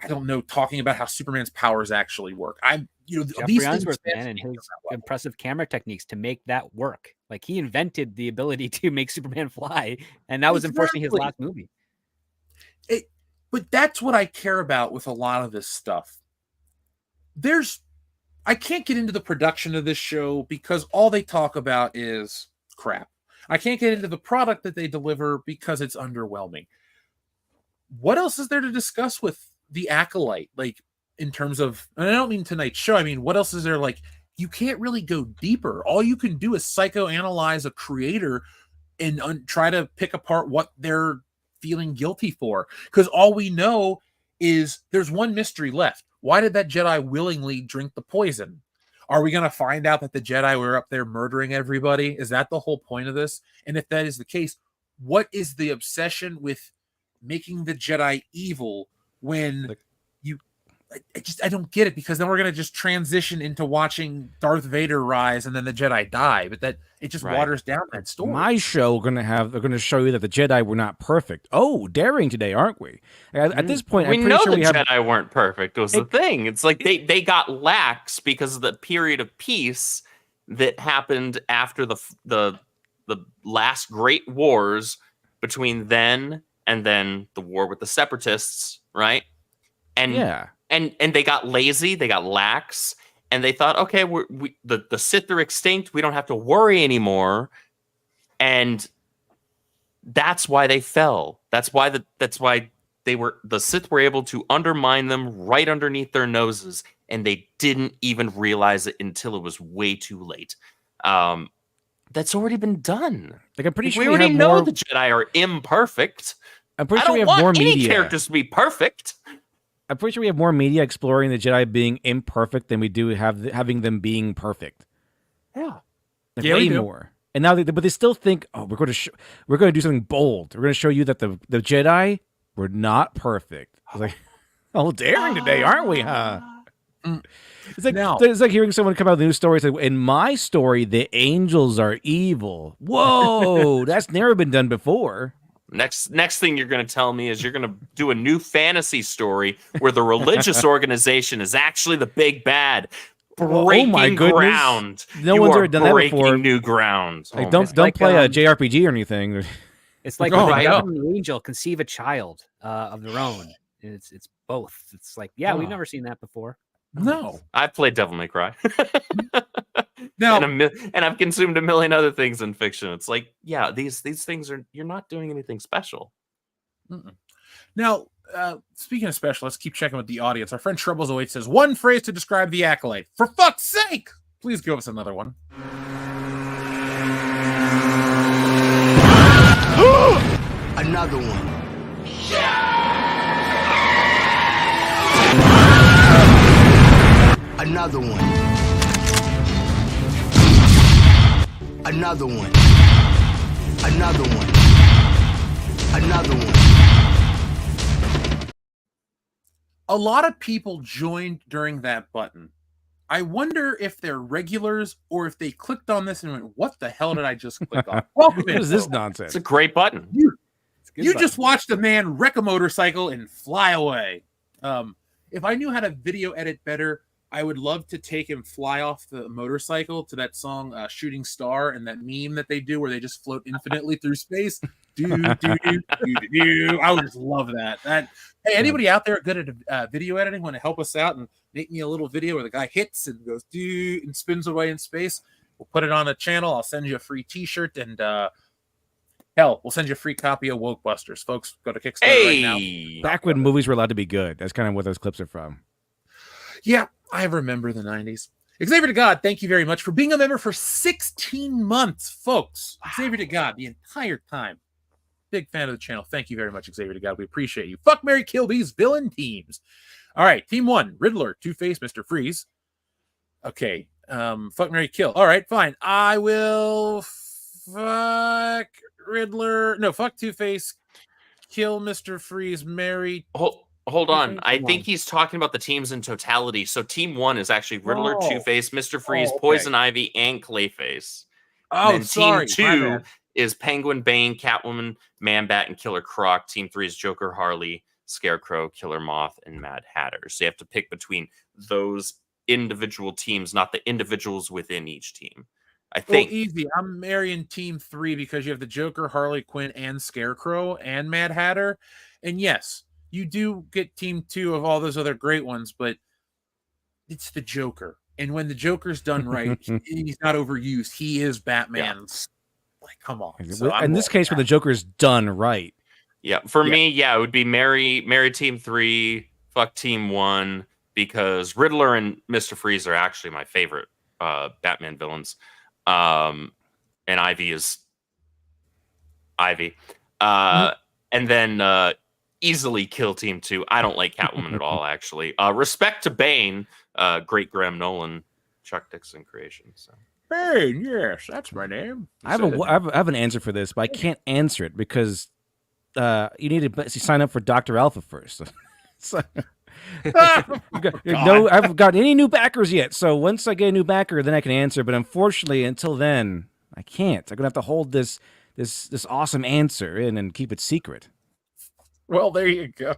I don't know, talking about how Superman's powers actually work. These Unsworth, man, and his impressive camera techniques to make that work. Like, he invented the ability to make Superman fly, and that was unfortunately his last movie. But that's what I care about with a lot of this stuff. I can't get into the production of this show because all they talk about is crap. I can't get into the product that they deliver because it's underwhelming. What else is there to discuss with The Acolyte? Like, in terms of, and I don't mean tonight's show, I mean, what else is there, like, you can't really go deeper. All you can do is psychoanalyze a creator and try to pick apart what they're feeling guilty for. Because all we know is there's one mystery left. Why did that Jedi willingly drink the poison? Are we going to find out that the Jedi were up there murdering everybody? Is that the whole point of this? And if that is the case, what is the obsession with making the Jedi evil when I don't get it, because then we're going to just transition into watching Darth Vader rise and then the Jedi die, but that it just waters down that story. My show they're going to show you that the Jedi were not perfect. Oh, daring today, aren't we? At this point, we I'm pretty know sure the Jedi weren't perfect. Was the thing? It's like they got lax because of the period of peace that happened after the last great wars between then and then the war with the Separatists, right? And And they got lazy, they got lax, and they thought, okay, the Sith are extinct. We don't have to worry anymore, and that's why they fell. That's why the Sith were able to undermine them right underneath their noses, and they didn't even realize it until it was way too late. That's already been done. Like, I'm pretty sure we already know the Jedi are imperfect. I'm pretty sure we have more media. Any characters to be perfect. I'm pretty sure we have more media exploring the Jedi being imperfect than we do having them being perfect. Yeah, like, way more. And now, but they still think, oh, we're going to do something bold. We're going to show you that the Jedi were not perfect. I was like, oh, daring today, aren't we? Huh? It's like hearing someone come out with a news story and say, in my story, the angels are evil. Whoa, that's never been done before. Next thing you're going to tell me is you're going to do a new fantasy story where the religious organization is actually the big bad. Breaking ground. No one's ever done that before. New ground. Like, don't play a JRPG or anything. It's like when an angel conceive a child of their own. It's both. It's like, we've never seen that before. No, I've played Devil May Cry. No, and I've consumed a million other things in fiction. It's like, these things you're not doing anything special. Now, speaking of special, let's keep checking with the audience. Our friend Troubles08 says, one phrase to describe the Acolyte. For fuck's sake! Please give us another one. Another one. Another one. Another one. Another one. Another one. A lot of people joined during that button. I wonder if they're regulars or if they clicked on this and went, what the hell did I just click on? What is this nonsense? It's a great button. You just watched a man wreck a motorcycle and fly away. If I knew how to video edit better, I would love to take him fly off the motorcycle to that song Shooting Star and that meme that they do where they just float infinitely through space. I would just love that. Hey, anybody out there good at video editing want to help us out and make me a little video where the guy hits and goes and spins away in space? We'll put it on a channel. I'll send you a free t-shirt and hell, we'll send you a free copy of Woke Busters. Folks, go to Kickstarter right now. Back when movies were allowed to be good. That's kind of what those clips are from. Yeah, I remember the 90s. Xavier to God, thank you very much for being a member for 16 months, folks. Wow. Xavier to God, the entire time. Big fan of the channel. Thank you very much, Xavier to God. We appreciate you. Fuck, marry, kill these villain teams. All right, team 1, Riddler, Two-Face, Mr. Freeze. Okay, fuck, marry, kill. All right, fine. I will fuck Riddler. No, fuck Two-Face, kill Mr. Freeze, marry... Hold on. I think he's talking about the teams in totality. So team 1 is actually Riddler, Two-Face, Mr. Freeze, Poison Ivy, and Clayface. Oh, and sorry. Team 2 is Penguin, Bane, Catwoman, Man-Bat, and Killer Croc. Team 3 is Joker, Harley, Scarecrow, Killer Moth, and Mad Hatter. So you have to pick between those individual teams, not the individuals within each team. I think easy. I'm marrying team 3 because you have the Joker, Harley Quinn, and Scarecrow, and Mad Hatter. And yes, you do get team 2 of all those other great ones, but it's the Joker. And when the Joker's done right, he's not overused. He is Batman's. Yeah. Like, come on. So in this case, when the Joker's done right. Yeah. For me, it would be marry team 3, fuck team 1, because Riddler and Mr. Freeze are actually my favorite Batman villains. And Ivy is Ivy. And then easily kill Team 2. I don't like Catwoman at all, actually. Respect to Bane, great Graham Nolan, Chuck Dixon creation. So. Bane, yes, that's my name. I have an answer for this, but I can't answer it because you need to sign up for Dr. Alpha first. So, I haven't got any new backers yet. So once I get a new backer, then I can answer. But unfortunately, until then, I can't. I'm gonna have to hold this awesome answer in and keep it secret. Well, there you go.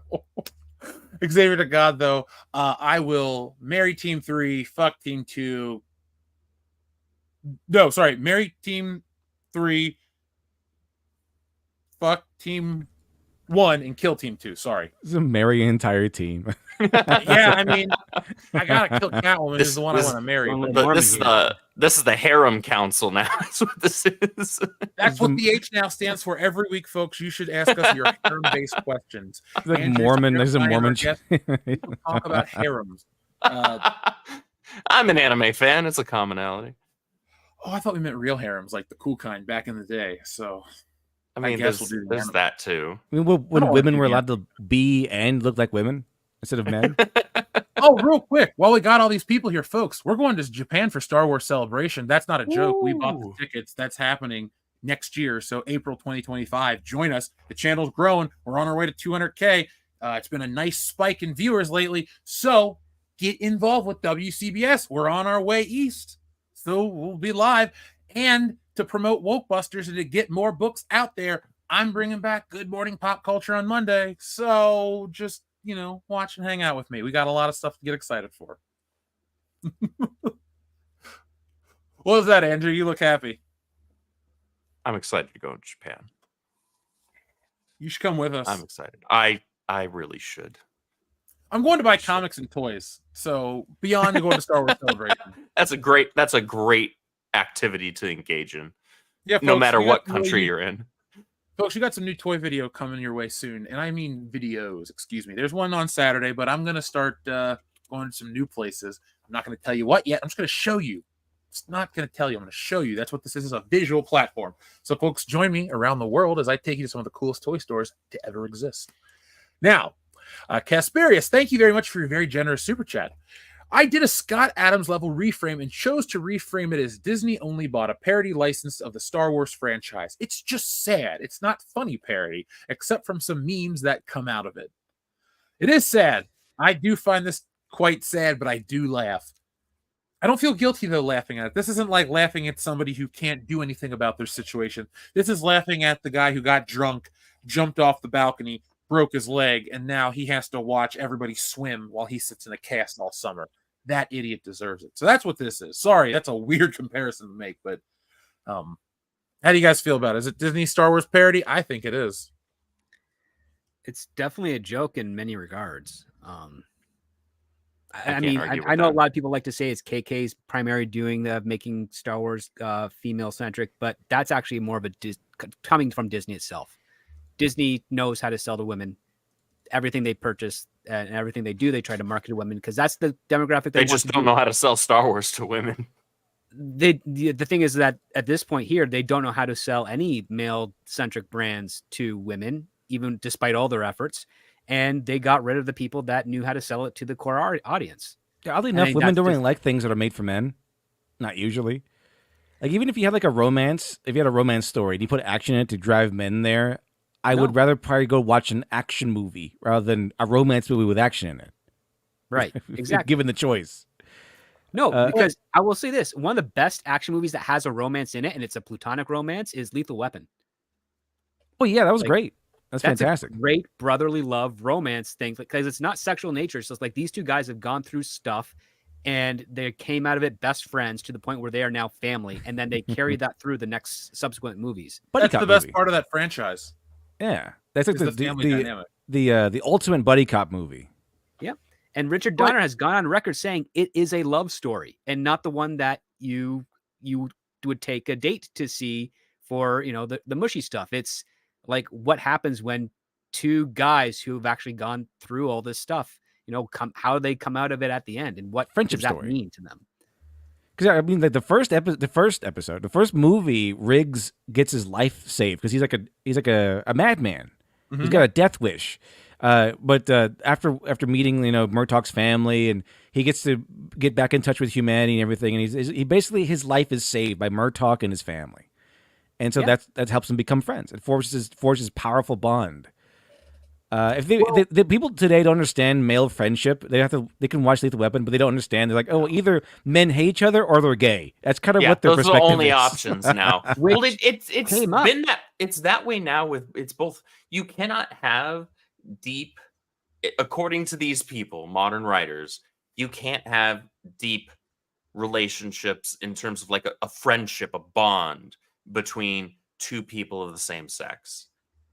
Xavier to God, though, I will marry Team 3, fuck Team 2. No, sorry, marry Team 3, fuck Team 1, and kill Team 2. Sorry. This is a marry an entire team. Yeah, I mean, I gotta kill Catwoman. Is the one I want to marry. This is the harem council now. That's what this is. That's what the H now stands for. Every week, folks, you should ask us your harem-based questions. Like Mormon. There's a Mormon. Talk about harems. I'm an anime fan. It's a commonality. Oh, I thought we meant real harems, like the cool kind back in the day. So, I mean, guess there's that too. I mean, when women were allowed to be and look like women instead of men. Oh, real quick, while we got all these people here, folks, we're going to Japan for Star Wars Celebration. That's not a joke. We bought the tickets. That's happening next year. So April 2025. Join us. The channel's growing. We're on our way to 200K. It's been a nice spike in viewers lately. So get involved with WCBS. We're on our way east. So we'll be live. And to promote Woke Busters and to get more books out there, I'm bringing back Good Morning Pop Culture on Monday. So just, watch and hang out with me. We got a lot of stuff to get excited for. What was that, Andrew? You look happy. I'm excited to go to Japan. You should come with us. I'm excited. I really should. I'm going to buy comics and toys. So beyond going to Star Wars Celebration. That's a great activity to engage in. Yeah, folks, no matter what country you're in. Folks, you got some new toy video coming your way soon. And I mean videos, excuse me. There's one on Saturday, but I'm going to start going to some new places. I'm not going to tell you what yet. I'm just going to show you. It's not going to tell you. I'm going to show you. That's what this is, a visual platform. So, folks, join me around the world as I take you to some of the coolest toy stores to ever exist. Now, Casperius, thank you very much for your very generous super chat. I did a Scott Adams level reframe and chose to reframe it as Disney only bought a parody license of the Star Wars franchise. It's just sad. It's not funny parody, except from some memes that come out of it. It is sad. I do find this quite sad, but I do laugh. I don't feel guilty, though, laughing at it. This isn't like laughing at somebody who can't do anything about their situation. This is laughing at the guy who got drunk, jumped off the balcony, broke his leg, and now he has to watch everybody swim while he sits in a cast all summer. That idiot deserves it. So that's what this is. Sorry, that's a weird comparison to make, but how do you guys feel about it? Is it Disney Star Wars parody? I think it is. It's definitely a joke in many regards. I know a lot of people like to say it's KK's primary doing the making Star Wars female centric, but that's actually more of a coming from Disney itself. Disney knows how to sell to women. Everything they purchase and everything they do, they try to market to women because that's the demographic they just don't know how to sell Star Wars to women. The thing is that at this point here, they don't know how to sell any male centric brands to women, even despite all their efforts. And they got rid of the people that knew how to sell it to the core audience. Yeah, oddly enough, women don't really like things that are made for men. Not usually. Like, even if you had like a romance, if you had a romance story and you put action in it to drive men there, I would rather probably go watch an action movie rather than a romance movie with action in it. Right, exactly. Given the choice. No, because I will say this. One of the best action movies that has a romance in it, and it's a platonic romance, is Lethal Weapon. Oh, yeah, that was great. That's fantastic. A great brotherly love romance thing because it's not sexual nature. It's just like these two guys have gone through stuff and they came out of it best friends to the point where they are now family. And then they carry that through the next subsequent movies. That's the best part of that franchise. Yeah. That's like the family dynamic. The ultimate buddy cop movie. Yep. And Richard Donner has gone on record saying it is a love story and not the one that you would take a date to see for, the mushy stuff. It's like what happens when two guys who have actually gone through all this stuff, how they come out of it at the end and what friendship does that story mean to them? Because I mean, like the first movie, Riggs gets his life saved because he's like a madman. He's got a death wish. But after meeting Murtaugh's family, and he gets to get back in touch with humanity and everything, and he basically, his life is saved by Murtaugh and his family, and so that helps him become friends. It forges powerful bond. If the people today don't understand male friendship, they can watch Lethal Weapon, but they don't understand. They're like, oh, either men hate each other or they're gay. That's kind of what their those are perspective the only is. options now. Well, it's came up. been it's that way now with it's both. You cannot have deep, according to these people, modern writers, you can't have deep relationships in terms of like a friendship, a bond between two people of the same sex.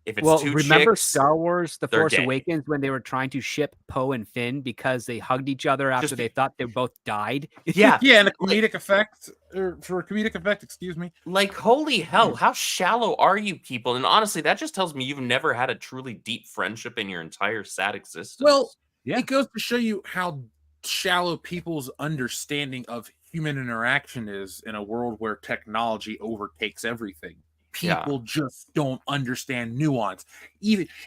If it's two remember chicks, Star Wars: The they're Force gay. Awakens when they were trying to ship Poe and Finn because they hugged each other after they thought they both died? Yeah, Yeah, and a comedic effect, or for a comedic effect, excuse me. like holy hell, how shallow are you people? And honestly, that just tells me you've never had a truly deep friendship in your entire sad existence. Well, Yeah. it goes to show you how shallow people's understanding of human interaction is in a world where technology overtakes everything. People just don't understand nuance.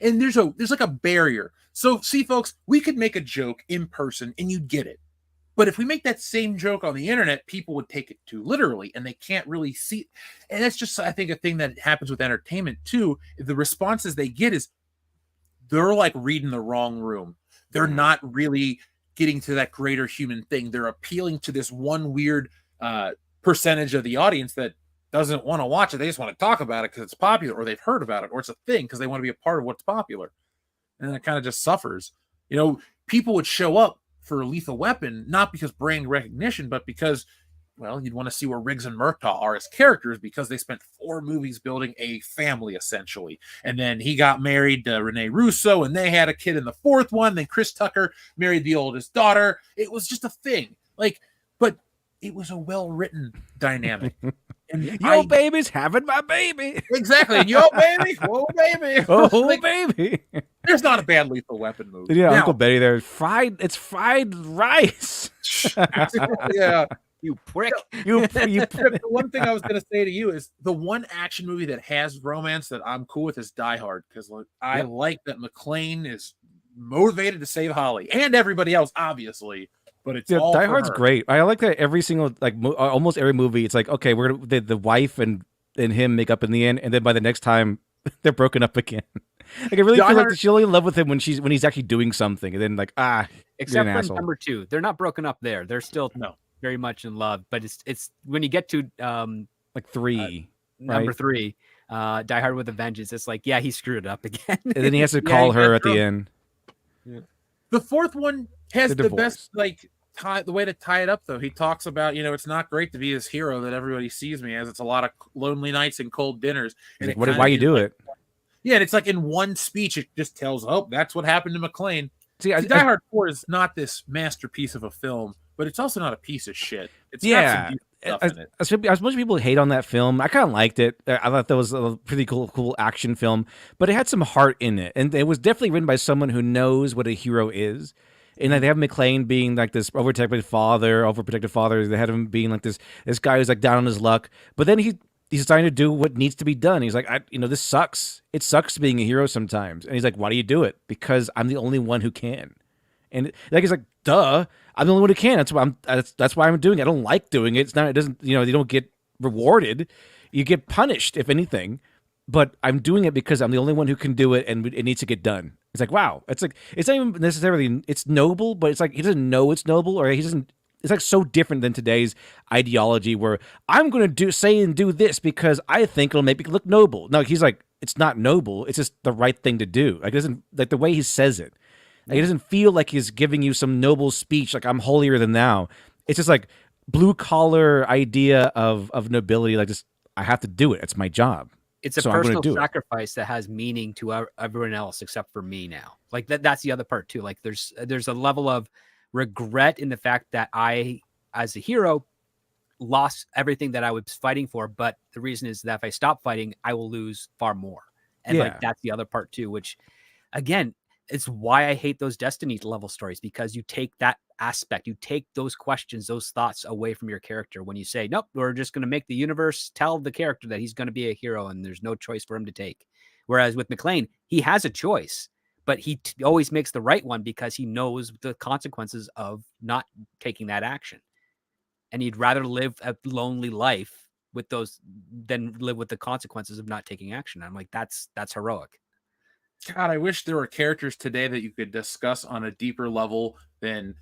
And there's like a barrier. So see, folks, we could make a joke in person and you'd get it. But if we make that same joke on the internet, people would take it too literally and they can't really see. And that's just, I think, a thing that happens with entertainment too. The responses they get is they're like reading the wrong room. They're not really getting to that greater human thing. They're appealing to this one weird percentage of the audience that doesn't want to watch it. They just want to talk about it because it's popular, or they've heard about it, or it's a thing because they want to be a part of what's popular. And it kind of just suffers. People would show up for Lethal Weapon, not because brand recognition, but because, well, you'd want to see where Riggs and Murtaugh are as characters because they spent 4 movies building a family, essentially. And then he got married to Rene Russo, and they had a kid in the 4th one. Then Chris Tucker married the oldest daughter. It was just a thing. But it was a well-written dynamic. And Yo, baby's having my baby. Exactly. And yo, baby. Whoa, baby. Oh, baby. There's not a bad Lethal Weapon movie. Yeah, Now, Uncle Betty there. It's fried rice. yeah. You prick. The one thing I was going to say to you is the one action movie that has romance that I'm cool with is Die Hard, because I like that McClane is motivated to save Holly and everybody else, obviously. But it's all Die for Hard's her. great. I like that every single almost every movie. It's like, okay, we're gonna the wife and him make up in the end, and then by the next time they're broken up again. Like I really feel like she's only in love with him when he's actually doing something, and then Except you're an for asshole. number 2, they're not broken up there. They're still very much in love. But it's when you get to like 3, number 3, Die Hard with a Vengeance. It's like, he screwed it up again, and then he has to call her at the end. Yeah. The 4th one has The the best the way to tie it up, though. He talks about, it's not great to be this hero that everybody sees me as. It's a lot of lonely nights and cold dinners. And Why you do it? Yeah, and it's like in one speech, it just tells, that's what happened to McClane. Die Hard 4 is not this masterpiece of a film, but it's also not a piece of shit. It's got some stuff in it. As much people hate on that film, I kind of liked it. I thought that was a pretty cool action film, but it had some heart in it, and it was definitely written by someone who knows what a hero is. And they have McClane being like this overprotective father. They had him being like this guy who's like down on his luck. But then he's trying to do what needs to be done. He's like, this sucks. It sucks being a hero sometimes. And he's like, why do you do it? Because I'm the only one who can. And he's like, duh, I'm the only one who can. That's why I'm doing it. I don't like doing it. It's not. It doesn't. You don't get rewarded. You get punished if anything. But I'm doing it because I'm the only one who can do it, and it needs to get done. It's like, wow. It's like, it's not even necessarily, it's noble, but it's like, he doesn't know it's noble, or he doesn't, it's like so different than today's ideology where I'm going to do this because I think it'll make me look noble. No, he's like, it's not noble. It's just the right thing to do. Like, it doesn't, like the way he says it, like, it doesn't feel like he's giving you some noble speech. Like, I'm holier than thou. It's just like blue collar idea of nobility. Like, just, I have to do it. It's my job. It's a personal sacrifice that has meaning to everyone else except for me now. Like that's the other part too. Like there's a level of regret in the fact that I, as a hero, lost everything that I was fighting for. But the reason is that if I stop fighting, I will lose far more. And like that's the other part too, which again, it's why I hate those Destiny level stories, because you take that aspect. You take those questions, those thoughts away from your character when you say, nope, we're just going to make the universe tell the character that he's going to be a hero and there's no choice for him to take. Whereas with McClane, he has a choice, but he always makes the right one because he knows the consequences of not taking that action. And he'd rather live a lonely life with those than live with the consequences of not taking action. I'm like, that's heroic. God, I wish there were characters today that you could discuss on a deeper level than,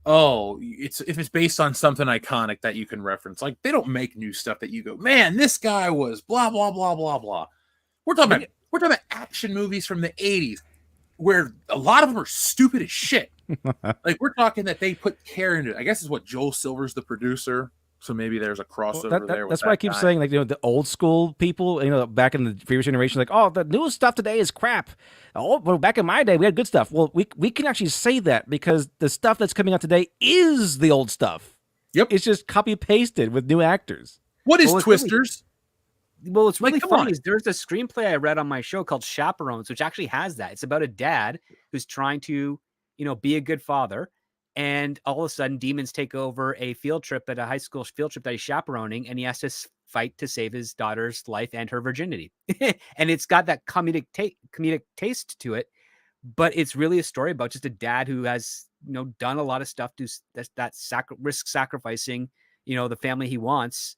oh, if it's based on something iconic that you can reference. Like, they don't make new stuff that you go, man, this guy was blah blah blah blah blah. We're talking about action movies from the 80s where a lot of them are stupid as shit. Like, we're talking that they put care into it. I guess is what Joel Silver's the producer. So maybe there's a crossover there. That's why I keep saying, like, the old school people, back in the previous generation, like, oh, the newest stuff today is crap. Oh, well, back in my day, we had good stuff. Well, we can actually say that because the stuff that's coming out today is the old stuff. Yep. It's just copy pasted with new actors. What is Twisters? What's really funny is there's a screenplay I read on my show called Chaperones, which actually has that. It's about a dad who's trying to, be a good father. And all of a sudden, demons take over a field trip at a high school field trip that he's chaperoning, and he has to fight to save his daughter's life and her virginity. And it's got that comedic taste to it, but it's really a story about just a dad who has, done a lot of stuff to risk sacrificing, the family he wants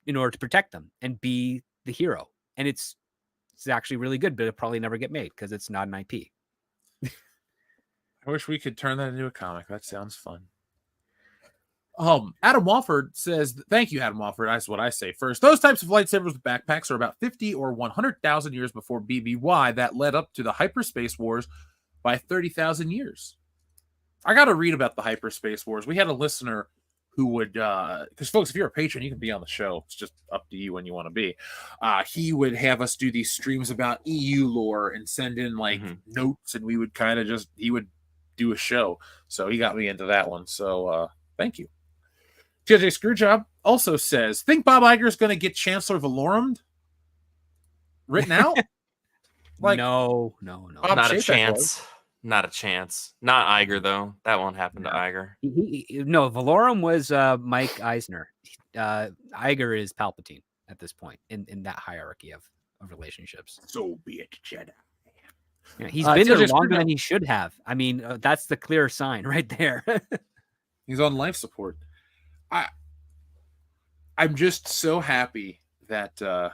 in order to protect them and be the hero. And it's actually really good, but it'll probably never get made because it's not an IP. I wish we could turn that into a comic. That sounds fun. Adam Wofford says, thank you, Adam Wofford. That's what I say first. Those types of lightsabers with backpacks are about 50 or 100,000 years before BBY. That led up to the hyperspace wars by 30,000 years. I got to read about the hyperspace wars. We had a listener who would, because folks, if you're a patron, you can be on the show. It's just up to you when you want to be. He would have us do these streams about EU lore and send in notes, and we would kind of he would do a show. So he got me into that one. So thank you. TJ Screwjob also says, think Bob Iger is going to get Chancellor Valorum written out? No. Not a chance. Not a chance. Not Iger, though. That won't happen to Iger. Valorum was Mike Eisner. Iger is Palpatine at this point in that hierarchy of relationships. So be it, Jedi. Yeah, he's been there longer than he should have. I mean, that's the clear sign right there. He's on life support. I'm just so happy that the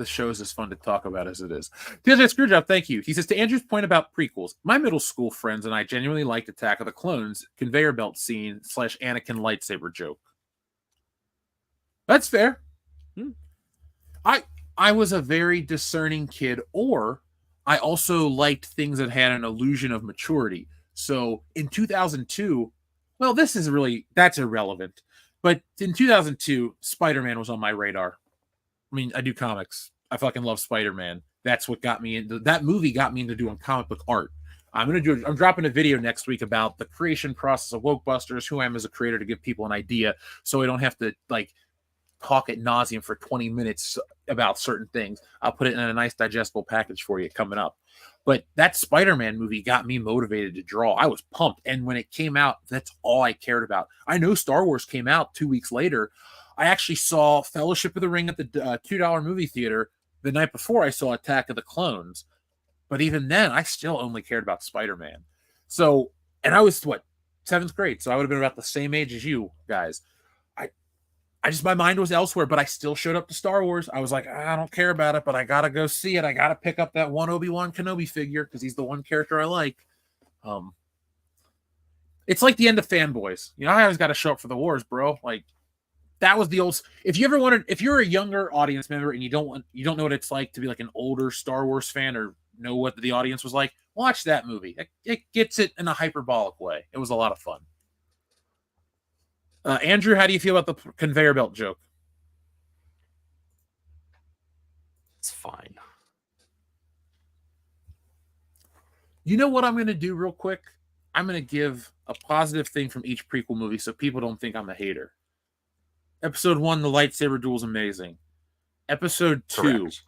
show is as fun to talk about as it is. TJ Screwjob, thank you. He says, to Andrew's point about prequels, my middle school friends and I genuinely liked Attack of the Clones conveyor belt scene / Anakin lightsaber joke. That's fair. I was a very discerning kid, or I also liked things that had an illusion of maturity. So in 2002, well, that's irrelevant. But in 2002, Spider-Man was on my radar. I mean, I do comics. I fucking love Spider-Man. That's what got me into that movie. Got me into doing comic book art. I'm dropping a video next week about the creation process of Wokebusters, who I am as a creator, to give people an idea, so I don't have to talk ad nauseum for 20 minutes about certain things. I'll put it in a nice digestible package for you coming up. But that Spider-Man movie got me motivated to draw. I was pumped. And when it came out, that's all I cared about. I know Star Wars came out 2 weeks later. I actually saw Fellowship of the Ring at the $2 movie theater the night before I saw Attack of the Clones. But even then, I still only cared about Spider-Man. So, and I was, 7th grade. So I would have been about the same age as you guys. My mind was elsewhere, but I still showed up to Star Wars. I was like, I don't care about it, but I got to go see it. I got to pick up that one Obi-Wan Kenobi figure because he's the one character I like. It's like the end of Fanboys. I always got to show up for the wars, bro. That was the old. If you're a younger audience member and you don't know what it's like to be an older Star Wars fan or know what the audience was like, watch that movie. It gets it in a hyperbolic way. It was a lot of fun. Andrew, how do you feel about the conveyor belt joke? It's fine. You know what I'm going to do real quick? I'm going to give a positive thing from each prequel movie so people don't think I'm a hater. Episode 1, the lightsaber duel is amazing. Episode 2, Correct.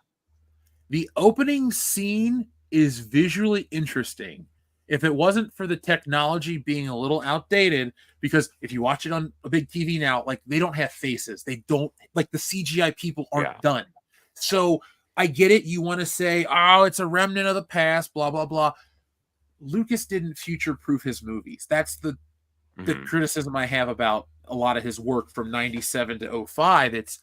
the opening scene is visually interesting. If it wasn't for the technology being a little outdated, because if you watch it on a big TV now, like they don't have faces. They don't like the CGI people aren't done. So I get it. You want to say, oh, it's a remnant of the past, blah, blah, blah. Lucas didn't future-proof his movies. That's the criticism I have about a lot of his work from 97 to 05. It's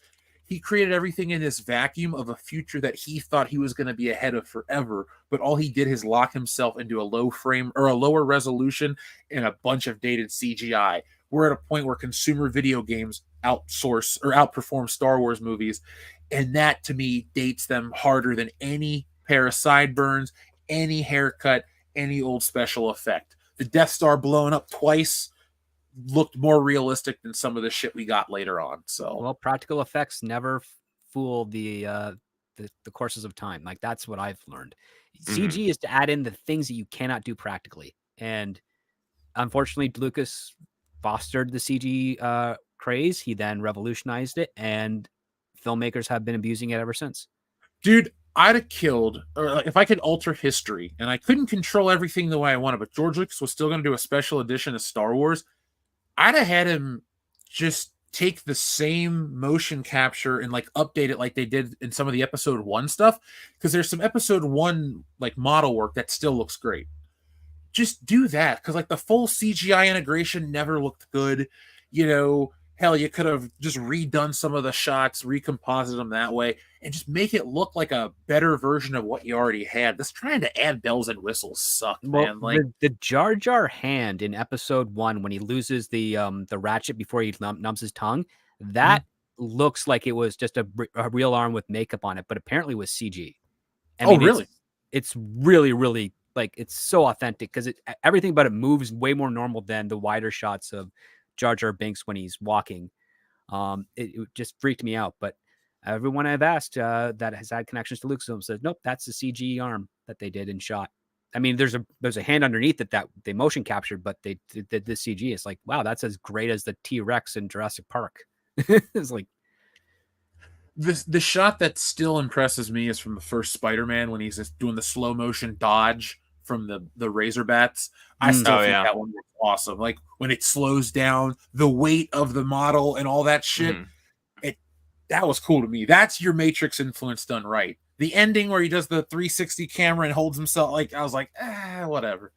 he created everything in this vacuum of a future that he thought he was going to be ahead of forever, but all he did is lock himself into a low frame or a lower resolution and a bunch of dated CGI. We're at a point where consumer video games outsource or outperform Star Wars movies, and that to me dates them harder than any pair of sideburns, any haircut, any old special effect. The Death Star blowing up twice looked more realistic than some of the shit we got later on. So, well, practical effects never fool the courses of time. Like that's what I've learned. CG is to add in the things that you cannot do practically, and unfortunately, Lucas fostered the CG craze. He then revolutionized it, and filmmakers have been abusing it ever since. Dude, I'd have killed, or if I could alter history, and I couldn't control everything the way I wanted, but George Lucas was still going to do a special edition of Star Wars. I'd have had him just take the same motion capture and like update it like they did in some of the episode 1 stuff, because there's some episode 1 like model work that still looks great. Just do that, because like the full CGI integration never looked good. You know, hell, you could have just redone some of the shots, recomposited them that way, and just make it look like a better version of what you already had. This trying to add bells and whistles sucked, man. Like the Jar Jar hand in episode 1 when he loses the ratchet before he numbs his tongue, that looks like it was just a real arm with makeup on it, but apparently was CG. I mean, really? It's really, really like it's so authentic because everything about it moves way more normal than the wider shots of Jar Jar Binks when he's walking. It just freaked me out. But everyone I've asked that has had connections to Lucasfilm says, nope, that's the CG arm that they did and shot. I mean, there's a hand underneath it that they motion captured, but they did the CG. It's like, wow, that's as great as the T-Rex in Jurassic Park. It's like the shot that still impresses me is from the first Spider-Man when he's just doing the slow motion dodge from the razor bats. I still think that one was awesome. Like when it slows down, the weight of the model and all that shit. That was cool to me. That's your Matrix influence done right. The ending where he does the 360 camera and holds himself, like I was like, whatever.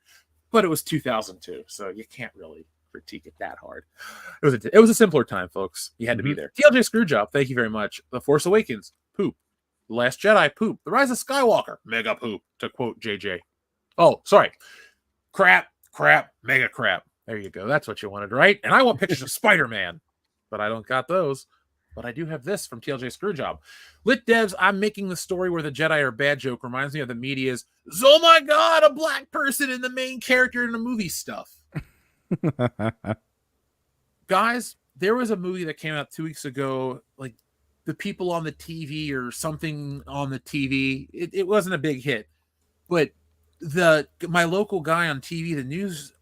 But it was 2002, so you can't really critique it that hard. It was a simpler time, folks. You had to be there. TLJ Screwjob, thank you very much. The Force Awakens, poop. The Last Jedi, poop. The Rise of Skywalker, mega poop, to quote JJ. Oh, sorry. Crap, mega crap. There you go. That's what you wanted, right? And I want pictures of Spider-Man, but I don't got those. But I do have this from TLJ Screwjob. Lit devs, I'm making the story where the Jedi are bad joke reminds me of the media's, oh my God, a black person in the main character in the movie stuff. Guys, there was a movie that came out 2 weeks ago, like The People on the TV or something on the TV. It wasn't a big hit, but my local guy on TV, the news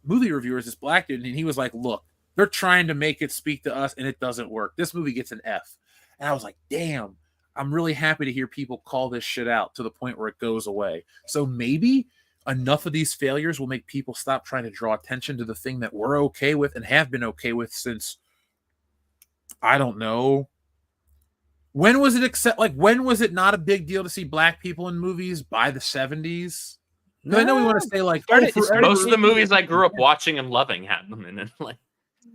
movie reviewer, is this black dude, and he was like, look, they're trying to make it speak to us, and it doesn't work. This movie gets an F. And I was like, damn, I'm really happy to hear people call this shit out to the point where it goes away. So maybe enough of these failures will make people stop trying to draw attention to the thing that we're okay with and have been okay with since, I don't know. When was it not a big deal to see black people in movies by the 70s? No, I know we want to say like most of the movies I grew up watching and loving had them in it. Like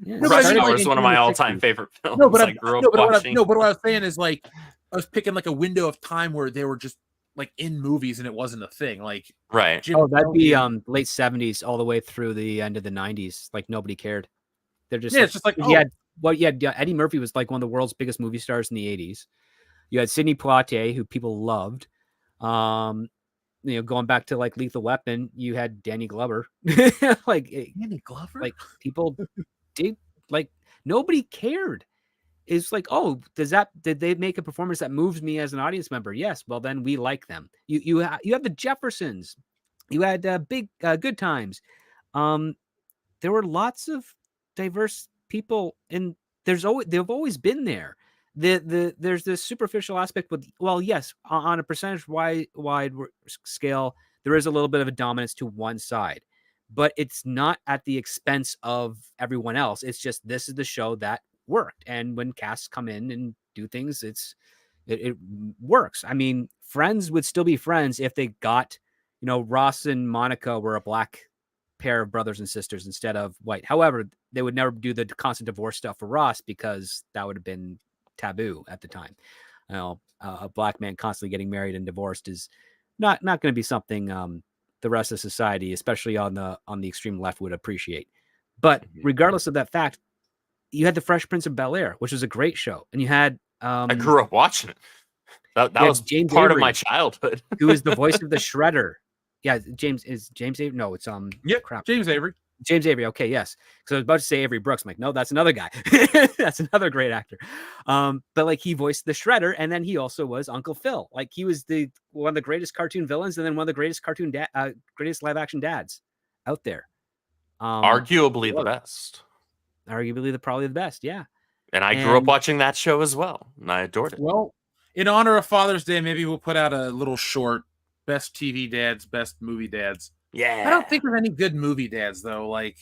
No, Rush Hour is one of my all-time favorite films. No, but I grew up watching. What I was saying is like I was picking like a window of time where they were just like in movies and it wasn't a thing. Like right. That'd be late 70s all the way through the end of the 90s. Like nobody cared. They're just it's just like Eddie Murphy was like one of the world's biggest movie stars in the 80s. You had Sidney Poitier, who people loved. Going back to like Lethal Weapon, you had Danny Glover. Danny Glover? Like people did, like nobody cared. It's like, oh, did they make a performance that moves me as an audience member? Yes. Well, then we like them. You have the Jeffersons. You had Good Times. There were lots of diverse people, and they've always been there. There's this superficial aspect with, well, yes, on a percentage wide scale, there is a little bit of a dominance to one side, but it's not at the expense of everyone else. It's just, this is the show that worked. And when casts come in and do things, it works. I mean, Friends would still be Friends if they got, Ross and Monica were a black pair of brothers and sisters instead of white. However, they would never do the constant divorce stuff for Ross because that would have been taboo at the time. A black man constantly getting married and divorced is not going to be something the rest of society, especially on the extreme left, would appreciate. But regardless of that fact, you had the Fresh Prince of Bel-Air, which was a great show, and you had I grew up watching it. That was James part Avery, of my childhood. who is the voice of the Shredder. Yeah, James Avery. No, it's crap. James Avery. James Avery. Okay, yes. Because I was about to say Avery Brooks. I'm like, no, that's another guy. That's another great actor. But like, he voiced the Shredder, and then he also was Uncle Phil. Like, he was one of the greatest cartoon villains, and then one of the greatest greatest live action dads out there. Arguably the best. Arguably probably the best. Yeah. And I grew up watching that show as well, and I adored it. Well, in honor of Father's Day, maybe we'll put out a little short, best TV dads, best movie dads. Yeah. I don't think there's any good movie dads, though. Like,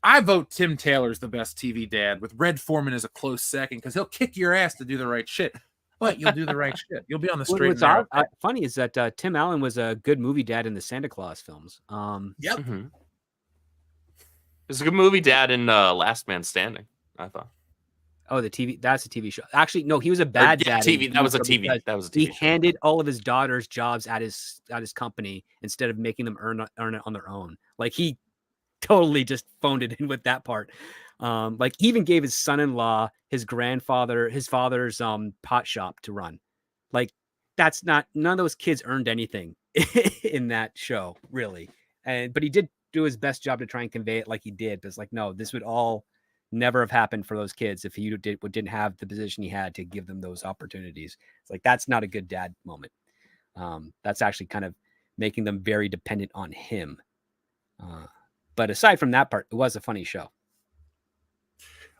I vote Tim Taylor's the best TV dad, with Red Foreman as a close second, because he'll kick your ass to do the right shit. But you'll do the right shit. You'll be on the straight and narrow. Funny is that Tim Allen was a good movie dad in the Santa Claus films. Yep. Mm-hmm. It's a good movie dad in Last Man Standing, I thought. Oh, the TV. That's a TV show. Actually, no, he was a bad dad. TV. That was a TV. That was a TV. He handed all of his daughters jobs at his company instead of making them earn it on their own. Like, he totally just phoned it in with that part. Like, he even gave his son-in-law, his father's pot shop to run. Like, that's not, none of those kids earned anything in that show, really. But he did do his best job to try and convey it like he did. But it's like, no, this would all never have happened for those kids if he didn't have the position he had to give them those opportunities. It's like, that's not a good dad moment. That's actually kind of making them very dependent on him. But aside from that part, it was a funny show.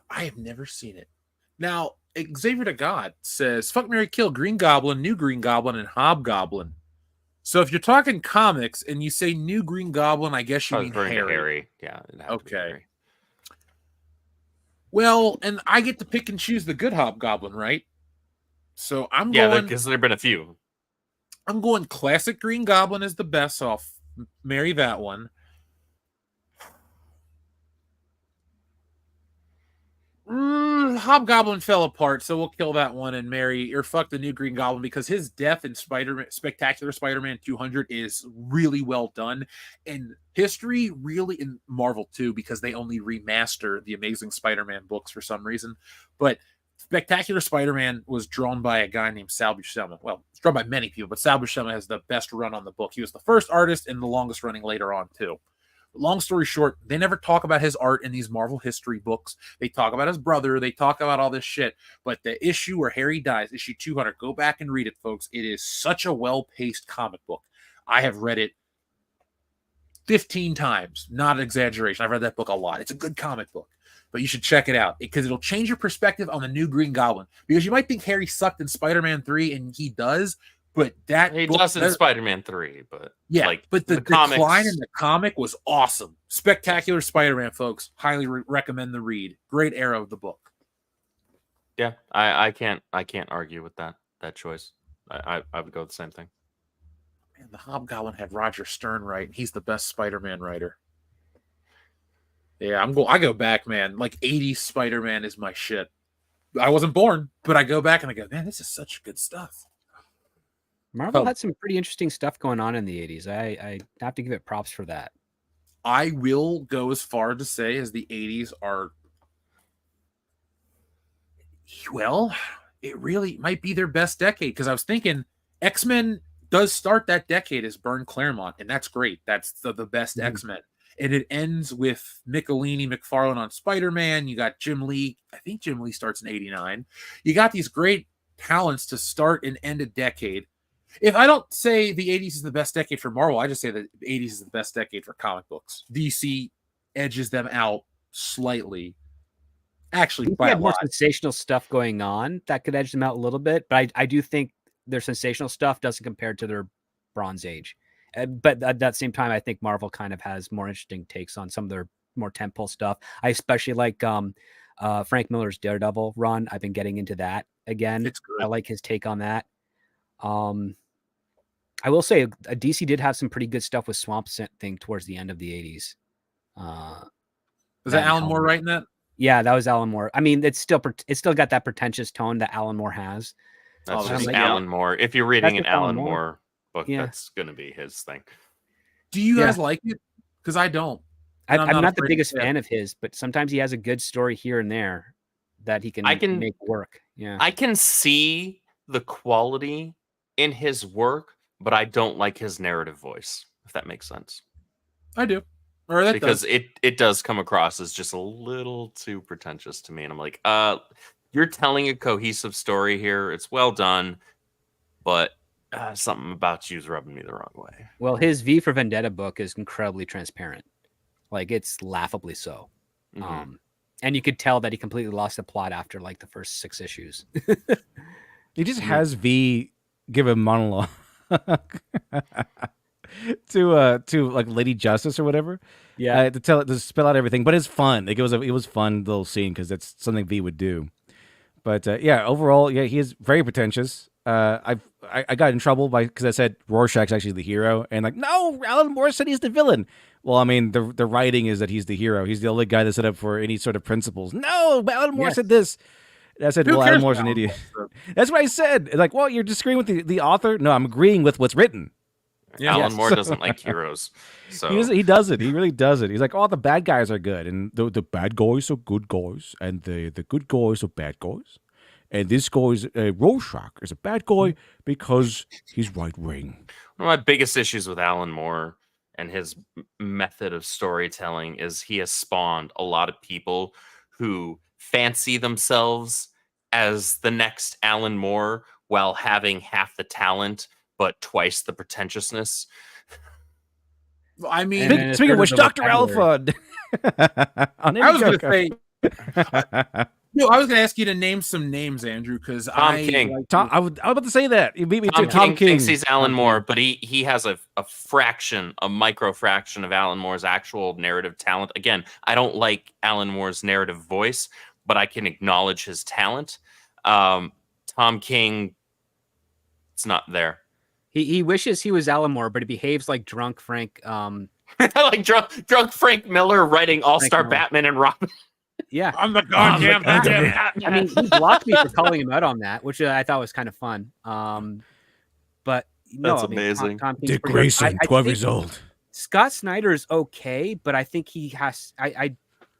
I have never seen it. Now, Xavier to God says, fuck, marry, kill, Green Goblin, New Green Goblin, and Hobgoblin. So if you're talking comics and you say New Green Goblin, I guess you mean Harry. Yeah. Okay. Well, and I get to pick and choose the good Hobgoblin, right? So I'm going... because there have been a few. I'm going classic Green Goblin is the best, so I'll marry that one. Hobgoblin fell apart, so we'll kill that one and marry or fuck the New Green Goblin, because his death in Spectacular Spider-Man 200 is really well done. And history really, in Marvel too, because they only remaster the Amazing Spider-Man books for some reason. But Spectacular Spider-Man was drawn by a guy named Sal Buscema. Well, it's drawn by many people, but Sal Buscema has the best run on the book. He was the first artist and the longest running later on too. Long story short, they never talk about his art in these Marvel history books. They talk about his brother. They talk about all this shit. But the issue where Harry dies, issue 200, go back and read it, folks. It is such a well-paced comic book. I have read it 15 times. Not an exaggeration. I've read that book a lot. It's a good comic book. But you should check it out because it'll change your perspective on the New Green Goblin. Because you might think Harry sucked in Spider-Man 3, and he does. But that he does in Spider-Man 3, but yeah, like, but the decline in the comic was awesome. Spectacular Spider-Man, folks. Highly recommend the read. Great era of the book. Yeah, I can't argue with that choice. I would go with the same thing. Man, the Hobgoblin had Roger Stern right. He's the best Spider-Man writer. Yeah, I go back, man. Like 80s Spider-Man is my shit. I wasn't born, but I go back and I go, man, this is such good stuff. Marvel had some pretty interesting stuff going on in the 80s. I have to give it props for that. I will go as far to say as the 80s are, well, it really might be their best decade, because I was thinking X-Men does start that decade as Byrne Claremont, and that's great. That's the best X-Men. And it ends with Michelini, McFarlane on Spider-Man. You got Jim Lee. I think Jim Lee starts in 89. You got these great talents to start and end a decade. If I don't say the 80s is the best decade for Marvel, I just say that the 80s is the best decade for comic books. DC edges them out slightly. Actually, by a more lot. Sensational stuff going on that could edge them out a little bit, but I do think their sensational stuff doesn't compare to their Bronze Age. But at that same time, I think Marvel kind of has more interesting takes on some of their more tentpole stuff. I especially like Frank Miller's Daredevil run. I've been getting into that again. It's good. I like his take on that. I will say DC did have some pretty good stuff with Swamp Thing towards the end of the 80s. Was that Alan Moore writing that? Yeah, that was Alan Moore. I mean, it's still got that pretentious tone that Alan Moore has. That's Oh, just like- Alan Moore. If you're reading an That's just Alan Alan Moore. Moore book, Yeah. that's going to be his thing. Do you Yeah. guys like it? Because I don't. And I'm not the afraid biggest to say it. fan of his, but sometimes he has a good story here and there that he can make work. Yeah. I can see the quality in his work, but I don't like his narrative voice, if that makes sense. I do. Or that Because does. it does come across as just a little too pretentious to me. And I'm like, you're telling a cohesive story here. It's well done, but something about you is rubbing me the wrong way. Well, his V for Vendetta book is incredibly transparent. Like, it's laughably so. Mhm. And you could tell that he completely lost the plot after like the first 6 issues. He just has V give a monologue to like Lady Justice or whatever. Yeah. To spell out everything. But it's fun. Like it was fun little scene because that's something V would do. But yeah, overall, yeah, he is very pretentious. I got in trouble because I said Rorschach's actually the hero, and like, no, Alan Moore said he's the villain. Well, I mean, the writing is that he's the hero. He's the only guy that's set up for any sort of principles. No, Alan Moore said this. And I said, Who well, cares Alan Moore's about an Alan idiot. Moore? That's what I said. Like, well, you're disagreeing with the author? No, I'm agreeing with what's written. Yeah. Alan Yes. Moore doesn't like heroes. So He does it. He really does it. He's like, oh, the bad guys are good, and the bad guys are good guys, and the good guys are bad guys. And this guy is Rorschach is a bad guy because he's right wing. one of my biggest issues with Alan Moore and his method of storytelling is he has spawned a lot of people who fancy themselves as the next Alan Moore while having half the talent but twice the pretentiousness. I mean, And then Speaking of which, the Dr. vocabulary. Alpha. On I was going to Indiegogo. say, no, I was going to ask you to name some names, Andrew, because Tom King. like Tom, I was about to say that. You beat me to Tom Tom King King. thinks he's Alan Moore, but he has a micro fraction of Alan Moore's actual narrative talent. Again, I don't like Alan Moore's narrative voice, but I can acknowledge his talent. Tom King, it's not there. He wishes he was Alan Moore, but he behaves like drunk Frank. Like drunk Frank Miller writing All-Star Miller. Batman and Robin. Yeah. I'm the goddamn Batman. I mean, he blocked me for calling him out on that, which I thought was kind of fun. But no, That's I mean, amazing. Tom King's Dick pretty good. Grayson, I 12 think years old. Scott Snyder is okay, but I think he has. I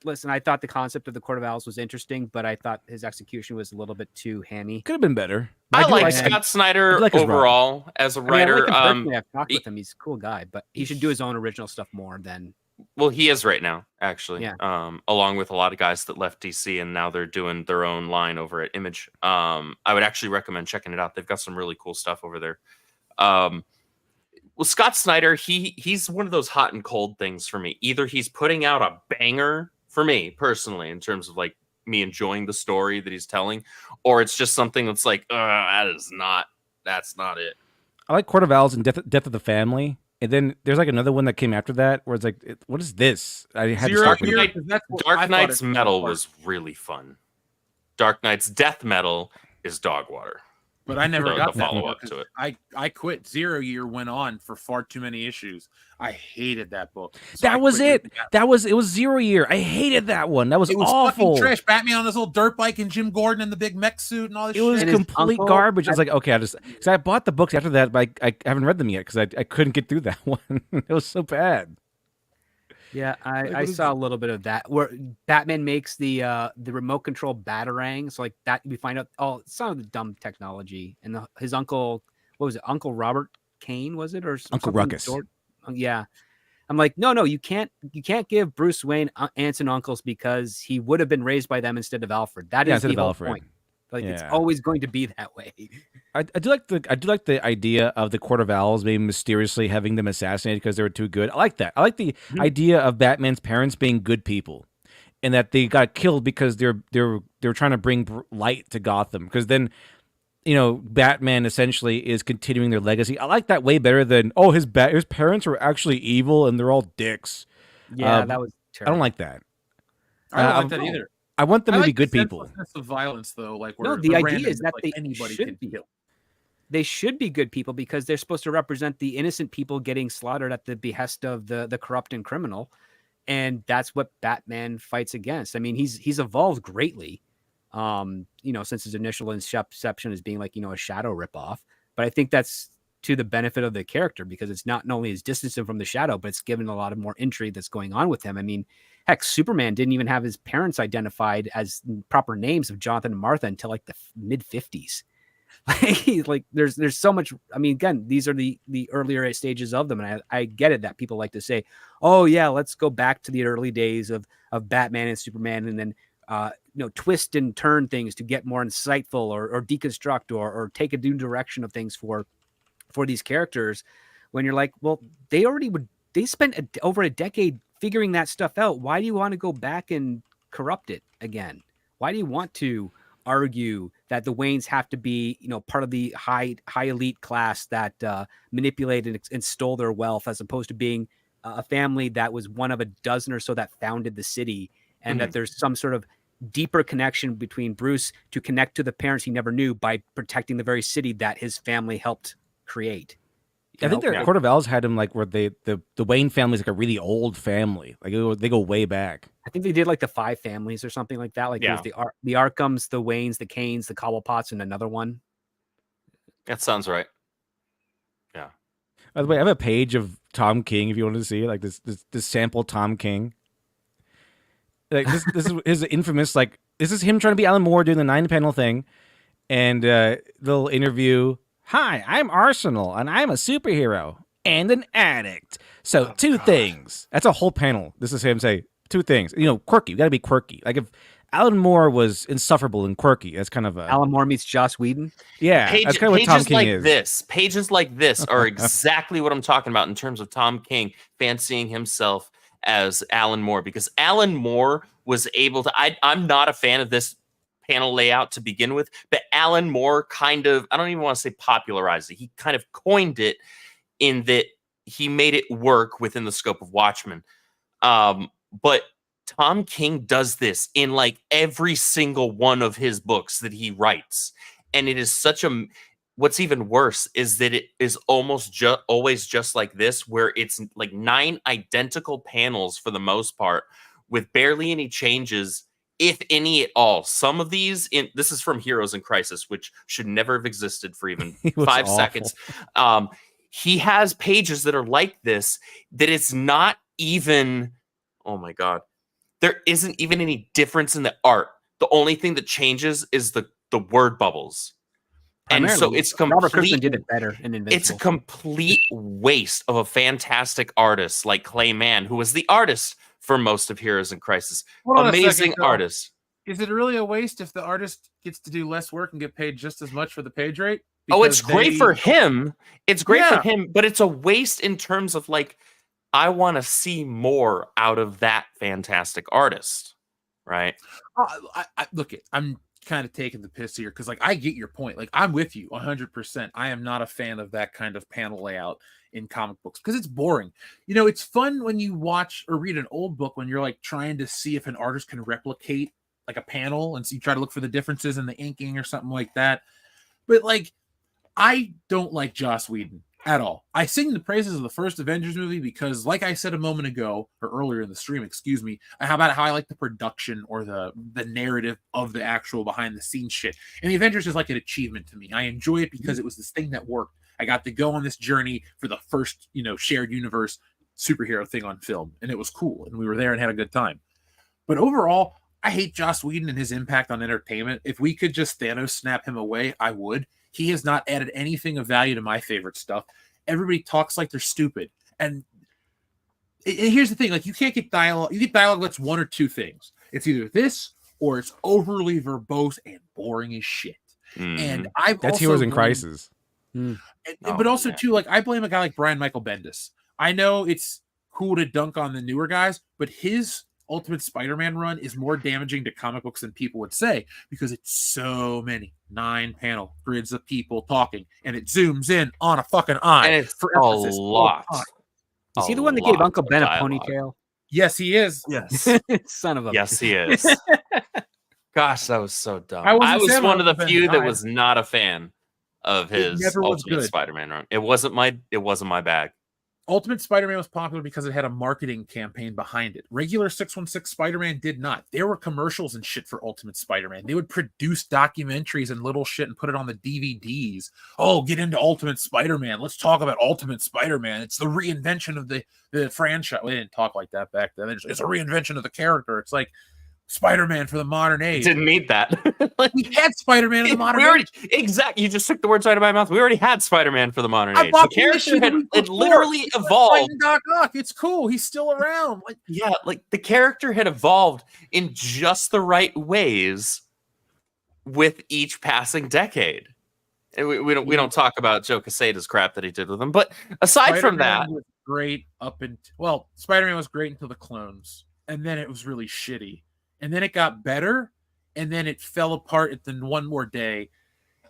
listen. I thought the concept of the Court of Owls was interesting, but I thought his execution was a little bit too hammy. Could have been better. I do like him. Scott Snyder I like his overall as a I mean, I writer. like him personally. I've talked with him. He's a cool guy, but he should do his own original stuff more than. Well, he is right now, actually. Yeah. Along with a lot of guys that left DC and now they're doing their own line over at Image. I would actually recommend checking it out. They've got some really cool stuff over there. Well, Scott Snyder, he's one of those hot and cold things for me. Either he's putting out a banger for me personally, in terms of like me enjoying the story that he's telling, or it's just something that's like, that's not it. I like Court of Owls and Death of the Family. And then there's like another one that came after that where it's like, what is this? I had to Zero stop Year, reading. 'cause that's what I Dark thought Knight's it Metal was. was really fun. Dark Knight's Death Metal is dog water. But I never The got that follow-up book to it. 'cause I quit. 0 Year went on for far too many issues. I hated that book. So That I was quit it. reading that. It was 0 Year. I hated that one. That was, It was awful. fucking trash. Batman on this little dirt bike and Jim Gordon in the big mech suit and all this It was shit. And his complete uncle- garbage. I was like, okay, because I bought the books after that, but I haven't read them yet because I couldn't get through that one. It was so bad. Yeah, Like, I what is saw a little bit of that where Batman makes the remote control batarang. So like that, we find out some of the dumb technology, and his uncle, what was it, Uncle Robert Kane, was it, or Uncle something Ruckus. Yeah, I'm like, no, you can't give Bruce Wayne aunts and uncles because he would have been raised by them instead of Alfred. That is instead the of whole Alfred. point. Like it's Yeah. always going to be that way. I do like the idea of the Court of Owls maybe mysteriously having them assassinated because they were too good. I like that. I like the idea of Batman's parents being good people, and that they got killed because they're trying to bring light to Gotham. Because then Batman essentially is continuing their legacy. I like that way better than his parents were actually evil and they're all dicks. Yeah, that was I terrible. don't like that. I don't like that either. I want them I to be like good the people. senselessness of violence, though. Like, No, where the idea random, is that like, they anybody should can be. kill. They should be good people because they're supposed to represent the innocent people getting slaughtered at the behest of the corrupt and criminal, and that's what Batman fights against. I mean, he's evolved greatly, since his initial inception as being like a Shadow ripoff. But I think that's to the benefit of the character because it's not only his distance him from the Shadow, but it's given a lot of more intrigue that's going on with him. I mean, heck, Superman didn't even have his parents identified as proper names of Jonathan and Martha until like the mid 50s. Like there's so much. I mean, again, these are the earlier stages of them, and I get it that people like to say, "Oh yeah, let's go back to the early days of Batman and Superman," and then twist and turn things to get more insightful or deconstruct or take a new direction of things for these characters. When you're like, well, they spent over a decade figuring that stuff out. Why do you want to go back and corrupt it again? Why do you want to argue that the Waynes have to be, part of the high elite class that manipulated and stole their wealth, as opposed to being a family that was one of a dozen or so that founded the city, and that there's some sort of deeper connection between Bruce to connect to the parents he never knew by protecting the very city that his family helped create. I think their Court of Owls had him like where the Wayne family is like a really old family. Like they go way back. I think they did like the 5 families or something like that. Like there's the Arkhams, the Waynes, the Canes, the Cobblepots, and another one. That sounds right. Yeah. By the way, I have a page of Tom King if you want to see it, like this sample Tom King. Like this is his infamous, like this is him trying to be Alan Moore doing the 9-panel thing, and they'll interview. Hi, I'm Arsenal, and I'm a superhero and an addict. So 2 things. That's a whole panel. This is him say 2 things. Quirky. You got to be quirky. Like if Alan Moore was insufferable and quirky, that's kind of a Alan Moore meets Joss Whedon. Yeah, that's kind of what Tom King is. Pages like this are exactly what I'm talking about in terms of Tom King fancying himself as Alan Moore, because Alan Moore was able to. I'm not a fan of this panel layout to begin with, but Alan Moore kind of, I don't even want to say popularized it. He kind of coined it in that he made it work within the scope of Watchmen. But Tom King does this in like every single one of his books that he writes. And it is what's even worse is that it is almost always just like this, where it's like 9 identical panels for the most part with barely any changes, if any at all. Some of these, this is from Heroes in Crisis, which should never have existed for even 5 seconds. He has pages that are like this, that it's not even, oh my God, there isn't even any difference in the art. The only thing that changes is the word bubbles. And so it's Robert Kirkman did it better in Invincible. It's a complete waste of a fantastic artist like Clay Mann, who was the artist for most of Heroes in Crisis. Amazing artist. Is it really a waste if the artist gets to do less work and get paid just as much for the page rate? It's great for him. It's great for him, but it's a waste in terms of like, I want to see more out of that fantastic artist, right? I'm kind of taking the piss here because like I get your point. Like I'm with you 100%. I am not a fan of that kind of panel layout in comic books because it's boring. It's fun when you watch or read an old book when you're like trying to see if an artist can replicate like a panel, and so you try to look for the differences in the inking or something like that. But like, I don't like Joss Whedon at all. I sing the praises of the first Avengers movie because, like I said a moment ago, or earlier in the stream, excuse me, how I like the production or the narrative of the actual behind the scenes shit. And the Avengers is like an achievement to me. I enjoy it because it was this thing that worked. I got to go on this journey for the first, shared universe superhero thing on film, and it was cool, and we were there and had a good time. But overall, I hate Joss Whedon and his impact on entertainment. If we could just Thanos snap him away, I would. He has not added anything of value to my favorite stuff. Everybody talks like they're stupid. And here's the thing, like you can't get dialogue. You get dialogue that's 1 or 2 things. It's either this or it's overly verbose and boring as shit. And that's Heroes in Crisis. But also too, like I blame a guy like Brian Michael Bendis. I know it's cool to dunk on the newer guys, but his Ultimate Spider-Man run is more damaging to comic books than people would say, because it's so many 9-panel grids of people talking, and it zooms in on a fucking eye. And it's for a emphasis all lot. the time. Is he the one that gave lot Uncle of Ben a dialogue. ponytail? Yes, he is. Yes. Son of a. Yes, he is. Gosh, that was so dumb. I wasn't I was saying one of the Uncle Ben few that died. was not a fan of It his never was Ultimate good. Spider-Man run. It wasn't my bag. Ultimate Spider-Man was popular because it had a marketing campaign behind it. Regular 616 Spider-Man did not. There were commercials and shit for Ultimate Spider-Man. They would produce documentaries and little shit and put it on the DVDs. Oh, get into Ultimate Spider-Man. Let's talk about Ultimate Spider-Man. It's the reinvention of the franchise. We didn't talk like that back then. It's a reinvention of the character. It's like Spider-Man for the modern age. Didn't need that. Like, We had Spider-Man in the modern age. Exactly. You just took the words out of my mouth. We already had Spider-Man for the modern I age. bought The the issue character the had week it before. literally He's like evolved. fighting Doc Ock. It's cool. He's still around. Like, Yeah, like the character had evolved in just the right ways with each passing decade. And we don't talk about Joe Quesada's crap that he did with him, but aside from that, was great Spider-Man was great until the clones, and then it was really shitty, and then it got better, and then it fell apart at the One More Day,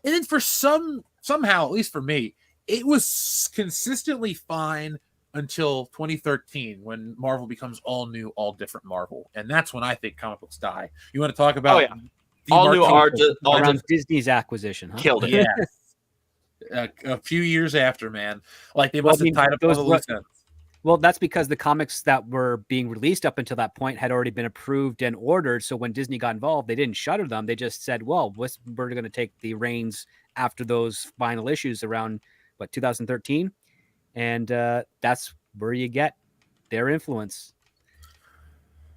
and then for somehow, at least for me, it was consistently fine until 2013 when Marvel becomes all new, all different Marvel, and that's when I think comic books die. You want to talk about all new art, around Disney's acquisition, huh? killed it. Yeah. A few years after, man, like they must have tied up all the loose ends. Well, that's because the comics that were being released up until that point had already been approved and ordered. So when Disney got involved, they didn't shutter them. They just said, well, we're going to take the reins after those final issues around, 2013. And that's where you get their influence.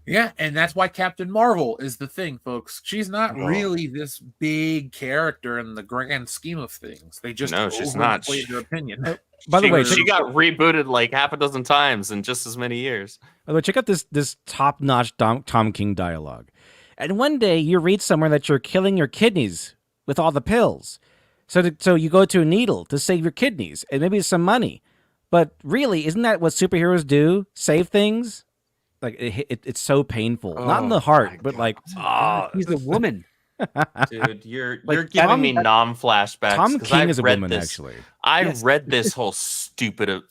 Yeah, and that's why Captain Marvel is the thing, folks. She's not really this big character in the grand scheme of things. They just she's not. overplayed her opinion. By the way, she got rebooted like half a dozen times in just as many years. By the way, check out this top-notch Tom King dialogue. And one day you read somewhere that you're killing your kidneys with all the pills. So you go to a needle to save your kidneys and maybe some money. But really, isn't that what superheroes do? Save things? Like it's so painful, not in the heart, but like, he's a woman. Dude, you're giving me flashbacks. Tom King is a woman, this. actually. I read this whole stupid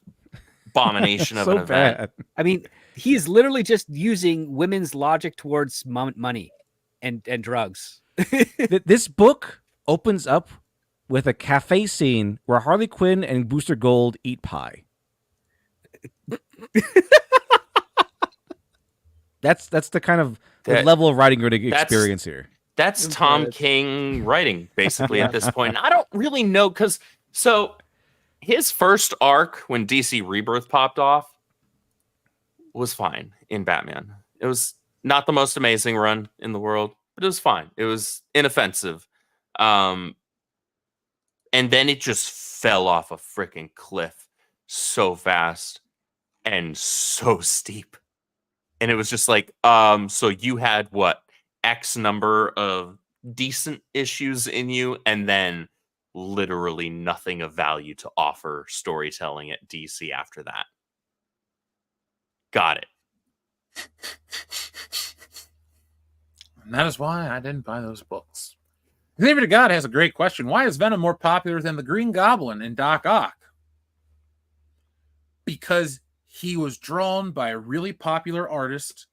abomination of so an event. bad. I mean, he is literally just using women's logic towards money and drugs. This book opens up with a cafe scene where Harley Quinn and Booster Gold eat pie. That's the kind of the level of writing you're going to experience here. That's Tom King writing, basically, at this point. I don't really know, because his first arc when DC Rebirth popped off was fine in Batman. It was not the most amazing run in the world, but it was fine. It was inoffensive. And then it just fell off a freaking cliff so fast and so steep. And it was just like, so you had what, X number of decent issues in you, and then literally nothing of value to offer storytelling at DC after that. Got it. And that is why I didn't buy those books. David God has a great question. Why is Venom more popular than the Green Goblin and Doc Ock? Because he was drawn by a really popular artist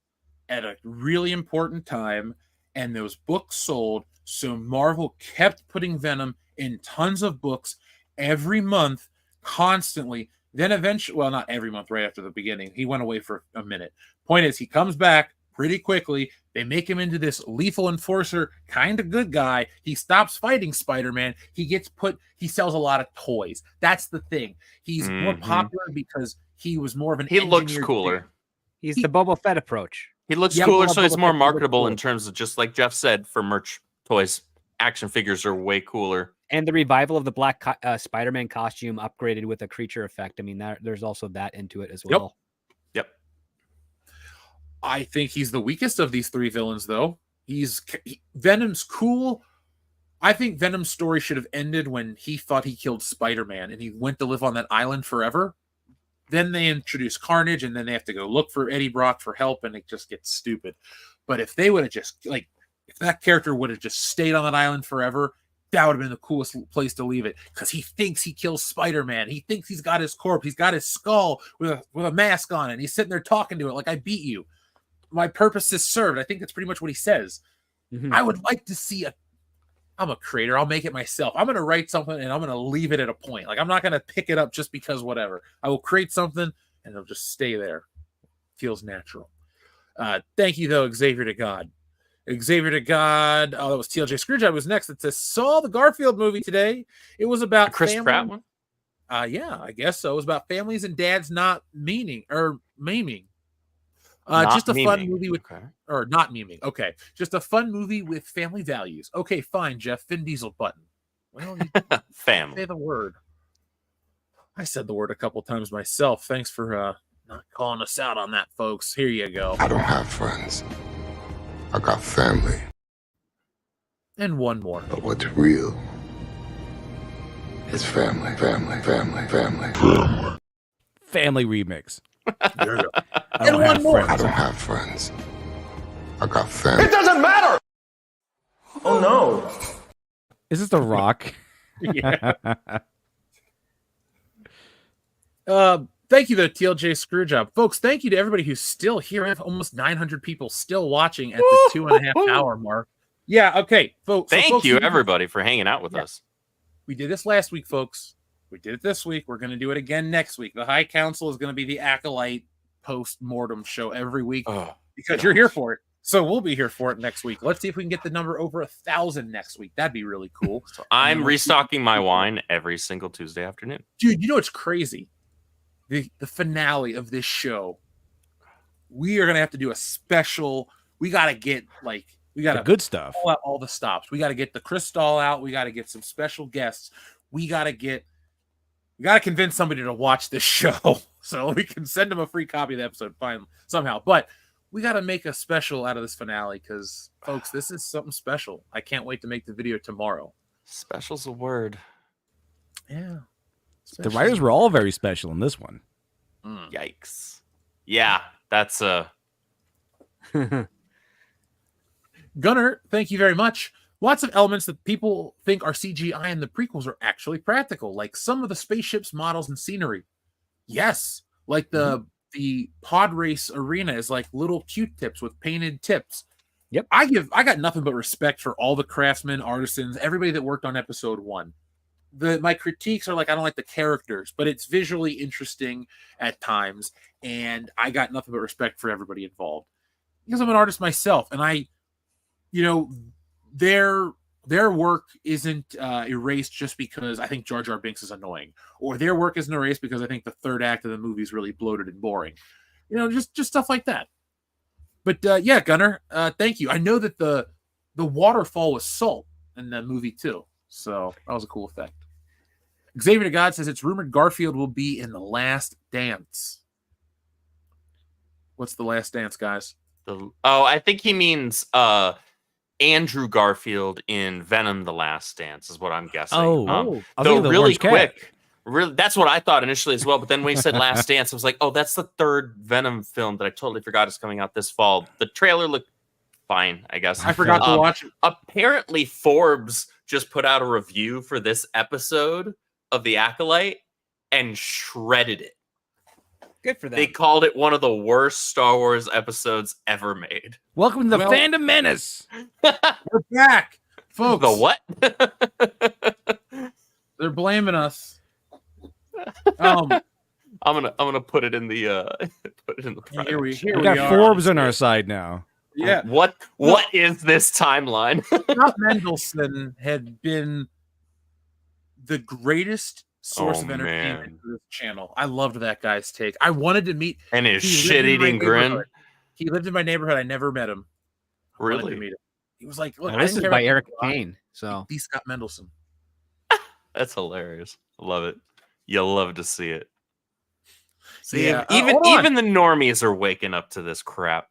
at a really important time, and those books sold, so Marvel kept putting Venom in tons of books every month, constantly. Then eventually, well, not every month, right after the beginning. He went away for a minute. Point is, he comes back pretty quickly. They make him into this lethal enforcer, kind of good guy. He stops fighting Spider-Man. He sells a lot of toys. That's the thing. He's more popular because he was more of an He looks engineered cooler. figure. He's the Boba Fett approach. He looks cooler, so he's more marketable in terms of, just like Jeff said, for merch toys. Action figures are way cooler. And the revival of the black Spider-Man costume upgraded with a creature effect. I mean, there's also that into it as well. Yep. I think he's the weakest of these three villains, though. Venom's cool. I think Venom's story should have ended when he thought he killed Spider-Man and he went to live on that island forever. Then they introduce Carnage, and then they have to go look for Eddie Brock for help, and it just gets stupid. But if they would have just, like, if that character would have just stayed on that island forever, that would have been the coolest place to leave it. Because he thinks he kills Spider-Man. He thinks he's got his corpse. He's got his skull with a mask on it. And he's sitting there talking to it like, I beat you. My purpose is served. I think that's pretty much what he says. Mhm. I would like to see I'm a creator. I'll make it myself. I'm going to write something and I'm going to leave it at a point. Like, I'm not going to pick it up just because whatever. I will create something and it'll just stay there. Feels natural. Thank you, though, Xavier to God. Xavier to God. Oh, that was TLJ Screwjob was next. It says, saw the Garfield movie today. It was about Chris Pratt one? Yeah, I guess so. It was about families and dads not maiming. Not Just a fun memeing. movie with, Okay. or not memeing. Okay, just a fun movie with family values. Okay, fine, Jeff. Vin Diesel button. Well, you say Family. the word. I said the word a couple times myself. Thanks for not calling us out on that, folks. Here you go. I don't have friends. I got family. And one more. But what's real is family, family, family, family. Family. Family remix. There you go. I And don't one have more. I friends. don't have friends. I got family. doesn't matter! Oh no. Is this The Rock? Yeah. Thank you, though, TLJ Screwjob. Folks, thank you to everybody who's still here. I have almost 900 people still watching at the 2.5 hour mark. Yeah, okay. Folks, Thank you, everybody, for hanging out with us. We did this last week, folks. We did it this week. We're going to do it again next week. The High Council is going to be the Acolyte post-mortem show every week because you're here for it. So we'll be here for it next week. Let's see if we can get the number over 1,000 next week. That'd be really cool. So I'm restocking my wine every single Tuesday afternoon. Dude, you know what's crazy? The finale of this show, we are going to have to do a special. We got to get, like, we got The to good stuff. pull out all the stops. We got to get the crystal out. We got to get some special guests. We got to convince somebody to watch this show so we can send them a free copy of the episode somehow. But we got to make a special out of this finale because, folks, this is something special. I can't wait to make the video tomorrow. Special's a word. Yeah. The writers were all very special in this one. Yikes. Yeah, that's Gunnar, thank you very much. Lots of elements that people think are CGI in the prequels are actually practical, like some of the spaceships, models, and scenery. Yes, like the pod race arena is like little Q-tips with painted tips. Yep. I got nothing but respect for all the craftsmen, artisans, everybody that worked on episode 1. My critiques are like, I don't like the characters, but it's visually interesting at times, and I got nothing but respect for everybody involved because I'm an artist myself, and their work isn't erased just because I think Jar Jar Binks is annoying, or their work isn't erased because I think the third act of the movie is really bloated and boring. Just stuff like that. But yeah, Gunnar, thank you. I know that the waterfall was salt in the movie too, so that was a cool effect. Xavier to God says it's rumored Garfield will be in The Last Dance. What's The Last Dance, guys? I think he means Andrew Garfield in Venom: The Last Dance is what I'm guessing. I was though thinking the really orange cat. quick, really, that's what I thought initially as well. But then when he said Last Dance, I was like, oh, that's the third Venom film that I totally forgot is coming out this fall. The trailer looked fine, I guess. I forgot to watch it. Apparently, Forbes just put out a review for this episode of The Acolyte and shredded it. Good for them. They called it one of the worst Star Wars episodes ever made. Welcome to the Well- Fandom Menace. We're back, folks. The what? They're blaming us. I'm gonna put it in the put it in the front. Here we We got are. Forbes on our side now. Yeah, What is this timeline? Scott Mendelson had been the greatest source Oh, of entertainment man. for this channel. I loved that guy's take. I wanted to meet. And his He lived in my shit-eating grin. neighborhood. He lived in my neighborhood. I never met him. I wanted to Really? meet him. He was like, "Look, Now, I this didn't is care by about Eric the- Kane. So The Scott Mendelson. That's hilarious. I love it. You'll love to see it. See, Yeah, even hold on. even the normies are waking up to this crap.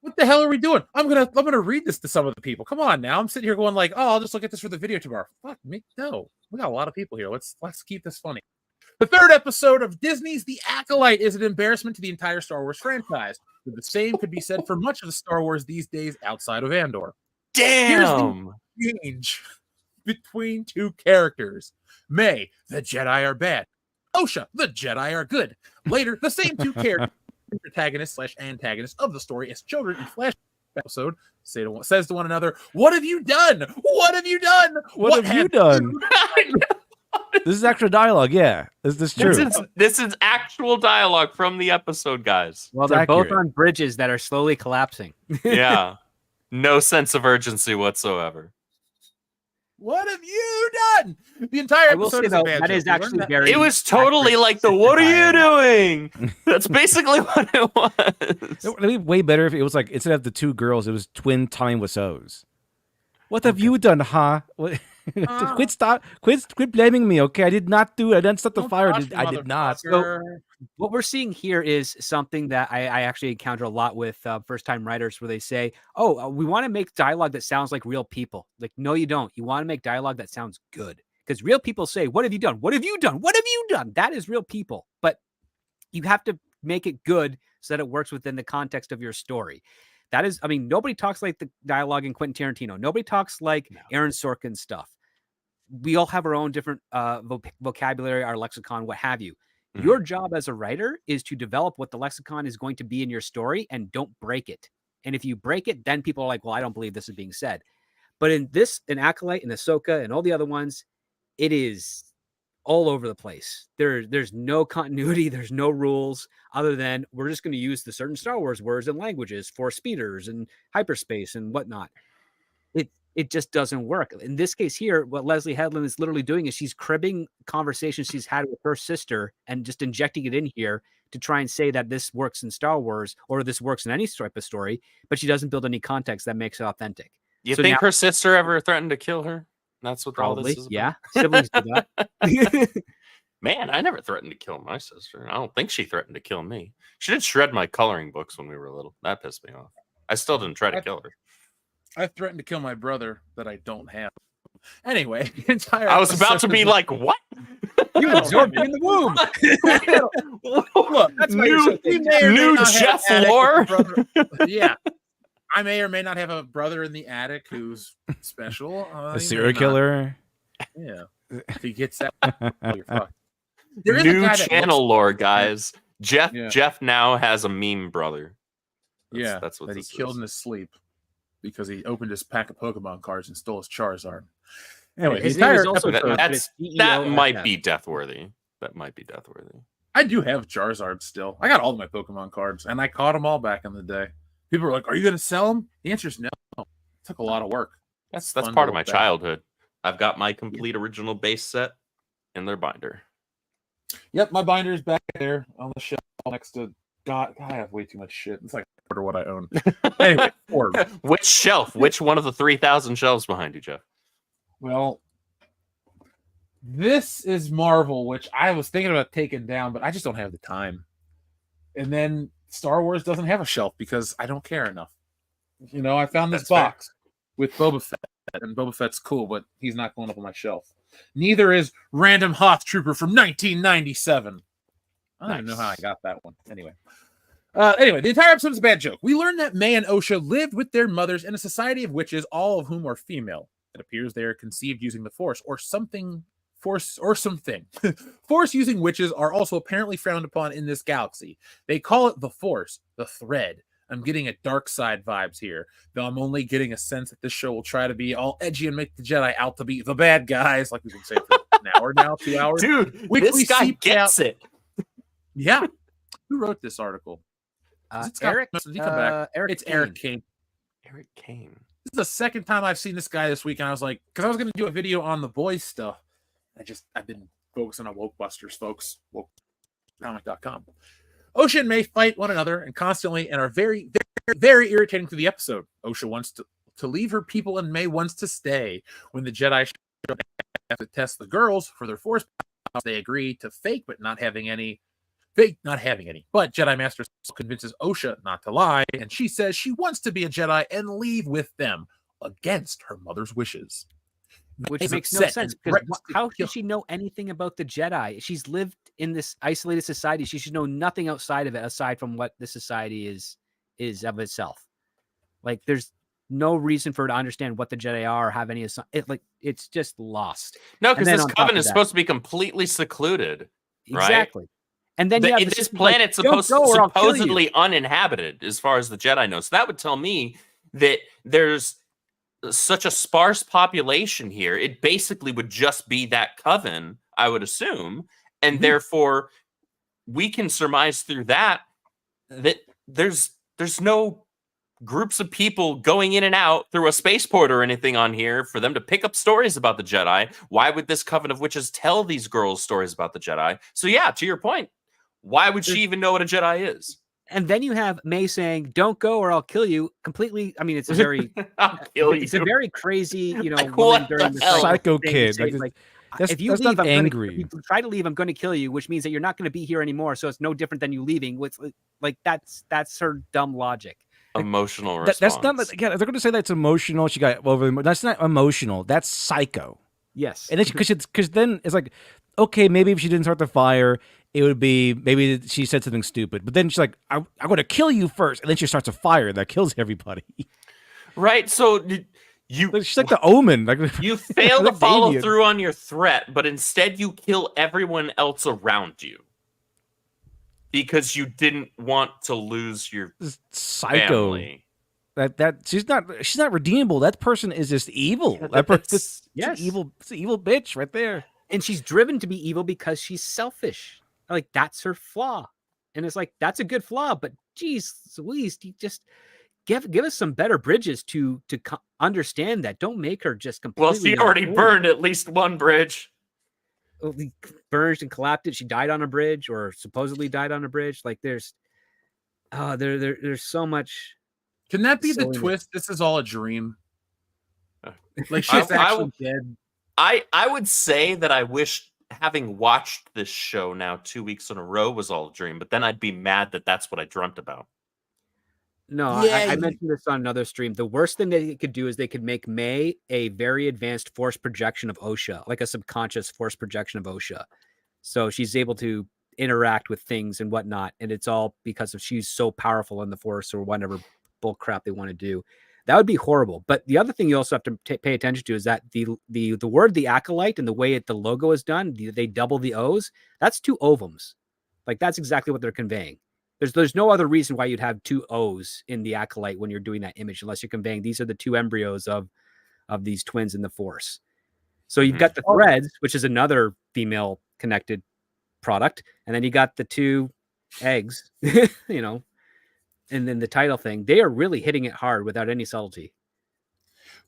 What the hell are we doing? I'm gonna read this to some of the people. Come on now. I'm sitting here going like, oh, I'll just look at this for the video tomorrow. Fuck me. No. We got a lot of people here. Let's keep this funny. The third episode of Disney's The Acolyte is an embarrassment to the entire Star Wars franchise. But the same could be said for much of the Star Wars these days outside of Andor. Here's Damn. the change between two characters. May, the Jedi are bad. Osha, the Jedi are good. Later, the same two characters, protagonists/antagonists of the story as children in Flash episode, says to one another, "What have you done? What have you done? What have you done?" This is actual dialogue. Yeah, this is true. This is actual dialogue from the episode, guys. Well, It's they're both accurate. on bridges that are slowly collapsing. Yeah. No sense of urgency whatsoever. What have you done?" The entire I will episode say, is a though, bad that joke. is We learned actually that- very. It was totally accurate like the "What are you dialogue. doing?" That's basically what it was. It'd be way better if it was like instead of the two girls, it was twin Tommy Wiseau's. What have you done, huh? What? Quit blaming me, okay? I did not do it. I didn't start the Don't fire. touch me, I did not. motherfucker. What we're seeing here is something that I actually encounter a lot with first-time writers, where they say, "Oh, we want to make dialogue that sounds like real people." Like, no, you don't. You want to make dialogue that sounds good, because real people say, "What have you done? What have you done? What have you done?" That is real people, but you have to make it good so that it works within the context of your story. That is, I mean, nobody talks like the dialogue in Quentin Tarantino. Nobody talks like Aaron Sorkin stuff. We all have our own different vocabulary, our lexicon, what have you. Mhm. Your job as a writer is to develop what the lexicon is going to be in your story and don't break it. And if you break it, then people are like, well, I don't believe this is being said. But in Acolyte, and Ahsoka, and all the other ones, it is all over the place. There's no continuity. There's no rules other than we're just going to use the certain Star Wars words and languages for speeders and hyperspace and whatnot. It just doesn't work. In this case here, what Leslie Headland is literally doing is she's cribbing conversations she's had with her sister and just injecting it in here to try and say that this works in Star Wars or this works in any type of story, but she doesn't build any context that makes it authentic. You So think now- her sister ever threatened to kill her? That's what all Probably, this is about? yeah. Siblings do that. Man, I never threatened to kill my sister. I don't think she threatened to kill me. She did shred my coloring books when we were little. That pissed me off. I still didn't try to kill her. I threatened to kill my brother that I don't have. Anyway, the entire I was about to episode be is- like, what? You absorbed me in the womb. Look, that's why you're so New, thick. You may or may new not have Jeff an attic lore? with a brother- Yeah. I may or may not have a brother in the attic who's special. A You serial may not. killer. Yeah. If he gets that, you're fucked. There is a New guy that channel looks- lore, guys. Jeff Yeah. Jeff now has a meme brother. That's what that he this killed is. in his sleep because he opened his pack of Pokemon cards and stole his Charizard. Anyway, His the name is entire also episode- Toad, but That's it's that might DEOFF. be death worthy. That might be death worthy. I do have Charizard still. I got all of my Pokemon cards, and I caught them all back in the day. People were like, "Are you going to sell them?" The answer is no. It took a lot of work. That's fun part to of my look back. childhood. I've got my complete original base set in their binder. Yep, my binder's back there on the shelf next to God. I have way too much shit. It's like a quarter what I own. Anyway, four. Which shelf? Which one of the 3,000 shelves behind you, Jeff? Well, this is Marvel, which I was thinking about taking down, but I just don't have the time. And then Star Wars doesn't have a shelf because I don't care enough. You know, I found this That's fair. box with Boba Fett, and Boba Fett's cool, but he's not going up on my shelf. Neither is Random Hoth Trooper from 1997. I don't even know how I Nice. got that one. Anyway. Anyway, the entire episode is a bad joke. We learn that May and Osha lived with their mothers in a society of witches, all of whom are female. It appears they are conceived using the Force or something. Force using witches are also apparently frowned upon in this galaxy. They call it the Force, the thread. I'm getting a dark side vibes here, though I'm only getting a sense that this show will try to be all edgy and make the Jedi out to be the bad guys, like we've been saying for an hour now, 2 hours. Dude, We this guy seeped gets out- it. Yeah. Who wrote this article? Is it Scott Eric. Smith? Did he come back? Eric. It's Eric Kane. Eric Kane. This is the second time I've seen this guy this week, and I was like, because I was going to do a video on the boys stuff. I've been focusing on Wokebusters, folks. Wokecomic.com. Osha and May fight one another and constantly and are very, very, very irritating through the episode. Osha wants to leave her people, and May wants to stay. When the Jedi show up and have to test the girls for their Force powers, they agree to fake not having any. But Jedi Master convinces Osha not to lie, and she says she wants to be a Jedi and leave with them against her mother's wishes. which Is makes no upset sense and because threatens to how kill. should she know anything about the Jedi? She's lived in this isolated society. She should know nothing outside of it, aside from what the society is of itself. Like, there's no reason for her to understand what the Jedi are or have any it's just lost. No, And because then this on top coven of is that- supposed to be completely secluded, right? Exactly. And then you have the This system like, planet's "Don't go or I'll kill you." supposedly uninhabited, as far as the Jedi know. So that would tell me that there's such a sparse population here. It basically would just be that coven, I would assume, and therefore we can surmise through that there's no groups of people going in and out through a spaceport or anything on here for them to pick up stories about the Jedi. Why would this coven of witches tell these girls stories about the Jedi? So yeah, to your point, why would she even know what a Jedi is? And then you have May saying, "Don't go or I'll kill you." Completely. I mean, it's a very, I'll kill you. it's a very crazy, Like, woman what during the the hell? Psycho thing to kid. say, Like, that's- if you that's leave, not I'm gonna, angry. if you try to leave, I'm going to kill you, which means that you're not going to be here anymore. So it's no different than you leaving. With like that's her dumb logic. Emotional response. That's not. Yeah, they're going to say that's emotional. She got over. That's not emotional. That's psycho. Yes. And then because then it's like, okay, maybe if she didn't start the fire, it would be maybe she said something stupid. But then she's like, I'm going to kill you first, and then she starts a fire that kills everybody. Right. So She's like the Omen. Like you fail to like follow Damien. through on your threat, but instead you kill everyone else around you because you didn't want to lose your Psycho. family. That she's not redeemable. That person is just evil. Yeah, that person, that's- yes. it's an evil bitch right there. And she's driven to be evil because she's selfish. Like, that's her flaw. And it's like, that's a good flaw, but geez Louise, you just give us some better bridges to understand that. Don't make her just completely. Well, she already burned at least one bridge. burned and collapsed it. She died on a bridge, or supposedly died on a bridge. Like, there's so much. Can that be the silliness. twist? This is all a dream. Like I- she's I actually will- dead. I would say that I wish, having watched this show now 2 weeks in a row, was all a dream, but then I'd be mad that that's what I dreamt about. No, Yeah, I you- mentioned this on another stream. The worst thing they could do is they could make May a very advanced force projection of Osha, like a subconscious force projection of Osha. So she's able to interact with things and whatnot, and it's all because of she's so powerful in the force or whatever bull crap they want to do. That would be horrible. But the other thing you also have to pay attention to is that the word the acolyte and the way the logo is done, they double the O's. That's two ovums. Like, that's exactly what they're conveying. There's no other reason why you'd have two O's in the acolyte when you're doing that image, unless you're conveying these are the two embryos of these twins in the force. So you've got the threads, which is another female connected product, and then you got the two eggs, and then the title thing. They are really hitting it hard without any subtlety.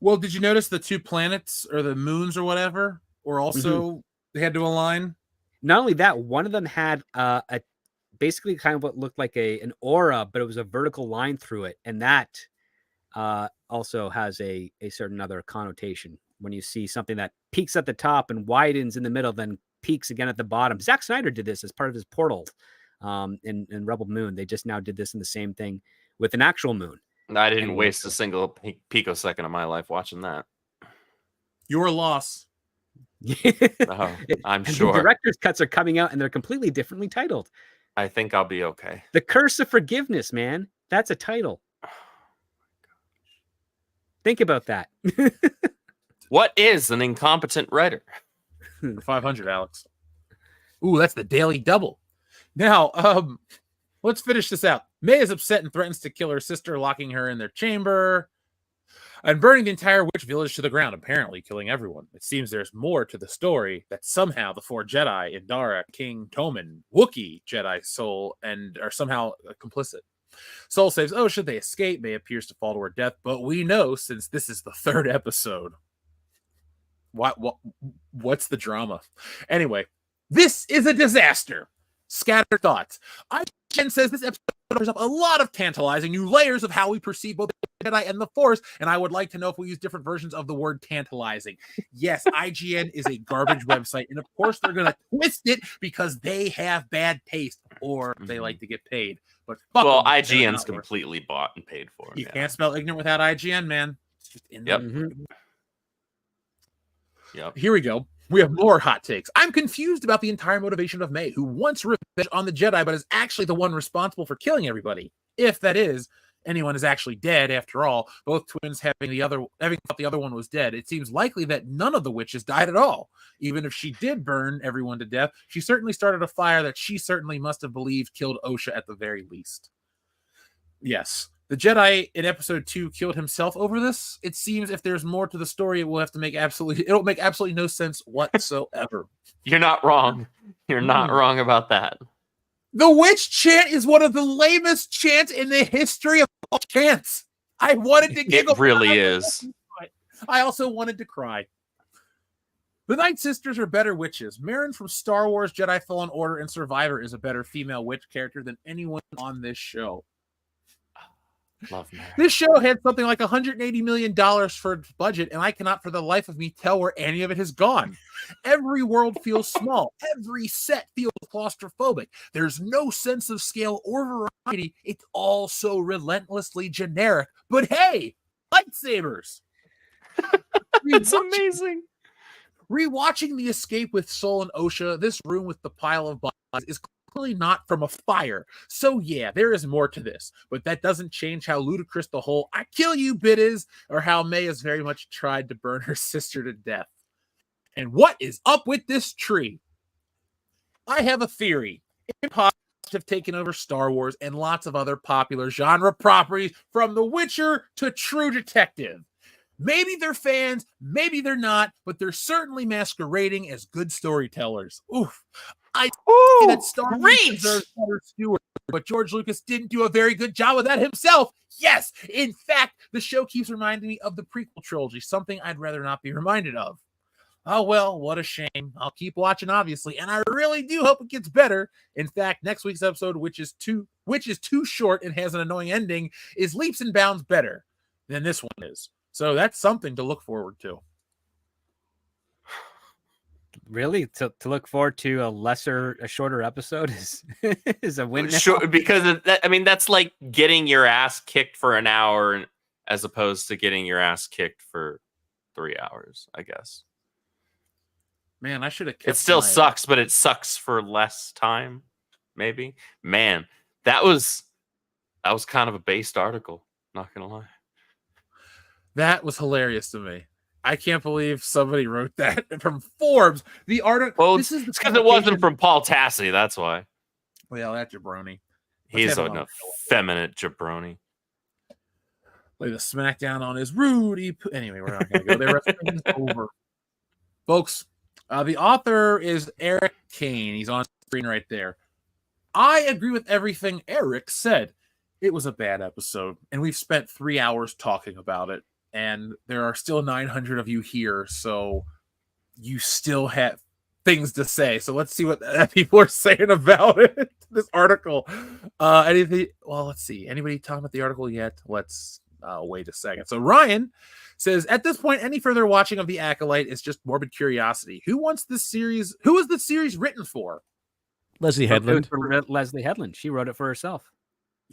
Well, did you notice the two planets or the moons or whatever, or also they had to align? Not only that, one of them had a basically kind of what looked like an aura, but it was a vertical line through it, and that also has a certain other connotation. When you see something that peaks at the top and widens in the middle, then peaks again at the bottom. Zack Snyder did this as part of his Portal in Rebel Moon. They just now did this in the same thing with an actual moon. I didn't waste a single picosecond of my life watching that. Your loss. Oh, I'm And sure. the director's cuts are coming out, and they're completely differently titled. I think I'll be okay. The Curse of Forgiveness, man. That's a title. Think about that. What is an incompetent writer? For 500, Alex. Ooh, that's the daily double. Now, let's finish this out. May is upset and threatens to kill her sister, locking her in their chamber and burning the entire witch village to the ground, apparently killing everyone. It seems there's more to the story, that somehow the four Jedi, Indara, King Toman, Wookiee Jedi Soul, and are somehow complicit. Soul saves, oh, should they escape? May appears to fall to her death, but we know, since this is the third episode, what's the drama? Anyway, this is a disaster. Scattered thoughts. IGN says this episode offers up a lot of tantalizing new layers of how we perceive both the Jedi and the Force, and I would like to know if we use different versions of the word tantalizing. Yes, IGN is a garbage website, and of course they're going to twist it because they have bad taste or they like to get paid. But fuck Well, them, they're IGN's not worth it. completely bought and paid for. You Yeah. can't spell ignorant without IGN, man. It's just in Yep. there. Yep. Here we go. We have more hot takes. I'm confused about the entire motivation of May, who wants revenge on the Jedi, but is actually the one responsible for killing everybody. If that is, anyone is actually dead after all, both twins having thought the other one was dead. It seems likely that none of the witches died at all. Even if she did burn everyone to death, she certainly started a fire that she certainly must have believed killed Osha at the very least. Yes. The Jedi in episode 2 killed himself over this. It seems if there's more to the story, it'll make absolutely no sense whatsoever. You're not wrong. You're not wrong about that. The witch chant is one of the lamest chants in the history of all chants. I wanted to giggle. It really is. I also wanted to cry. The Night Sisters are better witches. Marin from Star Wars, Jedi Fallen Order, and Survivor is a better female witch character than anyone on this show. Love Marin. This show had something like $180 million for its budget, and I cannot for the life of me tell where any of it has gone. Every world feels small. Every set feels claustrophobic. There's no sense of scale or variety. It's all so relentlessly generic. But hey, lightsabers! It's amazing. Rewatching the escape with Sol and Osha, this room with the pile of bodies is clearly not from a fire. So yeah, there is more to this, but that doesn't change how ludicrous the whole "I kill you" bit is, or how May has very much tried to burn her sister to death. And what is up with this tree? I have a theory. Imposters have taken over Star Wars and lots of other popular genre properties, from The Witcher to True Detective. Maybe they're fans, maybe they're not, but they're certainly masquerading as good storytellers. Oof. I say that Star Wars deserves better stewards, but George Lucas didn't do a very good job of that himself. Yes, in fact, the show keeps reminding me of the prequel trilogy, something I'd rather not be reminded of. Oh, well, what a shame. I'll keep watching, obviously, and I really do hope it gets better. In fact, next week's episode, which is too short and has an annoying ending, is leaps and bounds better than this one is. So that's something to look forward to. Really, to look forward to a shorter episode is a win. Sure, because that's like getting your ass kicked for an hour as opposed to getting your ass kicked for 3 hours, I guess. Man, I should have. It still sucks, but it sucks for less time. Maybe. Man, that was kind of a based article. Not gonna lie. That was hilarious to me. I can't believe somebody wrote that from Forbes. The article. Well, it's because it wasn't from Paul Tassi. That's why. Well, that jabroni. He's an effeminate jabroni. Lay the smackdown on his Rudy. Anyway, we're not going to go there. Wrestling's over. Folks, the author is Eric Kane. He's on screen right there. I agree with everything Eric said. It was a bad episode, and we've spent 3 hours talking about it. And there are still 900 of you here, so you still have things to say. So let's see what people are saying about it. This article. Anything? Well, let's see. Anybody talking about the article yet? Let's wait a second. So Ryan says, at this point, any further watching of The Acolyte is just morbid curiosity. Who wants this series? Who is the series written for? Leslie Headland. Leslie Headland. She wrote it for herself.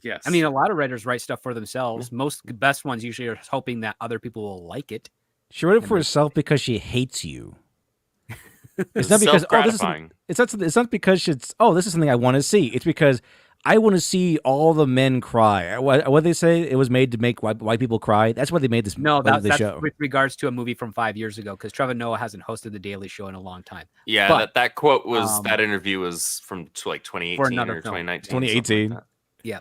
Yes. I mean, a lot of writers write stuff for themselves. Most best ones usually are hoping that other people will like it. She wrote it for herself because she hates you. It's not because it's not because this is something I want to see. It's because I want to see all the men cry. What they say, it was made to make white people cry. That's why they made this. No, that's show. with regards to a movie from 5 years ago, because Trevor Noah hasn't hosted the Daily Show in a long time. Yeah, but, that quote was that interview was from like 2018 or 2019. 2018. Like yeah.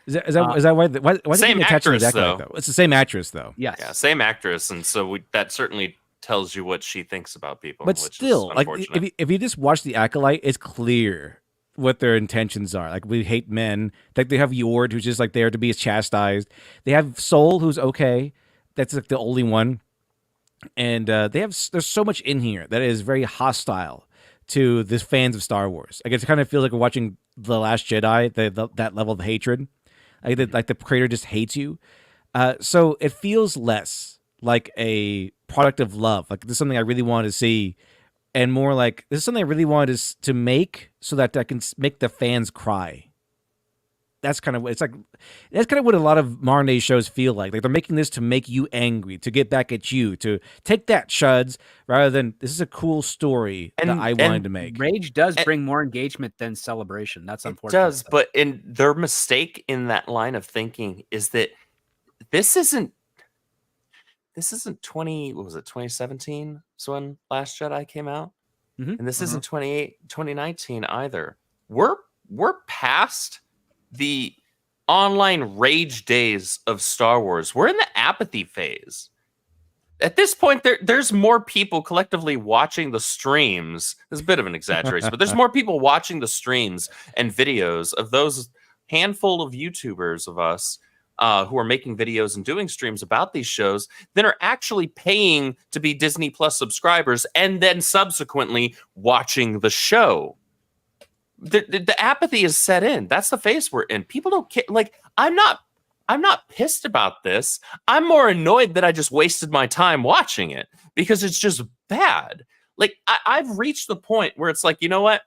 Is that why? Why same actress though? It's the same actress though. Yes. Yeah, same actress, and so that certainly tells you what she thinks about people. But still, like if you just watch The Acolyte, it's clear what their intentions are. Like, we hate men. Like, they have Yord, who's just like there to be chastised. They have Soul, who's okay. That's like the only one. And there's so much in here that is very hostile to the fans of Star Wars. Like, it kind of feels like we're watching The Last Jedi, that level of hatred. Like the creator just hates you. So it feels less like a product of love. Like, this is something I really wanted to see, and more like this is something I really wanted to make so that I can make the fans cry. that's kind of what a lot of modern day shows feel like. Like they're making this to make you angry, to get back at you, to take that, Chuds, rather than this is a cool story that I wanted to make. Rage does bring more engagement than celebration. That's unfortunate. It does, but their mistake in that line of thinking is that this isn't 2017 is when Last Jedi came out. Mhm. And this isn't 2019 either. We're past the online rage days of Star Wars. We're in the apathy phase. At this point, there's more people collectively watching the streams. It's a bit of an exaggeration, but there's more people watching the streams and videos of those handful of YouTubers of us who are making videos and doing streams about these shows than are actually paying to be Disney Plus subscribers and then subsequently watching the show. The apathy is set in. That's the phase we're in. People don't care. Like, I'm not pissed about this. I'm more annoyed that I just wasted my time watching it because it's just bad. Like, I've reached the point where it's like, you know what?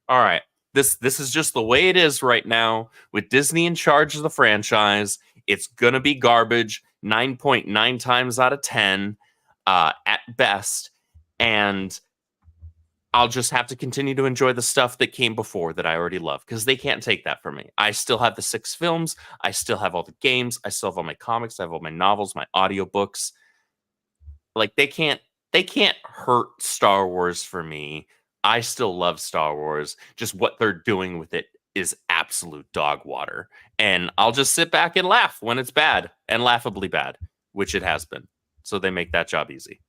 All right, this is just the way it is right now with Disney in charge of the franchise. It's going to be garbage 9.9 times out of 10 at best. And I'll just have to continue to enjoy the stuff that came before that I already love because they can't take that from me. I still have the 6 films. I still have all the games. I still have all my comics. I have all my novels, my audiobooks. Like they can't hurt Star Wars for me. I still love Star Wars. Just what they're doing with it is absolute dog water. And I'll just sit back and laugh when it's bad and laughably bad, which it has been. So they make that job easy.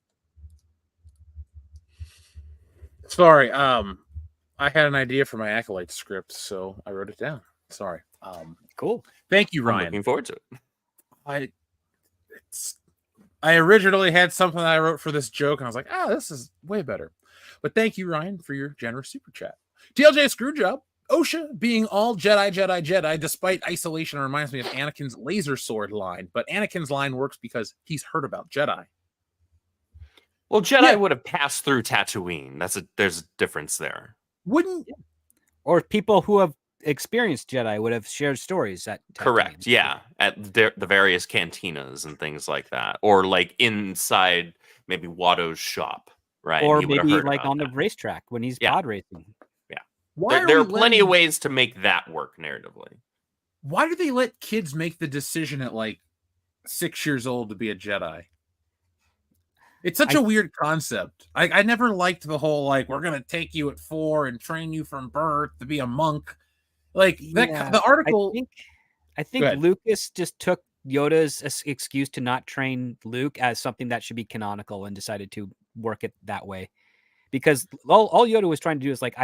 Sorry, I had an idea for my Acolyte script, so I wrote it down. Sorry. Cool. Thank you, I'm Ryan. looking forward to it. I originally had something that I wrote for this joke, and I was like, this is way better. But thank you, Ryan, for your generous super chat. TLJ Screwjob. OSHA being all Jedi, despite isolation, reminds me of Anakin's laser sword line. But Anakin's line works because he's heard about Jedi. Well, Jedi would have passed through Tatooine. There's a difference there. Wouldn't Or people who have experienced Jedi would have shared stories at Tatooine. Correct. Yeah, at the various cantinas and things like that, or like inside maybe Watto's shop, right? Or He would have maybe heard like about on the that. racetrack when he's Yeah. pod racing. There are plenty of ways to make that work narratively. Why do they let kids make the decision at like 6 years old to be a Jedi? It's such a weird concept. I never liked the whole, like, we're going to take you at 4 and train you from birth to be a monk. Like, the article... I think Lucas just took Yoda's excuse to not train Luke as something that should be canonical and decided to work it that way. Because all Yoda was trying to do is like,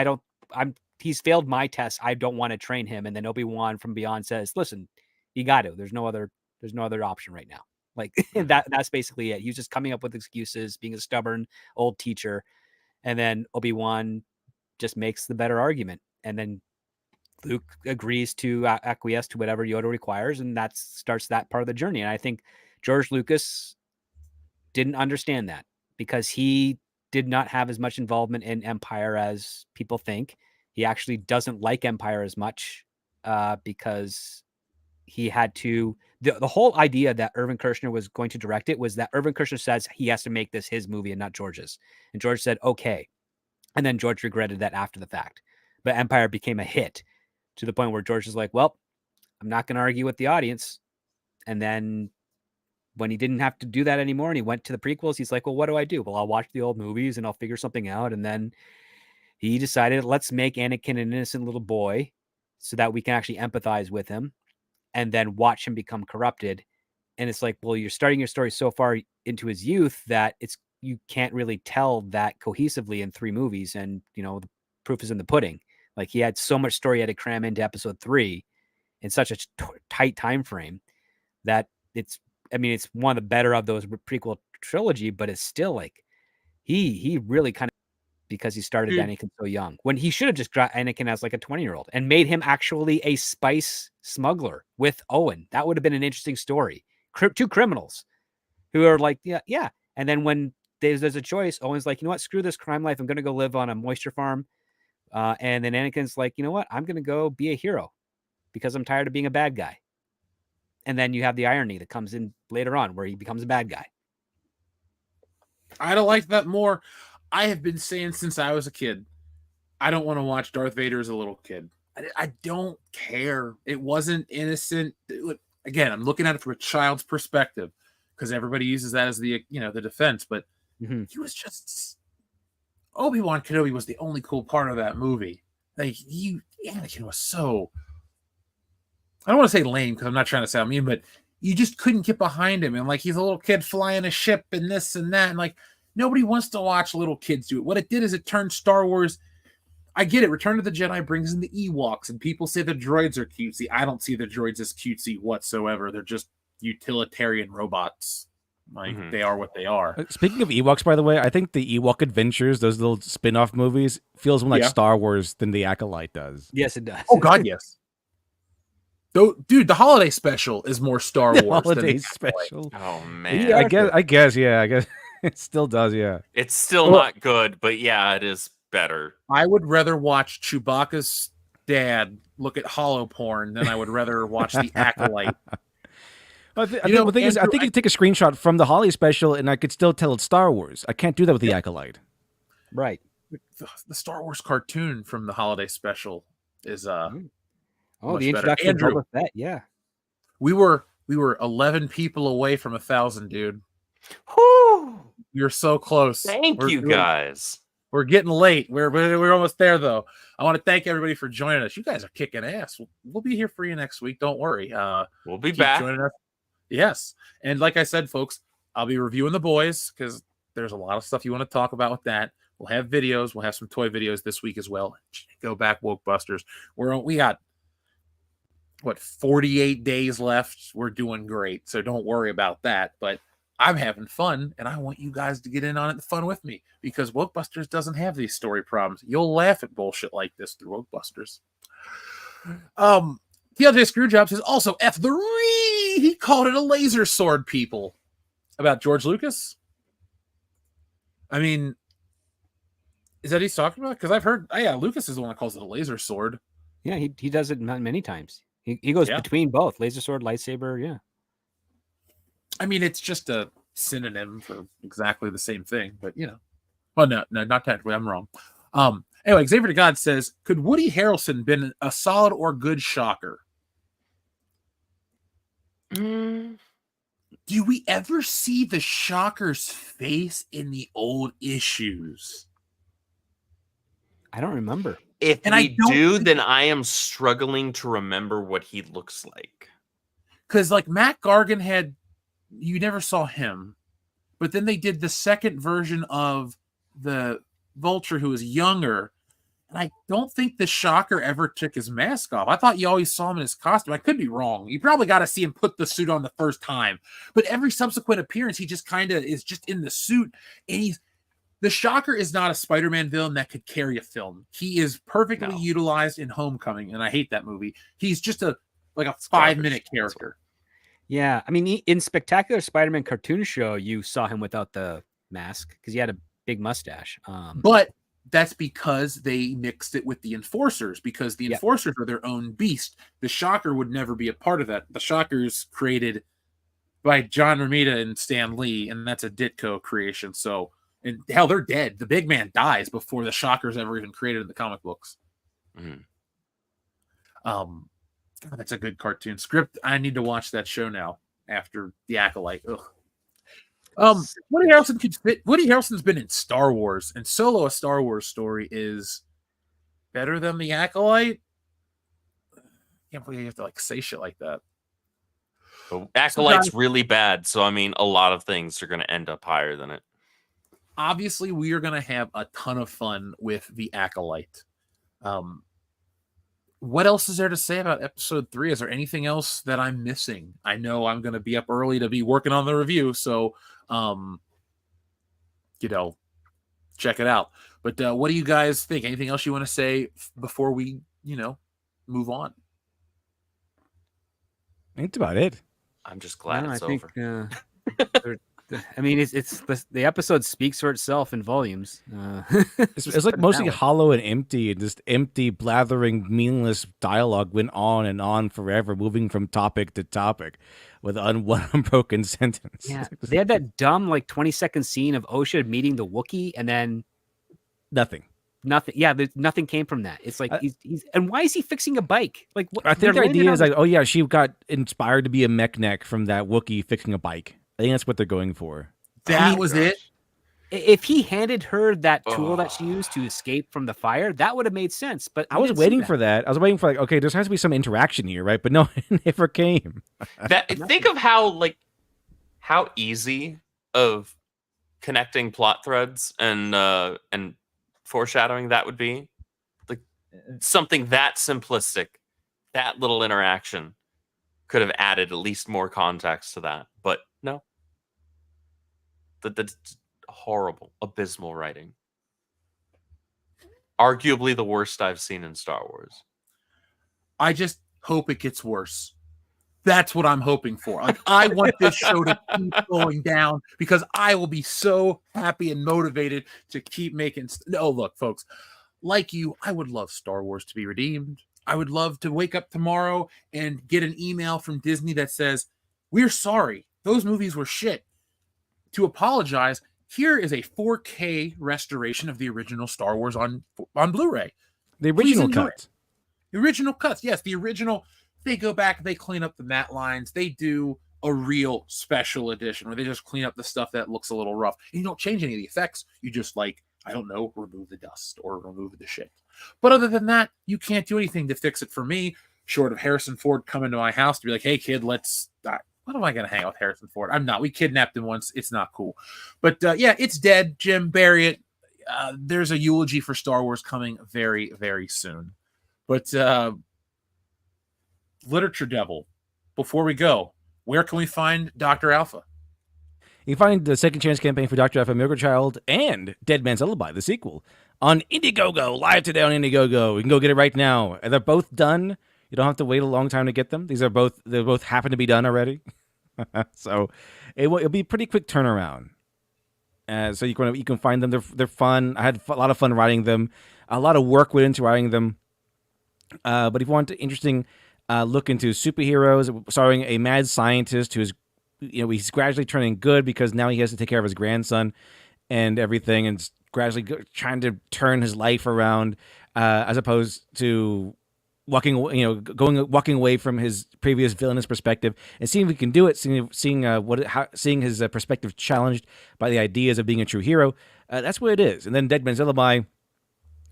he's failed my test. I don't want to train him. And then Obi-Wan from beyond says, listen, you got to, there's no other option right now. Like that's basically it. He was just coming up with excuses, being a stubborn old teacher. And then Obi-Wan just makes the better argument. And then Luke agrees to acquiesce to whatever Yoda requires. And that starts that part of the journey. And I think George Lucas didn't understand that because he did not have as much involvement in Empire as people think. He actually doesn't like Empire as much because he had to... The whole idea that Irvin Kershner was going to direct it was that Irvin Kershner says he has to make this his movie and not George's. And George said, okay. And then George regretted that after the fact. But Empire became a hit to the point where George was like, well, I'm not going to argue with the audience. And then when he didn't have to do that anymore and he went to the prequels, he's like, well, what do I do? Well, I'll watch the old movies and I'll figure something out. And then he decided, let's make Anakin an innocent little boy so that we can actually empathize with him and then watch him become corrupted. And it's like, well, you're starting your story so far into his youth that you can't really tell that cohesively in 3 movies. And, the proof is in the pudding. Like he had so much story he had to cram into episode 3 in such a tight time frame that it's one of the better of those prequel trilogy, but it's still like he really kind of, because he started Anakin so young when he should have just got Anakin as like a 20-year-old and made him actually a spice smuggler with Owen. That would have been an interesting story. 2 criminals who are like, yeah. And then when there's a choice, Owen's like, you know what? Screw this crime life. I'm going to go live on a moisture farm. And then Anakin's like, you know what? I'm going to go be a hero because I'm tired of being a bad guy. And then you have the irony that comes in later on where he becomes a bad guy. I'd have liked that more. I have been saying since I was a kid, I don't want to watch Darth Vader as a little kid. I don't care. It wasn't innocent. Again, I'm looking at it from a child's perspective because everybody uses that as the defense. But he was just Obi-Wan Kenobi was the only cool part of that movie. Like Anakin was so. I don't want to say lame because I'm not trying to sound mean, but you just couldn't get behind him. And like he's a little kid flying a ship and this and that, and like nobody wants to watch little kids do it. What it did is it turned Star Wars. I get it. Return of the Jedi brings in the Ewoks, and people say the droids are cutesy. I don't see the droids as cutesy whatsoever. They're just utilitarian robots. Like they are what they are. Speaking of Ewoks, by the way, I think the Ewok Adventures, those little spin-off movies, feels more like Star Wars than the Acolyte does. Yes, it does. Oh God, yes. Though, dude, the holiday special is more Star Wars. Holiday than the special. Oh man, I guess, yeah. I guess it still does, yeah. It's still not good, but yeah, it is better. I would rather watch Chewbacca's dad look at hollow porn than I would rather watch the Acolyte. The thing is, I think you take a screenshot from the holiday special, and I could still tell it's Star Wars. I can't do that with the Acolyte. Right. The Star Wars cartoon from the holiday special is the introduction of Boba Fett, yeah. We were 11 people away from 1,000, dude. Whew. You're so close. Thank you guys. We're getting late. We're almost there though. I want to thank everybody for joining us. You guys are kicking ass. We'll be here for you next week. Don't worry. We'll be back. Joining us. Yes. And like I said, folks, I'll be reviewing The Boys because there's a lot of stuff you want to talk about with that. We'll have videos. We'll have some toy videos this week as well. Go back, Woke Busters. We got 48 days left. We're doing great. So don't worry about that. But I'm having fun, and I want you guys to get in on it, the fun with me, because Wokebusters doesn't have these story problems. You'll laugh at bullshit like this through Wokebusters. TLJ Screwjob says also F the re. He called it a laser sword, people. About George Lucas? I mean, is that what he's talking about? Because I've heard, Lucas is the one that calls it a laser sword. Yeah, he does it many times. He goes between both laser sword, lightsaber. Yeah. I mean, it's just a synonym for exactly the same thing, but well, no, not technically. I'm wrong. Anyway, Xavier to God says, could Woody Harrelson been a solid or good Shocker? Do we ever see the Shocker's face in the old issues? I don't remember. If we do, then I am struggling to remember what he looks like. Because like Matt Gargan had, you never saw him, but then they did the second version of the Vulture who was younger, and I don't think the Shocker ever took his mask off. I thought you always saw him in his costume. I could be wrong. You probably got to see him put the suit on the first time, but every subsequent appearance, he just kind of is just in the suit, and the Shocker is not a Spider-Man villain that could carry a film. He is perfectly utilized in Homecoming, and I hate that movie. He's just a 5-minute character. Yeah, I mean, in Spectacular Spider-Man cartoon show, you saw him without the mask because he had a big mustache. But that's because they mixed it with the Enforcers, because the Enforcers are their own beast. The Shocker would never be a part of that. The Shocker's created by John Romita and Stan Lee, and that's a Ditko creation. So, and hell, they're dead. The big man dies before the Shocker's ever even created in the comic books. God, that's a good cartoon script. I need to watch that show now after The Acolyte. Ugh. Woody Harrelson's been in Star Wars, and Solo, a Star Wars story, is better than The Acolyte. I can't believe you have to say shit like that. Acolyte's really bad, so I mean, a lot of things are going to end up higher than it. Obviously, we are going to have a ton of fun with The Acolyte. What else is there to say about episode 3? Is there anything else that I'm missing? I know I'm going to be up early to be working on the review, so, check it out. But what do you guys think? Anything else you want to say before we, move on? That's about it. I'm just glad it's over. I mean, it's the episode speaks for itself in volumes. It's like mostly hollow and empty, and just empty, blathering, meaningless dialogue went on and on forever, moving from topic to topic with one unbroken sentence. Yeah, they had that dumb 20-second scene of Osha meeting the Wookiee, and then nothing. Yeah, nothing came from that. It's like he's and why is he fixing a bike? Like, what, I think the idea is like, oh yeah, she got inspired to be a mech neck from that Wookiee fixing a bike. I think that's what they're going for. That was it. If he handed her that tool that she used to escape from the fire, that would have made sense. But I was waiting for that. I was waiting for okay, there has to be some interaction here, right? But no, it never came. Think of how easy of connecting plot threads and foreshadowing that would be. Like something that simplistic, that little interaction could have added at least more context to that. But no. That's horrible, abysmal writing. Arguably the worst I've seen in Star Wars. I just hope it gets worse. That's what I'm hoping for. Like, I want this show to keep going down because I will be so happy and motivated to keep making. No, look, folks, like you, I would love Star Wars to be redeemed. I would love to wake up tomorrow and get an email from Disney that says, "We're sorry. Those movies were shit. To apologize, here is a 4K restoration of the original Star Wars on Blu-ray." The original cuts. The original cuts, yes. The original, they go back, they clean up the matte lines. They do a real special edition where they just clean up the stuff that looks a little rough. And you don't change any of the effects. You just I don't know, remove the dust or remove the shit. But other than that, you can't do anything to fix it for me, short of Harrison Ford coming to my house to be like, "Hey, kid, let's..." What am I going to hang out with Harrison Ford? I'm not. We kidnapped him once. It's not cool. But yeah, it's dead. Jim, bury it. There's a eulogy for Star Wars coming very, very soon. But Literature Devil, before we go, where can we find Dr. Alpha? You can find the Second Chance campaign for Dr. Alpha, Miracle Child, and Dead Man's Alibi, the sequel, on Indiegogo, live today on Indiegogo. You can go get it right now. And they're both done. You don't have to wait a long time to get them. They both happen to be done already. So it'll be a pretty quick turnaround. So you can find them. They're fun. I had a lot of fun writing them. A lot of work went into writing them. But if you want an interesting look into superheroes, starring a mad scientist who's he's gradually turning good because now he has to take care of his grandson and everything, and gradually trying to turn his life around, as opposed to walking away from his previous villainous perspective and seeing if he can do it, seeing his perspective challenged by the ideas of being a true hero. That's what it is. And then Dead Man's Alibi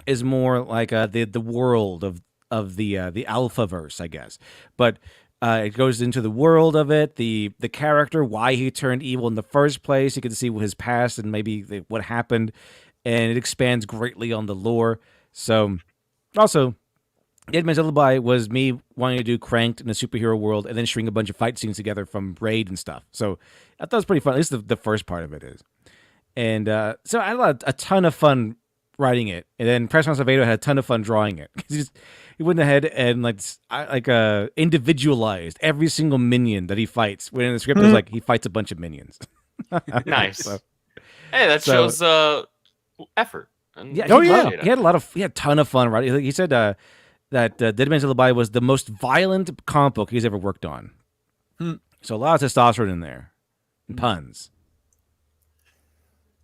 is more like the world of the Alphaverse, I guess. But it goes into the world of it, the character, why he turned evil in the first place. You get to see his past and maybe what happened, and it expands greatly on the lore. So also, Dead Man's Alibi was me wanting to do Cranked in a superhero world and then string a bunch of fight scenes together from Raid and stuff. So I thought it was pretty fun. At least the first part of it is. And so I had a ton of fun writing it. And then Press Acevedo had a ton of fun drawing it. He went ahead and individualized every single minion that he fights. When in the script, it was he fights a bunch of minions. Nice. Hey, that shows effort. Yeah, he had a ton of fun writing. He said that Dead Man's Alibi was the most violent comic book he's ever worked on. So a lot of testosterone in there. And puns.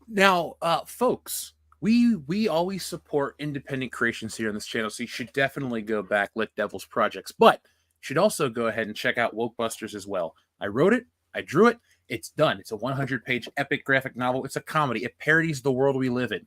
Now, folks, we always support independent creations here on this channel, so you should definitely go back, Lit Devils projects. But you should also go ahead and check out Woke Busters as well. I wrote it. I drew it. It's done. It's a 100-page epic graphic novel. It's a comedy. It parodies the world we live in.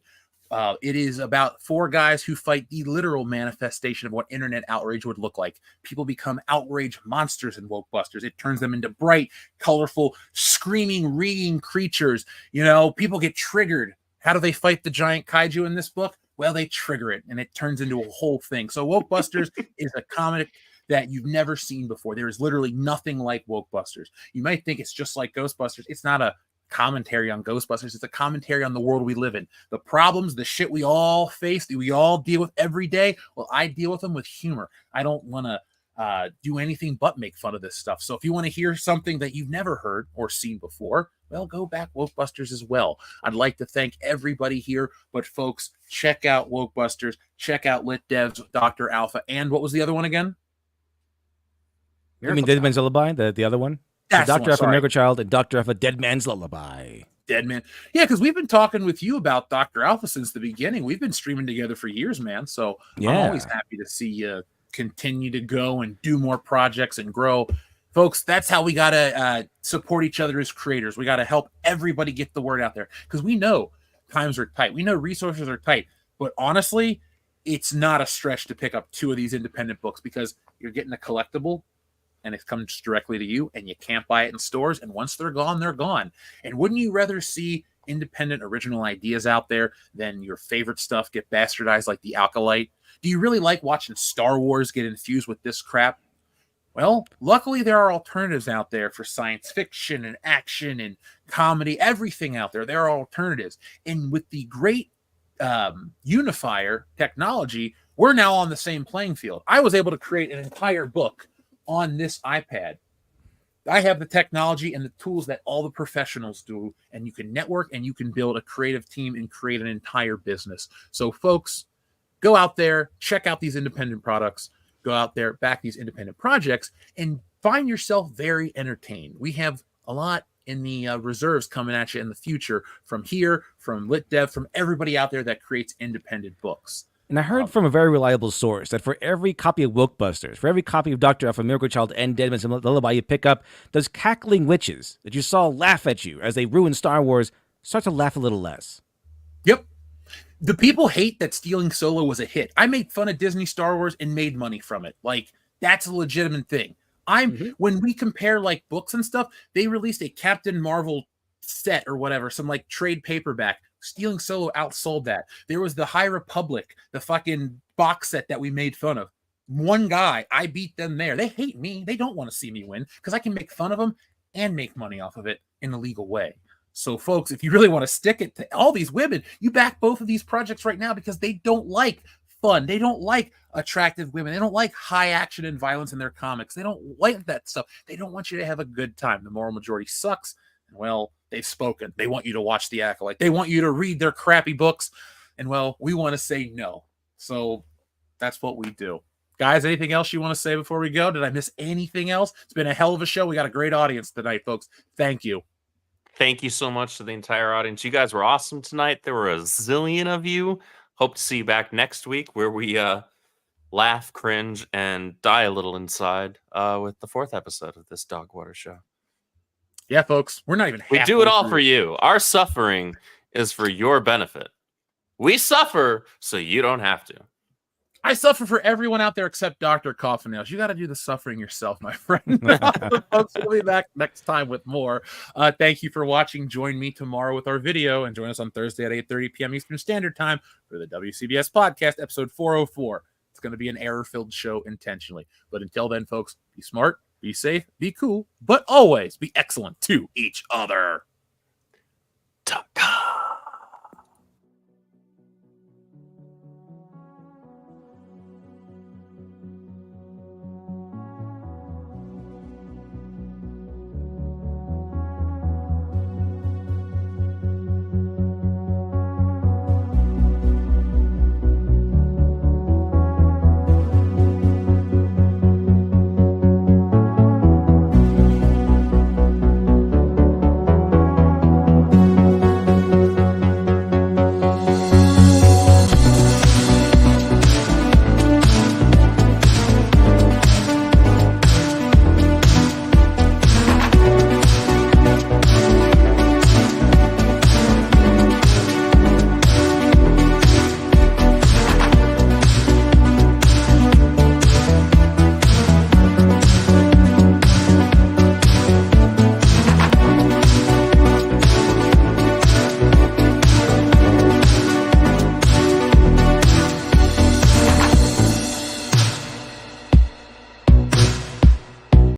It is about 4 guys who fight the literal manifestation of what internet outrage would look like. People become outraged monsters in Woke Busters. It turns them into bright, colorful, screaming, reading creatures. People get triggered. How do they fight the giant kaiju in this book? Well, they trigger it, and it turns into a whole thing. So Woke Busters is a comic that you've never seen before. There is literally nothing like Woke Busters. You might think it's just like Ghostbusters. It's not a commentary on Ghostbusters. It's a commentary on the world we live in. The problems, the shit we all face, that we all deal with every day. Well, I deal with them with humor. I don't want to do anything but make fun of this stuff. So if you want to hear something that you've never heard or seen before, well, go back Wokebusters as well. I'd like to thank everybody here, but folks, check out Wokebusters, check out Lit Devs, Dr. Alpha, and what was the other one again? You mean Dead Man's Lullaby, the other one? That's Dr. Alpha, sorry. Miracle Child, and Dr. Alpha, Dead Man's Lullaby. Dead Man. Yeah, because we've been talking with you about Dr. Alpha since the beginning. We've been streaming together for years, man. So I'm always happy to see you continue to go and do more projects and grow. Folks, that's how we got to support each other as creators. We got to help everybody get the word out there because we know times are tight. We know resources are tight. But honestly, it's not a stretch to pick up 2 of these independent books because you're getting a collectible and it comes directly to you and you can't buy it in stores. And once they're gone, they're gone. And wouldn't you rather see independent original ideas out there than your favorite stuff get bastardized like The Acolyte? Do you really like watching Star Wars get infused with this crap? Well, luckily there are alternatives out there for science fiction and action and comedy, everything out there. There are alternatives. And with the great unifier technology, we're now on the same playing field. I was able to create an entire book on this iPad. I have the technology and the tools that all the professionals do, and you can network and you can build a creative team and create an entire business. So folks, go out there, check out these independent products, go out there, back these independent projects, and find yourself very entertained. We have a lot in the reserves coming at you in the future from here, from Lit Dev, from everybody out there that creates independent books. And I heard from a very reliable source that for every copy of Wokebusters, for every copy of Dr. Alpha, Miracle Child, and Dead Man's Lullaby you pick up, those cackling witches that you saw laugh at you as they ruined Star Wars start to laugh a little less. Yep. The people hate that stealing Solo was a hit. I made fun of Disney Star Wars and made money from it. Like, that's a legitimate thing. When we compare like books and stuff, they released a Captain Marvel set or whatever, some like trade paperback. Stealing Solo outsold that. There was the High Republic, the fucking box set that we made fun of. One guy, I beat them there. They hate me. They don't want to see me win because I can make fun of them and make money off of it in a legal way. So, folks, if you really want to stick it to all these women, you back both of these projects right now because they don't like fun. They don't like attractive women. They don't like high action and violence in their comics. They don't like that stuff. They don't want you to have a good time. The moral majority sucks. And, well, they've spoken. They want you to watch The Acolyte. They want you to read their crappy books. And, well, we want to say no. So that's what we do. Guys, anything else you want to say before we go? Did I miss anything else? It's been a hell of a show. We got a great audience tonight, folks. Thank you. Thank you so much to the entire audience. You guys were awesome tonight. There were a zillion of you. Hope to see you back next week where we laugh, cringe, and die a little inside with the 4th episode of this Dogwater show. Yeah, folks, we're not even We do it all for you. Our suffering is for your benefit. We suffer so you don't have to. I suffer for everyone out there except Dr. Coffin Nails. You got to do the suffering yourself, my friend. Folks, we'll be back next time with more. Thank you for watching. Join me tomorrow with our video and join us on Thursday at 8:30 p.m. Eastern Standard Time for the WCBS podcast, episode 404. It's going to be an error-filled show intentionally. But until then, folks, be smart, be safe, be cool, but always be excellent to each other. Talk.